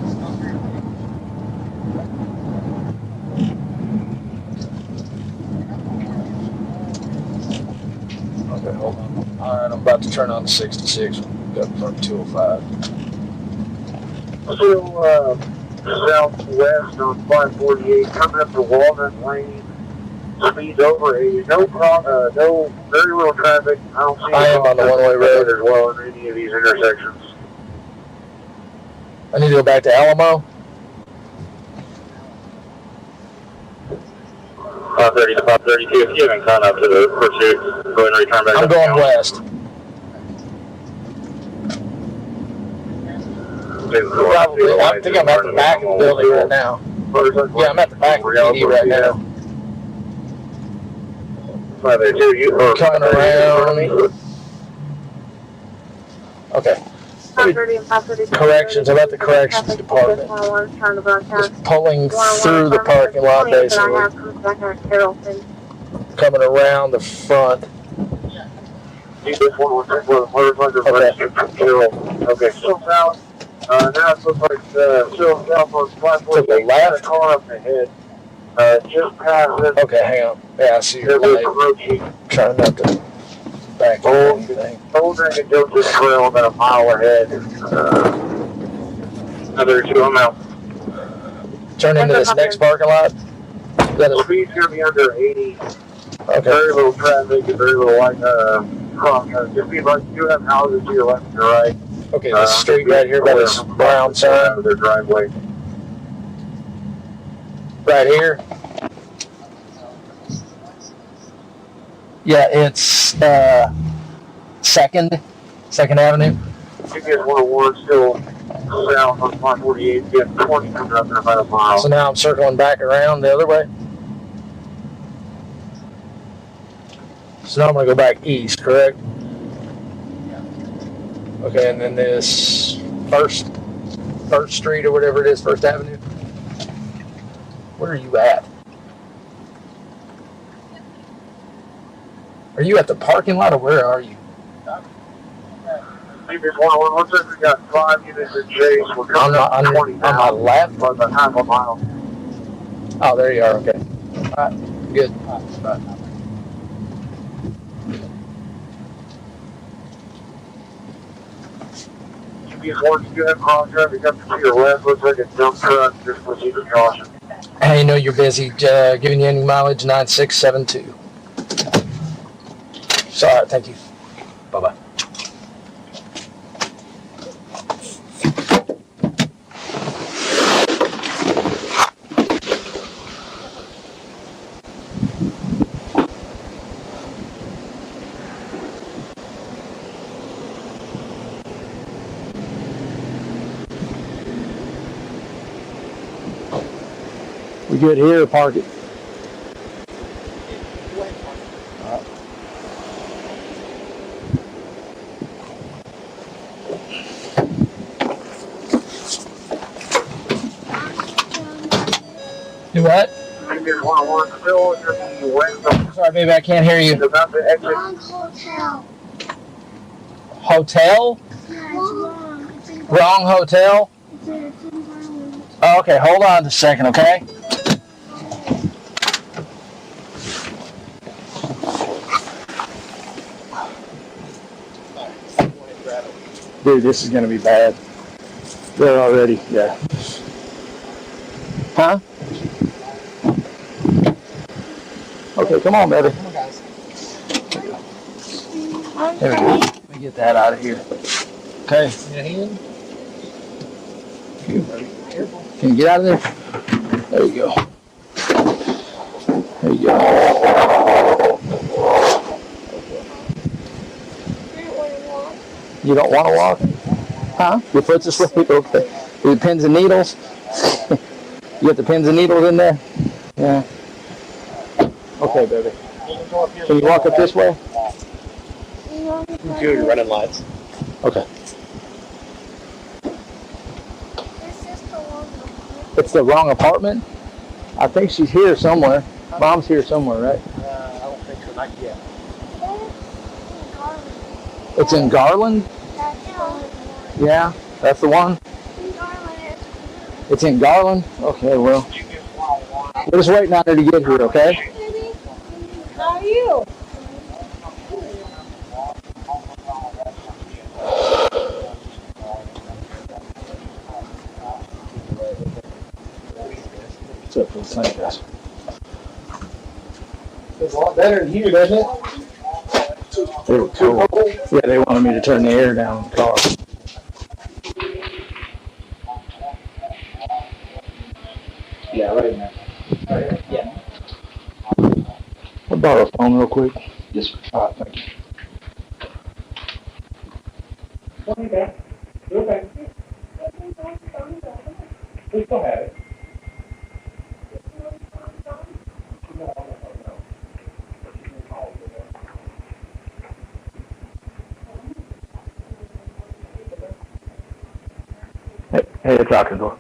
[SPEAKER 18] Okay, hold on. Alright, I'm about to turn on the 66. Got from 205.
[SPEAKER 7] Still southwest on 548, coming up to Walnut Lane. Speeds over 80. No very little traffic. I don't see.
[SPEAKER 18] I am on the one-way road
[SPEAKER 7] as well in any of these intersections.
[SPEAKER 18] I need to go back to Alamo.
[SPEAKER 7] 530 to 532. If you haven't caught up to the pursuit, go ahead and return back.
[SPEAKER 18] I'm going west. Probably. I think I'm at the back of the building right now. Yeah, I'm at the back of the PD right now.
[SPEAKER 7] 582,
[SPEAKER 18] coming around. Okay. Corrections, about the corrections department. Just pulling through the parking lot, basically. Coming around the front.
[SPEAKER 7] Okay. Okay. Still south. Now it looks like still south on 548.
[SPEAKER 18] To the left?
[SPEAKER 7] Car up ahead. Just past this.
[SPEAKER 18] Okay, hang on. Yeah, I see your light. Trying not to back into anything.
[SPEAKER 7] Old Dragon Delta Trail about a mile ahead. Another 2 miles.
[SPEAKER 18] Turn into this next parking lot.
[SPEAKER 7] Speed's going to be under 80.
[SPEAKER 18] Okay.
[SPEAKER 7] Very little traffic and very little light crossing. Just be like you have houses to your left and your right.
[SPEAKER 18] Okay, this street right here by this brown sign.
[SPEAKER 7] Their driveway.
[SPEAKER 18] Right here. Yeah, it's Second Avenue.
[SPEAKER 7] You get 101 still south on 548. Get 20 coming up in about a mile.
[SPEAKER 18] So now I'm circling back around the other way. So now I'm going to go back east, correct? Okay, and then this First Street or whatever it is, First Avenue. Where are you at? Are you at the parking lot or where are you?
[SPEAKER 7] Previous 101, looks like we got 5 units in chase. We're coming up to 20 now.
[SPEAKER 18] On my left?
[SPEAKER 7] About half a mile.
[SPEAKER 18] Oh, there you are, okay. All right, good. All right.
[SPEAKER 7] Previous ones, you have cross traffic up to your left. Looks like a dump truck. Just proceed with caution.
[SPEAKER 18] I know you're busy. Giving you any mileage, 9672. Sorry, thank you. Bye-bye. We good here or park it? Do what? Sorry, baby, I can't hear you.
[SPEAKER 7] Hotel.
[SPEAKER 18] Hotel?
[SPEAKER 7] Yeah, it's wrong. It's in
[SPEAKER 18] Wrong hotel?
[SPEAKER 7] It's in Garland.
[SPEAKER 18] Oh, okay, hold on a second, okay? Dude, this is gonna be bad. They're already, yeah. Huh? Okay, come on, baby. There we go. Let me get that out of here. Okay. Can you get out of there? There you go. There you go. You don't want to walk? Huh? Your foot's asleep? Okay. The pins and needles? You got the pins and needles in there? Yeah. Okay, baby. Can you walk up this way?
[SPEAKER 13] You're running lights.
[SPEAKER 18] Okay. It's the wrong apartment? I think she's here somewhere. Mom's here somewhere, right?
[SPEAKER 13] I don't think so, not yet.
[SPEAKER 18] It's in Garland? Yeah, that's the one? It's in Garland? Okay, well. We're just waiting on her to get here, okay?
[SPEAKER 7] How are you?
[SPEAKER 18] What's up for the sun, guys?
[SPEAKER 7] It's a lot better in here, doesn't it?
[SPEAKER 18] They were cold. Yeah, they wanted me to turn the air down in the car.
[SPEAKER 7] Yeah, right now. Yeah.
[SPEAKER 18] I'll borrow a phone real quick.
[SPEAKER 7] Yes, sir.
[SPEAKER 18] All right, thank you.
[SPEAKER 7] Okay. Okay. We still have it.
[SPEAKER 18] Hey, it's Arkansas.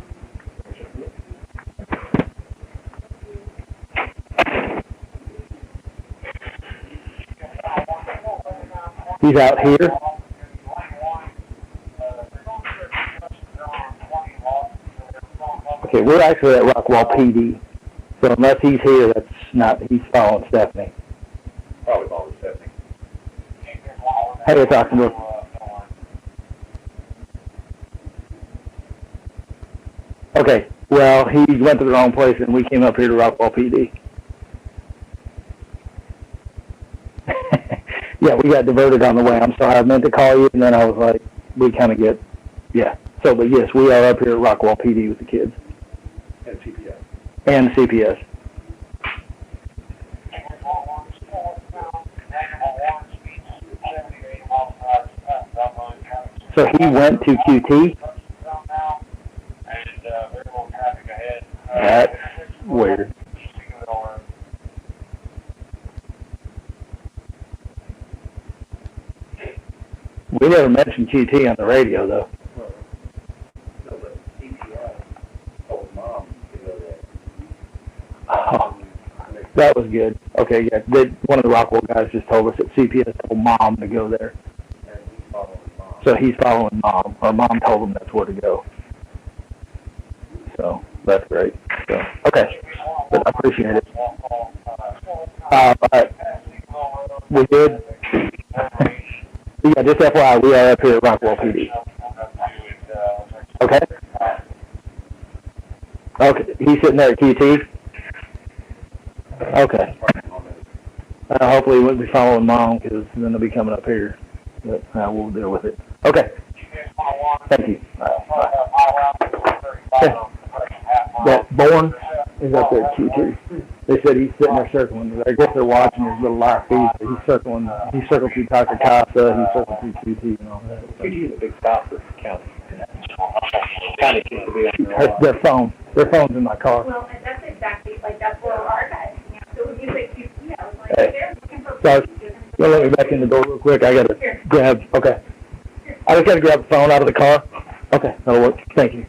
[SPEAKER 18] He's out here. Okay, we're actually at Rockwall PD. So unless he's here, that's not, he's following Stephanie.
[SPEAKER 9] Probably following Stephanie.
[SPEAKER 18] Hey, it's Arkansas. Okay, well, he went to the wrong place and we came up here to Rockwall PD. Yeah, we got diverted on the way. I'm sorry, I meant to call you, and then I was like, we kind of get, yeah. So, but yes, we are up here at Rockwall PD with the kids.
[SPEAKER 9] And CPS.
[SPEAKER 18] And CPS. So he went to QT? That's weird. We never mentioned QT on the radio, though. Oh, that was good. Okay, yeah. One of the Rockwell guys just told us that CPS told Mom to go there. So he's following Mom, or Mom told him that's where to go. So that's great. So, okay, but I appreciate it. We did. Yeah, just FYI, we are up here at Rockwall PD. Okay. Okay, he's sitting there at QT. Okay. Hopefully he won't be following Mom, because then they'll be coming up here. But we'll deal with it. Okay. Thank you. That Bourne is up there at QT. They said he's sitting there circling. I guess they're watching his little live feed. But he's circling. He circled through Dr. Casa. He circled through QT and all that.
[SPEAKER 9] QT is a big stop for county. County seems to be on
[SPEAKER 18] Their phone. Their phone's in my car.
[SPEAKER 8] Well, and that's exactly, like, that's where our guys, so when you say QT, I was like, they're looking for...
[SPEAKER 18] Sorry. You'll let me back in the door real quick. I got to grab... Okay. I just got to grab the phone out of the car. Okay, that'll work. Thank you.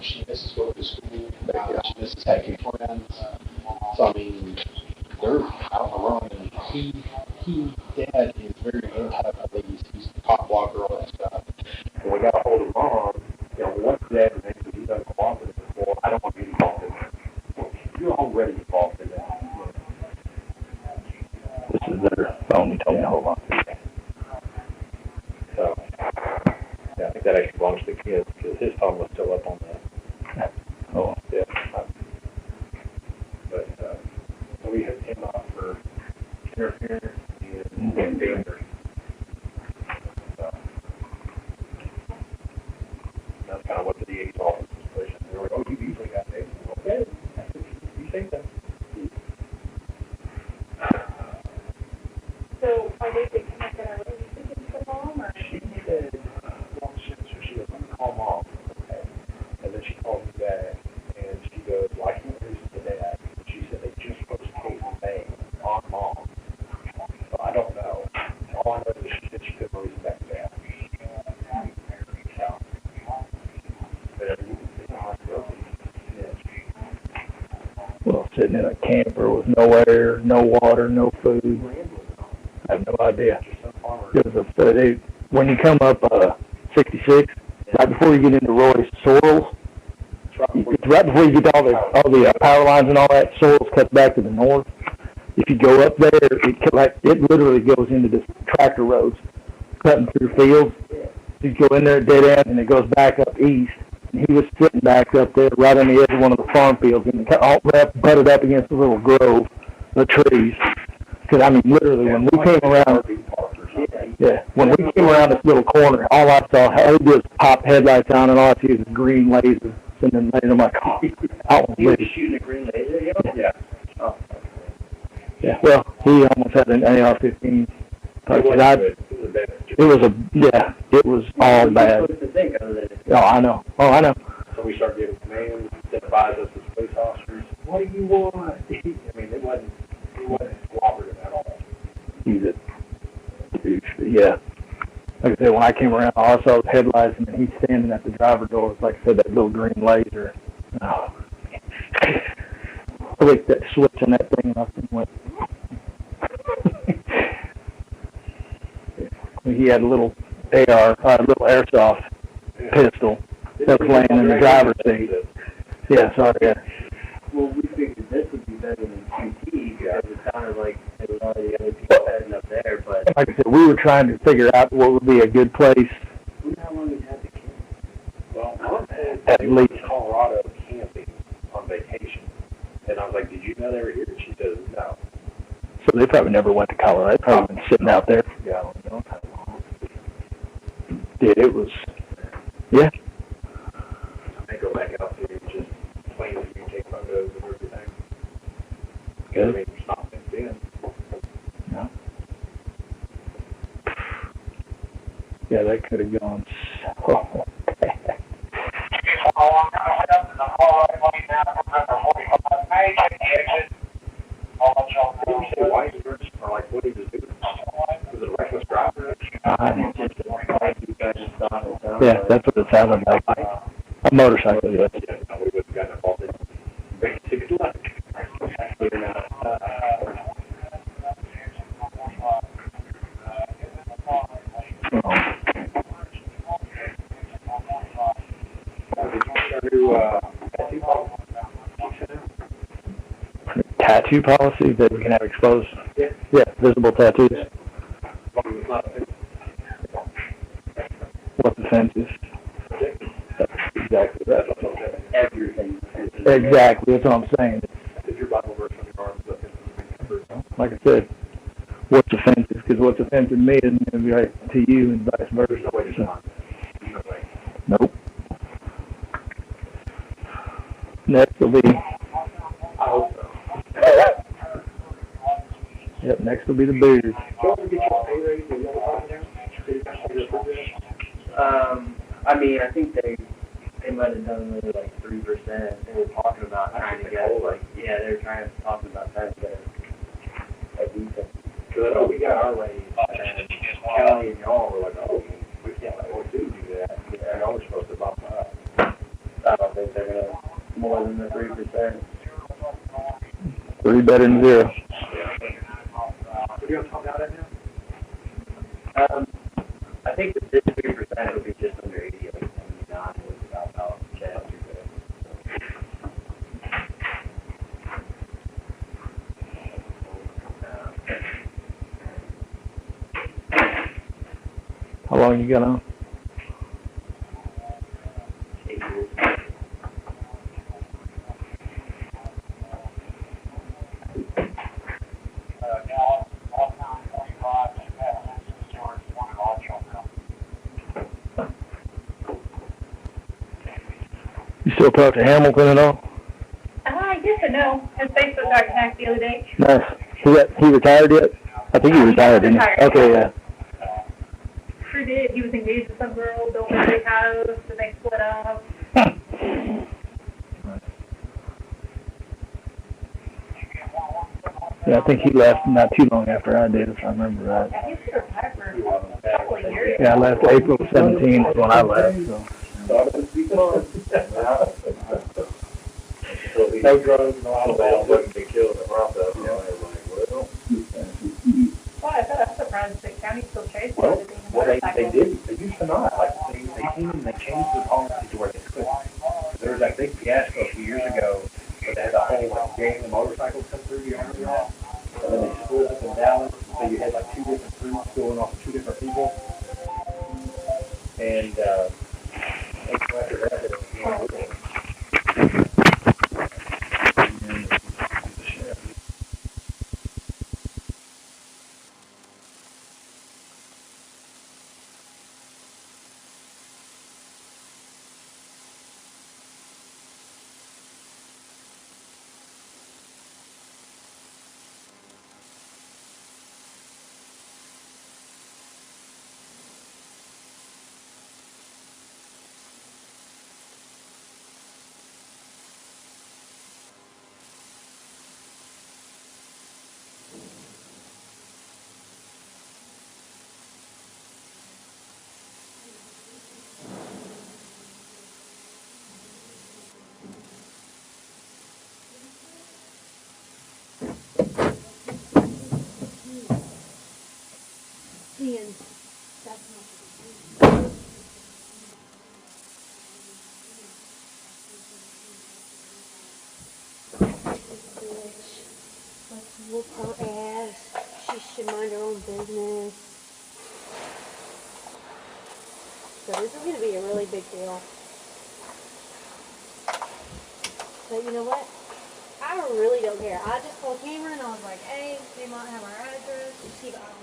[SPEAKER 20] She misses going to school. She misses having friends. So I mean, they're out on the run. And Dad is very anti-police. He's a cop blocker, all that stuff.
[SPEAKER 9] When we got a hold of Mom, once Dad remains that he's uncooperative before, I don't want to be involved in that. You're already involved in that.
[SPEAKER 18] This is their phone. You told me to hold on.
[SPEAKER 9] So, yeah, I think that actually belongs to the kids because his phone was still up on the.
[SPEAKER 18] Oh.
[SPEAKER 9] Yeah. But we had him out for interference and danger. So, that's kind of what the DA's office was pushing. They were like, oh, you easily got that. Okay. You think that.
[SPEAKER 8] So, are they connected already to the mom, or?
[SPEAKER 9] She said, well, she goes, let me call Mom. Okay. And then she called me back, and she goes, well, I can't reach the dad. And she said they just posted Kate's name on Mom. So I don't know. All I know is she said she couldn't reach back to dad. So, whatever you can see,
[SPEAKER 18] Well, sitting in a camper with no air, no water, no food. I have no idea. When you come up 66,
[SPEAKER 9] right before you get into Royce, Sorrels. It's right before you get to all the power lines and all that. Sorrels cuts back to the north. If you go up there, it literally goes into this tractor roads, cutting through fields. You go in there at dead end, and it goes back up east. And he was sitting back up there, right on the edge of one of the farm fields, and it all butted up against a little grove of trees. Because I mean, literally, when we came around, when we came around this little corner, all I saw, all he did was pop headlights on, and all I see is a green laser. And then later, I'm like, oh,
[SPEAKER 3] He was shooting a green laser? Yeah. Oh.
[SPEAKER 9] Yeah, well, he almost had an AR-15. It was all bad. Oh, I know. So we started getting commands that advised us as police officers, what do you want? I mean, it wasn't cooperative at all. He's a douche, yeah. Like I said, when I came around, all I saw was headlights, and then he's standing at the driver door. Like I said, that little green laser. Oh. I clicked that switch on that thing, and I went. He had a little little airsoft pistol that was laying in the driver's seat. Yeah, sorry. Yeah.
[SPEAKER 3] Well, we figured this would be better than QT because it sounded like there was already other people heading up there. But
[SPEAKER 9] like I said, we were trying to figure out what would be a good place.
[SPEAKER 3] Wonder how long he's had the kid.
[SPEAKER 9] Well, at least Colorado camping on vacation, and I was like, "Did you know they were here?" And she says, "No." So they probably never went to Colorado. They've probably been sitting out there. Yeah, I don't know how long. Dude, it was. Yeah. I go back out there and just plain as you take photos of everything. Good. I mean, there's not been then. No. Yeah, that could have gone so bad. Did you say Weisberg or like what he was doing? Was it a reckless driver? Yeah, that's what it sounded like. A motorcycle, yes. Yeah, no, we wouldn't have gotten involved in basic luck. Tattoo policy that we can have exposed? Yeah, visible tattoos. What offenses? Exactly.
[SPEAKER 3] Everything.
[SPEAKER 9] Exactly, that's what I'm saying. If your Bible verse on your arm, like I said, what's offensive? Because what's offensive to me isn't going to be right to you and vice versa. Nope. Next will be. I hope so. Yep, next will be the beers.
[SPEAKER 3] I mean, I think they might have done maybe like 3%. They were talking about trying to get they were talking about trying to get a decent.
[SPEAKER 9] Because I know we got our raise. Kelly and y'all were like, oh, we can't let what do that. I know we're supposed to bump up.
[SPEAKER 3] I don't think they're going to more than the 3%.
[SPEAKER 9] 3 better than 0.
[SPEAKER 3] Are you going to talk about it now? I think the 3% would be just under 80, like 79 was about how chance you
[SPEAKER 9] How long you got on?
[SPEAKER 3] 8 years.
[SPEAKER 9] You still talk to Hamilton at all?
[SPEAKER 8] Yes and no. His Facebook got hacked the other day.
[SPEAKER 9] Nice. He retired yet? I think he retired, didn't he? Okay, yeah.
[SPEAKER 8] Sure did. He was engaged with some girl, built a big house, and they split up.
[SPEAKER 9] Yeah, I think he left not too long after I did, if I remember right.
[SPEAKER 8] He was retired for a couple of years.
[SPEAKER 9] Yeah, I left April 17th is when I left, so.
[SPEAKER 3] No drugs, no alcohol, wouldn't be killed in the process. Yeah. I was like, well.
[SPEAKER 8] Well, I thought Forensic County still chasing
[SPEAKER 9] Well,
[SPEAKER 8] everything.
[SPEAKER 9] they did. They used to not. Like, they came and they changed the policy to where they couldn't. There was that big fiasco a few years ago where they had the whole, like, gang of motorcycles come through, you remember that? And then they split up in Dallas, so you had, like, two different groups going off of two different people. And, after that, it was, you know,
[SPEAKER 10] Ian, that's not bitch. Let's whoop her ass. She should mind her own business. So this is going to be a really big deal. But you know what? I really don't care. I just called Cameron and I was like, hey, they might have our address. You see the house.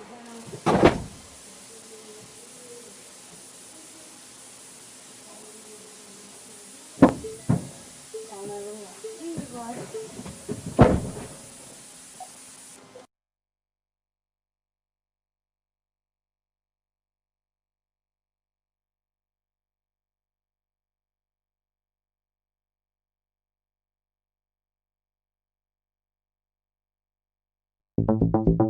[SPEAKER 10] Tell them everyone.